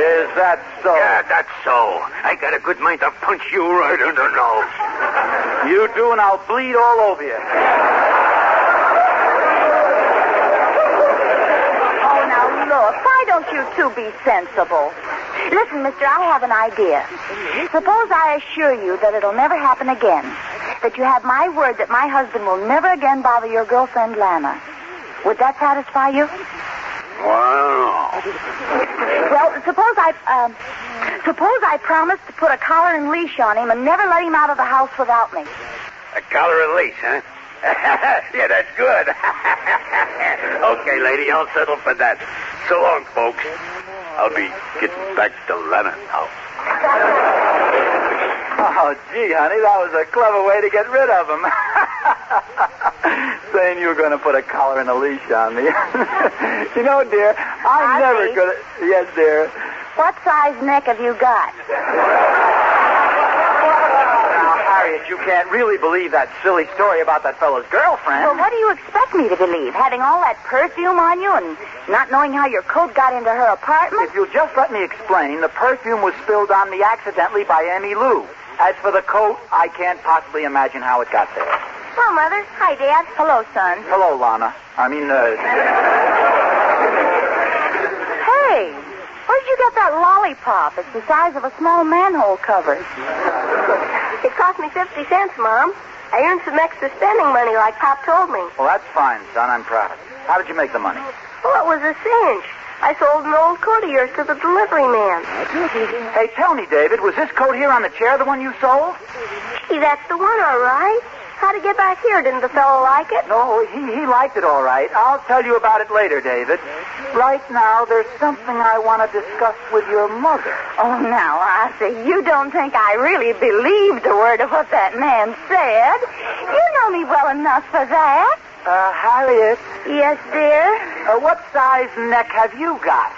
Is that so? Yeah, that's so. I got a good mind to punch you right in the nose. You do, and I'll bleed all over you. Oh, now, look, why don't you two be sensible? Listen, mister, I have an idea. Suppose I assure you that it'll never happen again. That you have my word that my husband will never again bother your girlfriend, Lana. Would that satisfy you? Wow. Well, suppose I promise to put a collar and leash on him and never let him out of the house without me. A collar and leash, huh? Yeah, that's good. Okay, lady, I'll settle for that. So long, folks. I'll be getting back to Lana now. Oh, gee, honey, that was a clever way to get rid of him. Saying you were going to put a collar and a leash on me. You know, dear, I never could have... Yes, dear. What size neck have you got? Now, Harriet, you can't really believe that silly story about that fellow's girlfriend. Well, what do you expect me to believe? Having all that perfume on you and not knowing how your coat got into her apartment? If you'll just let me explain, the perfume was spilled on me accidentally by Emmy Lou. As for the coat, I can't possibly imagine how it got there. Hello, Mother. Hi, Dad. Hello, son. Hello, Lana. Hey, where'd you get that lollipop? It's the size of a small manhole cover. It cost me 50 cents, Mom. I earned some extra spending money like Pop told me. Well, that's fine, son. I'm proud. How did you make the money? Well, it was a cinch. I sold an old coat of yours to the delivery man. Hey, tell me, David, was this coat here on the chair the one you sold? Gee, that's the one, all right. How'd it get back here? Didn't the fellow like it? No, he liked it all right. I'll tell you about it later, David. Right now, there's something I want to discuss with your mother. Oh, now, Ozzie, you don't think I really believed a word of what that man said? You know me well enough for that. Harriet. Yes, dear? What size neck have you got?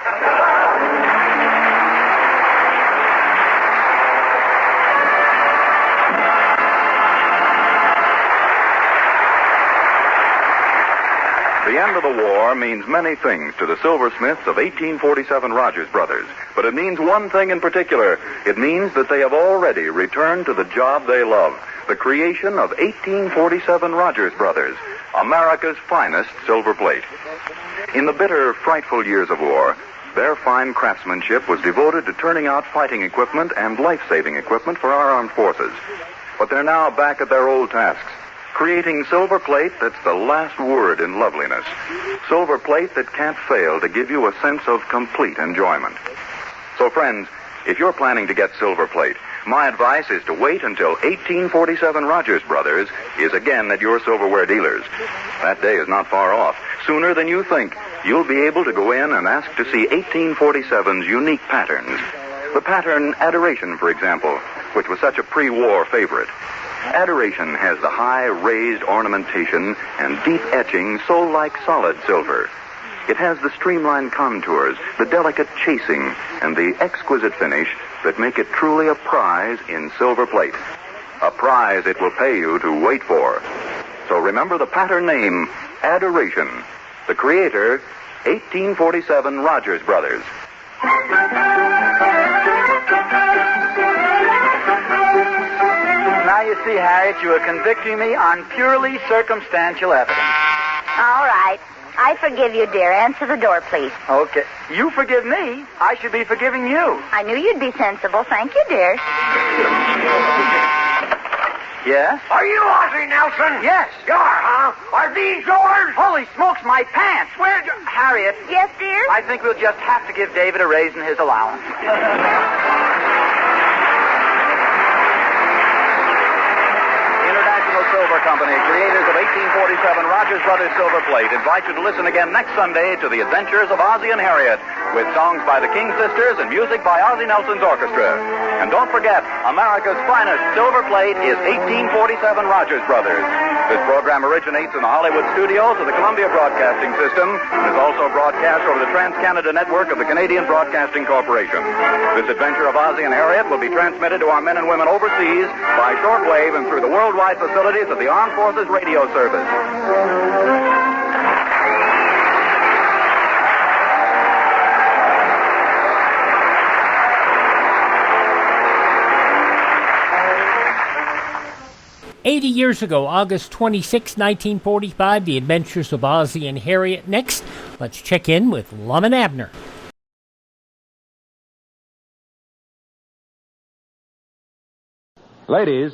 The end of the war means many things to the silversmiths of 1847 Rogers Brothers, but it means one thing in particular. It means that they have already returned to the job they love, the creation of 1847 Rogers Brothers, America's finest silver plate. In the bitter, frightful years of war, their fine craftsmanship was devoted to turning out fighting equipment and life-saving equipment for our armed forces. But they're now back at their old tasks, creating silver plate that's the last word in loveliness. Silver plate that can't fail to give you a sense of complete enjoyment. So, friends, if you're planning to get silver plate, my advice is to wait until 1847 Rogers Brothers is again at your silverware dealers. That day is not far off. Sooner than you think, you'll be able to go in and ask to see 1847's unique patterns. The pattern Adoration, for example, which was such a pre-war favorite. Adoration has the high raised ornamentation and deep etching so like solid silver. It has the streamlined contours, the delicate chasing, and the exquisite finish that make it truly a prize in silver plate. A prize it will pay you to wait for. So remember the pattern name, Adoration. The creator, 1847 Rogers Brothers. Now you see, Harriet, you are convicting me on purely circumstantial evidence. All right. I forgive you, dear. Answer the door, please. Okay. You forgive me. I should be forgiving you. I knew you'd be sensible. Thank you, dear. Yes? Are you Ozzie Nelson? Yes. You are, huh? Are these yours? Holy smokes, my pants. Where'd you... Harriet. Yes, dear? I think we'll just have to give David a raise in his allowance. Silver Company, creators of 1847 Rogers Brothers Silver Plate, invite you to listen again next Sunday to the adventures of Ozzie and Harriet, with songs by the King Sisters and music by Ozzie Nelson's orchestra. And don't forget, America's finest silver plate is 1847 Rogers Brothers. This program originates in the Hollywood studios of the Columbia Broadcasting System and is also broadcast over the Trans-Canada Network of the Canadian Broadcasting Corporation. This adventure of Ozzie and Harriet will be transmitted to our men and women overseas by shortwave and through the worldwide facilities of the Armed Forces Radio Service. "80 years ago, August 26, 1945, The Adventures of Ozzie and Harriet." Next, let's check in with Lum and Abner. Ladies,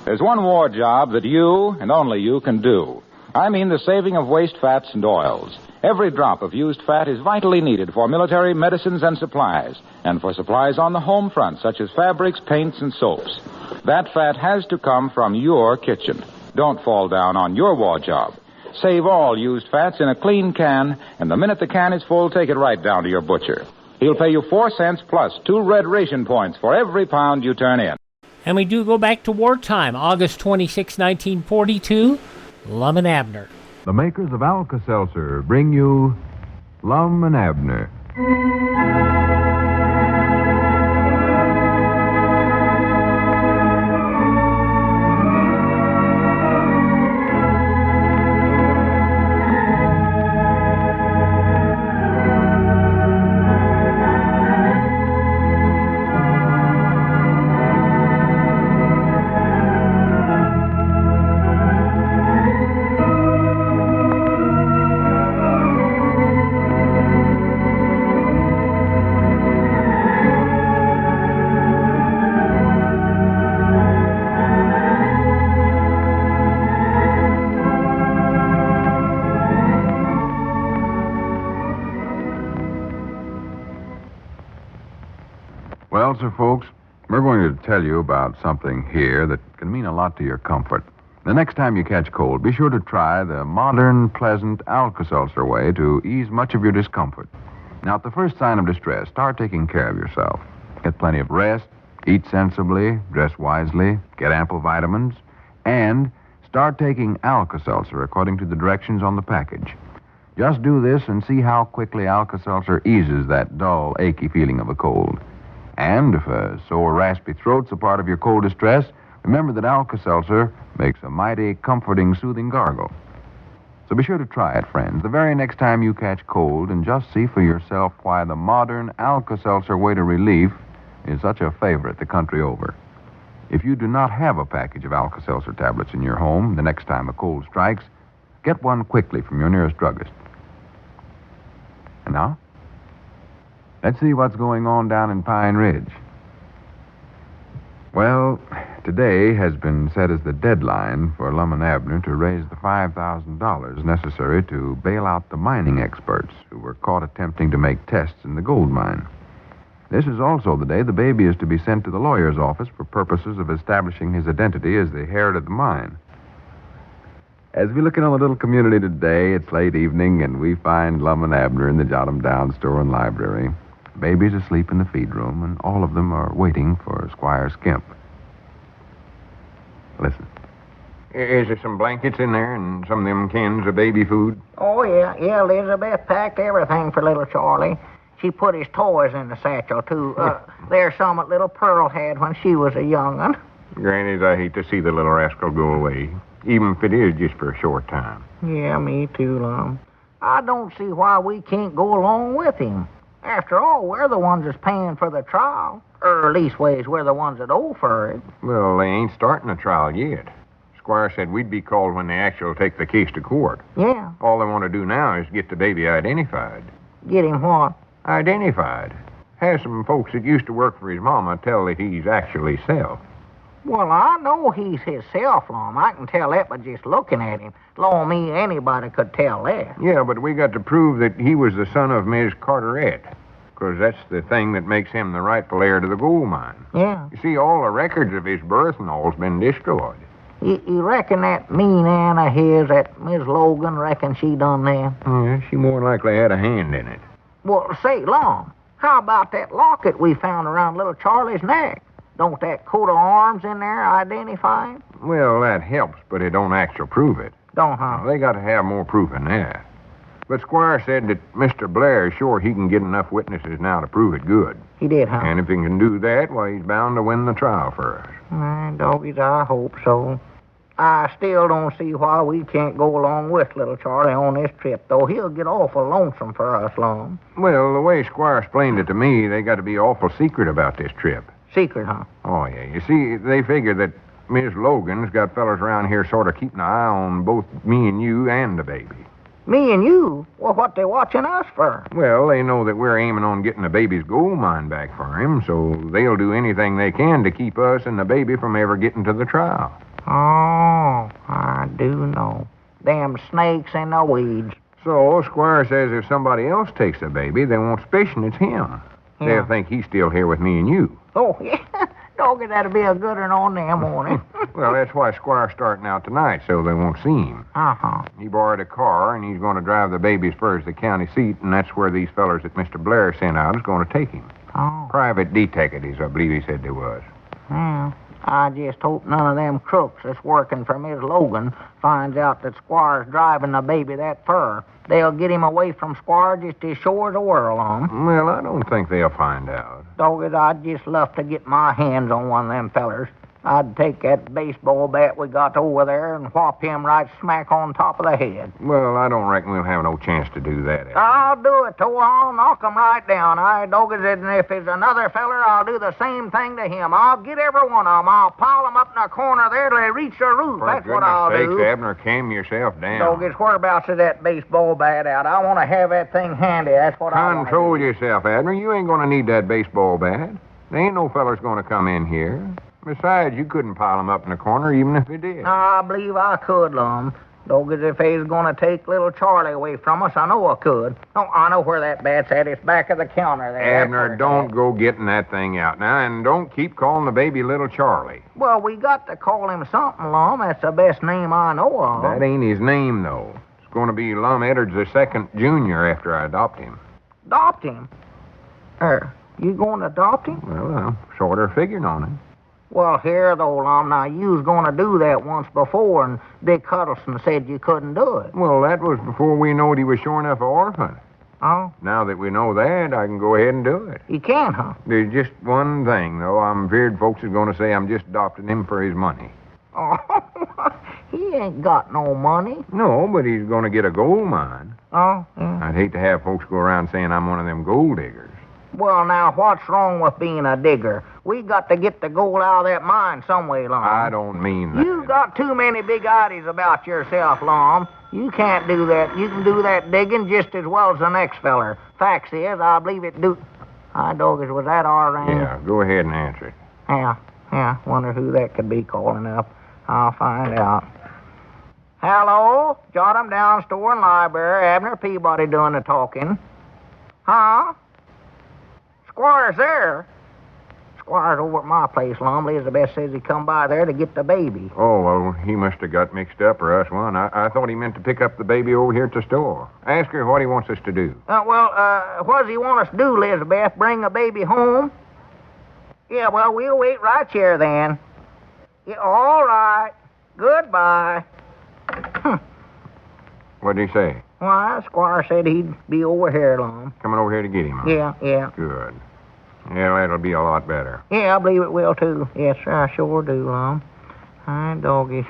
there's one war job that you, and only you, can do. I mean the saving of waste fats and oils. Every drop of used fat is vitally needed for military medicines and supplies, and for supplies on the home front, such as fabrics, paints, and soaps. That fat has to come from your kitchen. Don't fall down on your war job. Save all used fats in a clean can, and the minute the can is full, take it right down to your butcher. He'll pay you 4 cents plus 2 red ration points for every pound you turn in. And we do go back to wartime, August 26, 1942, Lum and Abner. The makers of Alka-Seltzer bring you Lum and Abner. Well, sir, folks, we're going to tell you about something here that can mean a lot to your comfort. The next time you catch cold, be sure to try the modern, pleasant Alka-Seltzer way to ease much of your discomfort. Now, at the first sign of distress, start taking care of yourself. Get plenty of rest, eat sensibly, dress wisely, get ample vitamins, and start taking Alka-Seltzer according to the directions on the package. Just do this and see how quickly Alka-Seltzer eases that dull, achy feeling of a cold. And if a sore, raspy throat's a part of your cold distress, remember that Alka-Seltzer makes a mighty comforting, soothing gargle. So be sure to try it, friends, the very next time you catch cold, and just see for yourself why the modern Alka-Seltzer way to relief is such a favorite the country over. If you do not have a package of Alka-Seltzer tablets in your home the next time a cold strikes, get one quickly from your nearest druggist. And now, let's see what's going on down in Pine Ridge. Well, today has been set as the deadline for Lum and Abner to raise the $5,000 necessary to bail out the mining experts who were caught attempting to make tests in the gold mine. This is also the day the baby is to be sent to the lawyer's office for purposes of establishing his identity as the heir to the mine. As we look in on the little community today, it's late evening, and we find Lum and Abner in the Jot-'em-Down store and library. Baby's asleep in the feed room, and all of them are waiting for Squire Skimp. Listen. Is there some blankets in there and some of them cans of baby food? Oh, yeah. Yeah, Elizabeth packed everything for little Charlie. She put his toys in the satchel, too. There's some that little Pearl had when she was a young one. Granny's, I hate to see the little rascal go away, even if it is just for a short time. Yeah, me too, Lum. I don't see why we can't go along with him. After all, we're the ones that's paying for the trial. Or leastways, we're the ones that owe for it. Well, they ain't starting the trial yet. Squire said we'd be called when they actually take the case to court. Yeah. All they want to do now is get the baby identified. Get him what? Identified. Have some folks that used to work for his mama tell that he's actually self. Well, I know he's his self, Lum. I can tell that by just looking at him. Law me, anybody could tell that. Yeah, but we got to prove that he was the son of Miss Carteret, because that's the thing that makes him the rightful heir to the gold mine. Yeah. You see, all the records of his birth and all's been destroyed. You reckon that mean Ann of his, that Miss Logan, reckon she done that? Yeah, she more likely had a hand in it. Well, say, Lum, how about that locket we found around little Charlie's neck? Don't that coat of arms in there identify him? Well, that helps, but it don't actually prove it. Don't, huh? Well, they got to have more proof than that. But Squire said that Mr. Blair is sure he can get enough witnesses now to prove it good. He did, huh? And if he can do that, well, he's bound to win the trial for us. Doggies, I hope so. I still don't see why we can't go along with little Charlie on this trip, though. He'll get awful lonesome for us, Lum. Well, the way Squire explained it to me, they got to be awful secret about this trip. Secret, huh? Oh, yeah. You see, they figure that Miss Logan's got fellas around here sort of keeping an eye on both me and you and the baby. Me and you? Well, what they watching us for? Well, they know that we're aiming on getting the baby's gold mine back for him, so they'll do anything they can to keep us and the baby from ever getting to the trial. Oh, I do know. Them snakes in the weeds. So, Squire says if somebody else takes the baby, they won't suspicion it's him. Yeah. They'll think he's still here with me and you. Oh, yeah. Doggy, that'll be a good one on them, won't it? Well, that's why Squire's starting out tonight, so they won't see him. Uh-huh. He borrowed a car, and he's going to drive the baby as far as the county seat, and that's where these fellers that Mr. Blair sent out is going to take him. Oh. Private detectives, I believe he said they was. Well, I just hope none of them crooks that's working for Miss Logan finds out that Squire's driving the baby that fur. They'll get him away from Squire just as sure as the world on. Well, I don't think they'll find out. Doggies, I'd just love to get my hands on one of them fellers. I'd take that baseball bat we got over there and whop him right smack on top of the head. Well, I don't reckon we'll have no chance to do that. I'll do it, too. I'll knock him right down. Doggies, and if it's another feller, I'll do the same thing to him. I'll get every one of them. I'll pile them up in a corner there till they reach the roof. That's what I'll do. For goodness sakes, Abner, calm yourself down. Doggies, whereabouts is that baseball bat out? I want to have that thing handy. That's what I want to do. Control yourself, Abner. You ain't going to need that baseball bat. There ain't no feller's going to come in here. Besides, you couldn't pile them up in the corner even if you did. I believe I could, Lum. Dog, as if he's going to take little Charlie away from us, I know I could. Oh, I know where that bat's at. It's back of the counter there. Abner, don't go getting that thing out now, and don't keep calling the baby little Charlie. Well, we got to call him something, Lum. That's the best name I know of. That ain't his name, though. It's going to be Lum Edwards II Jr. after I adopt him. Adopt him? You going to adopt him? Well, I'm sort of figuring on it. Well, here, though, Lum, now, you was going to do that once before, and Dick Huddleston said you couldn't do it. Well, that was before we knowed he was sure enough an orphan. Oh? Now that we know that, I can go ahead and do it. You can, huh? There's just one thing, though. I'm feared folks is going to say I'm just adopting him for his money. Oh, he ain't got no money. No, but he's going to get a gold mine. Oh, yeah. I'd hate to have folks go around saying I'm one of them gold diggers. Well, now, what's wrong with being a digger? We got to get the gold out of that mine some way, Lum. I don't mean that. You got too many big ideas about yourself, Lum. You can't do that. You can do that digging just as well as the next feller. Facts is, I believe it do... Hi, Doggers, was that our ring? Yeah, go ahead and answer it. Yeah. Wonder who that could be calling up. I'll find out. Hello? Jot 'em down, store and library. Abner Peabody doing the talking. Huh? Squire's there. Squire's over at my place, Lum. Elizabeth says he come by there to get the baby. Oh, well, he must have got mixed up, or us one. I thought he meant to pick up the baby over here at the store. Ask her what he wants us to do. What does he want us to do, Elizabeth? Bring the baby home? Yeah, well, we'll wait right here then. Yeah, all right. Goodbye. What'd he say? Why, Squire said he'd be over here, Lum. Coming over here to get him, huh? Yeah. Good. Yeah, that'll be a lot better. Yeah, I believe it will, too. Yes, sir, I sure do, Lum. Hi, doggies.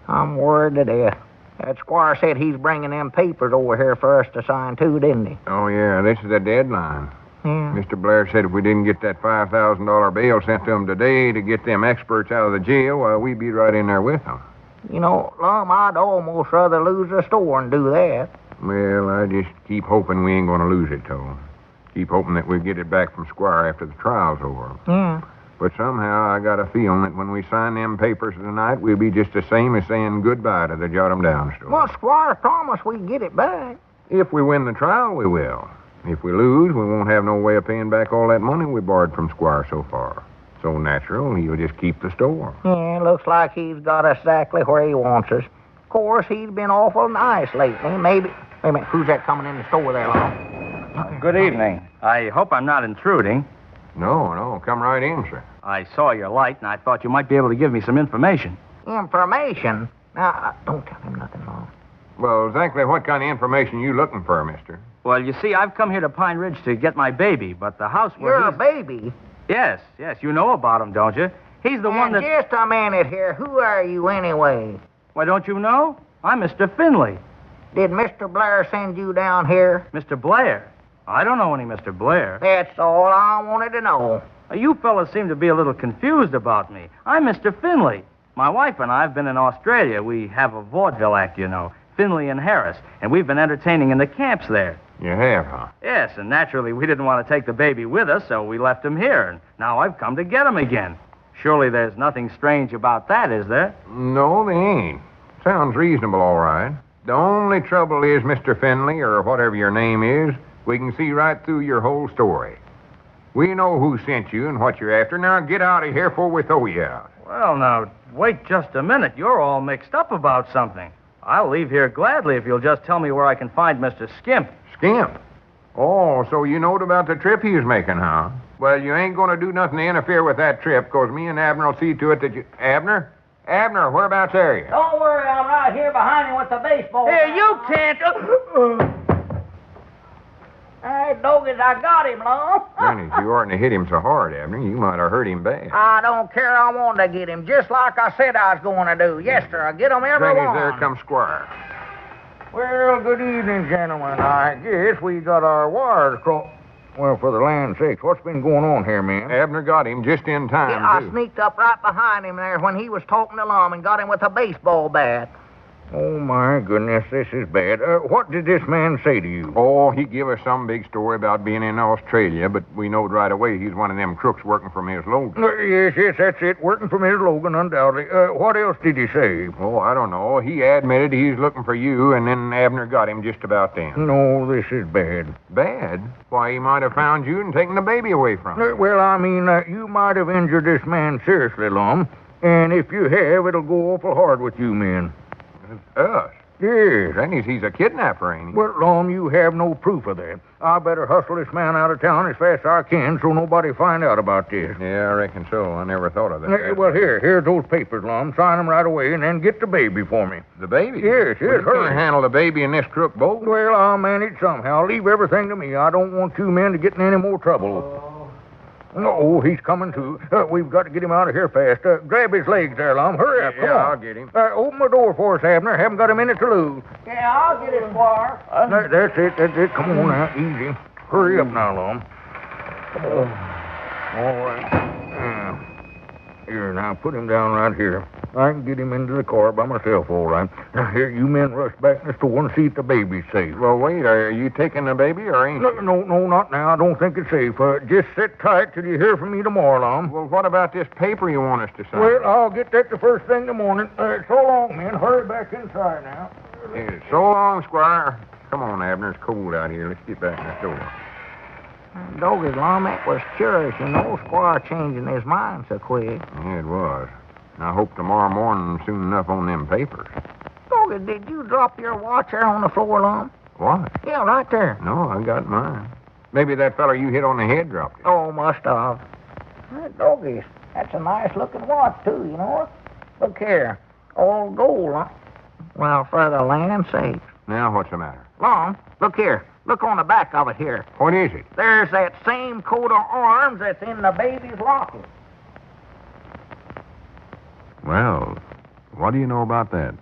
I'm worried to death. That Squire said he's bringing them papers over here for us to sign, too, didn't he? Oh, yeah, this is the deadline. Yeah. Mr. Blair said if we didn't get that $5,000 bail sent to him today to get them experts out of the jail, well, we'd be right in there with them. You know, Lum, I'd almost rather lose the store than do that. Well, I just keep hoping we ain't going to lose it, though. Keep hoping that we get it back from Squire after the trial's over. Yeah. But somehow I got a feeling that when we sign them papers tonight, we'll be just the same as saying goodbye to the Jot 'em Down store. Well, Squire promised we'd get it back. If we win the trial, we will. If we lose, we won't have no way of paying back all that money we borrowed from Squire so far. So natural, he'll just keep the store. Yeah, looks like he's got us exactly where he wants us. Of course, he's been awful nice lately. Maybe... Wait a minute, who's that coming in the store there, Lum? Good evening. I hope I'm not intruding. No, come right in, sir. I saw your light, and I thought you might be able to give me some information. Information? Now, don't tell him nothing, Lum. Well, exactly what kind of information you looking for, mister? Well, you see, I've come here to Pine Ridge to get my baby, but the house where Your baby? Yes, you know about him, don't you? He's the one that... Just a minute here. Who are you, anyway? Why, don't you know? I'm Mr. Finley. Did Mr. Blair send you down here? Mr. Blair? I don't know any Mr. Blair. That's all I wanted to know. You fellas seem to be a little confused about me. I'm Mr. Finley. My wife and I have been in Australia. We have a vaudeville act, you know, Finley and Harris, and we've been entertaining in the camps there. You have, huh? Yes, and naturally we didn't want to take the baby with us, so we left him here, and now I've come to get him again. Surely there's nothing strange about that, is there? No, there ain't. Sounds reasonable, all right. The only trouble is, Mr. Finley, or whatever your name is, we can see right through your whole story. We know who sent you and what you're after. Now get out of here before we throw you out. Well, now, wait just a minute. You're all mixed up about something. I'll leave here gladly if you'll just tell me where I can find Mr. Skimp. Skimp? Oh, so you knowed about the trip he was making, huh? Well, you ain't going to do nothing to interfere with that trip, because me and Abner will see to it that you... Abner, whereabouts are you? Don't worry, I'm right here behind him with the baseball. Here, you can't... Hey, doggies, I got him, Lum. Dennis, you oughtn't to hit him so hard, Abner. You might have hurt him bad. I don't care. I want to get him, just like I said I was going to do. Yes, sir, I get him every Dennis, one. there comes Squire. Well, good evening, gentlemen. I guess we got our wires crossed. Well, for the land's sakes, what's been going on here, man? Abner got him just in time, I too. sneaked up right behind him there when he was talking to Lum and got him with a baseball bat. Oh, my goodness, this is bad. What did this man say to you? Oh, he give us some big story about being in Australia, but we knowed right away he's one of them crooks working for Miss Logan. Yes, that's it. Working for Miss Logan, undoubtedly. What else did he say? Oh, I don't know. He admitted he's looking for you, and then Abner got him just about then. No, this is bad. Bad? Why, he might have found you and taken the baby away from him. Well, I mean, you might have injured this man seriously, Lum. And if you have, it'll go awful hard with you men. Us? Yes. That means he's a kidnapper, ain't he? Well, Lum, you have no proof of that. I better hustle this man out of town as fast as I can so nobody find out about this. Yeah, I reckon so. I never thought of that. Well, here's those papers, Lum. Sign them right away and then get the baby for me. The baby? Yes, hurry. You can't handle the baby in this crook boat. Well, I'll manage somehow. Leave everything to me. I don't want you men to get in any more trouble. Oh, he's coming too. We've got to get him out of here fast. Grab his legs there, Lum. Hurry up. Come on. I'll get him. Open the door for us, Abner. Haven't got a minute to lose. Yeah, I'll get it, Squire. That's it. Come on now. Easy. Hurry up now, Lum. All right. Here, now, put him down right here. I can get him into the car by myself, all right. Now, here, you men rush back in the store and see if the baby's safe. Well, wait, are you taking the baby or ain't you? No, not now. I don't think it's safe. Just sit tight till you hear from me tomorrow, Lum. Well, what about this paper you want us to sign? Well, I'll get that the first thing in the morning. So long, men. Hurry back inside now. Yeah, so long, Squire. Come on, Abner. It's cold out here. Let's get back in the store. Doggy, Lum, that was curious, Squire changing his mind so quick. Yeah, it was. I hope tomorrow morning soon enough on them papers. Doggy, did you drop your watch there on the floor, Lum? What? Yeah, right there. No, I got mine. Maybe that feller you hit on the head dropped it. Oh, must have. Doggy, that's a nice-looking watch, too, Look here. All gold, huh? Well, for the land's sake. Now, what's the matter? Lum, look here. Look on the back of it here. What is it? There's that same coat of arms that's in the baby's locket. Well, what do you know about that?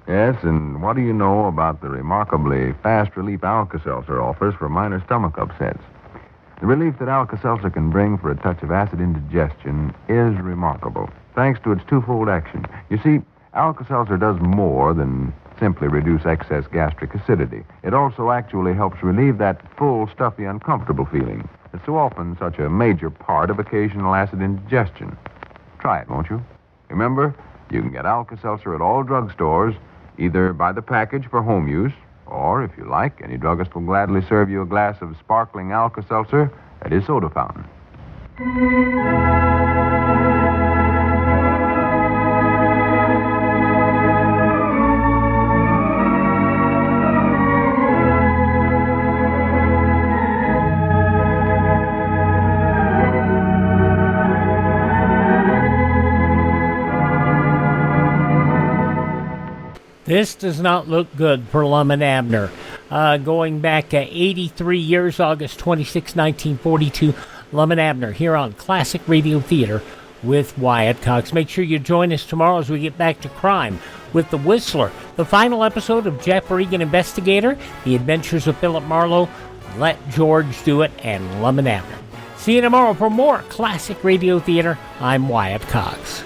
Yes, and what do you know about the remarkably fast relief Alka-Seltzer offers for minor stomach upsets? The relief that Alka-Seltzer can bring for a touch of acid indigestion is remarkable, thanks to its twofold action. You see, Alka-Seltzer does more than simply reduce excess gastric acidity. It also actually helps relieve that full, stuffy, uncomfortable feeling. It's so often such a major part of occasional acid indigestion. Try it, won't you? Remember, you can get Alka-Seltzer at all drugstores, either by the package for home use, or, if you like, any druggist will gladly serve you a glass of sparkling Alka-Seltzer at his soda fountain. This does not look good for Lum and Abner. Going back 83 years, August 26, 1942, Lum and Abner here on Classic Radio Theater with Wyatt Cox. Make sure you join us tomorrow as we get back to crime with The Whistler, the final episode of Jeff Regan Investigator, The Adventures of Philip Marlowe, Let George Do It, and Lum and Abner. See you tomorrow for more Classic Radio Theater. I'm Wyatt Cox.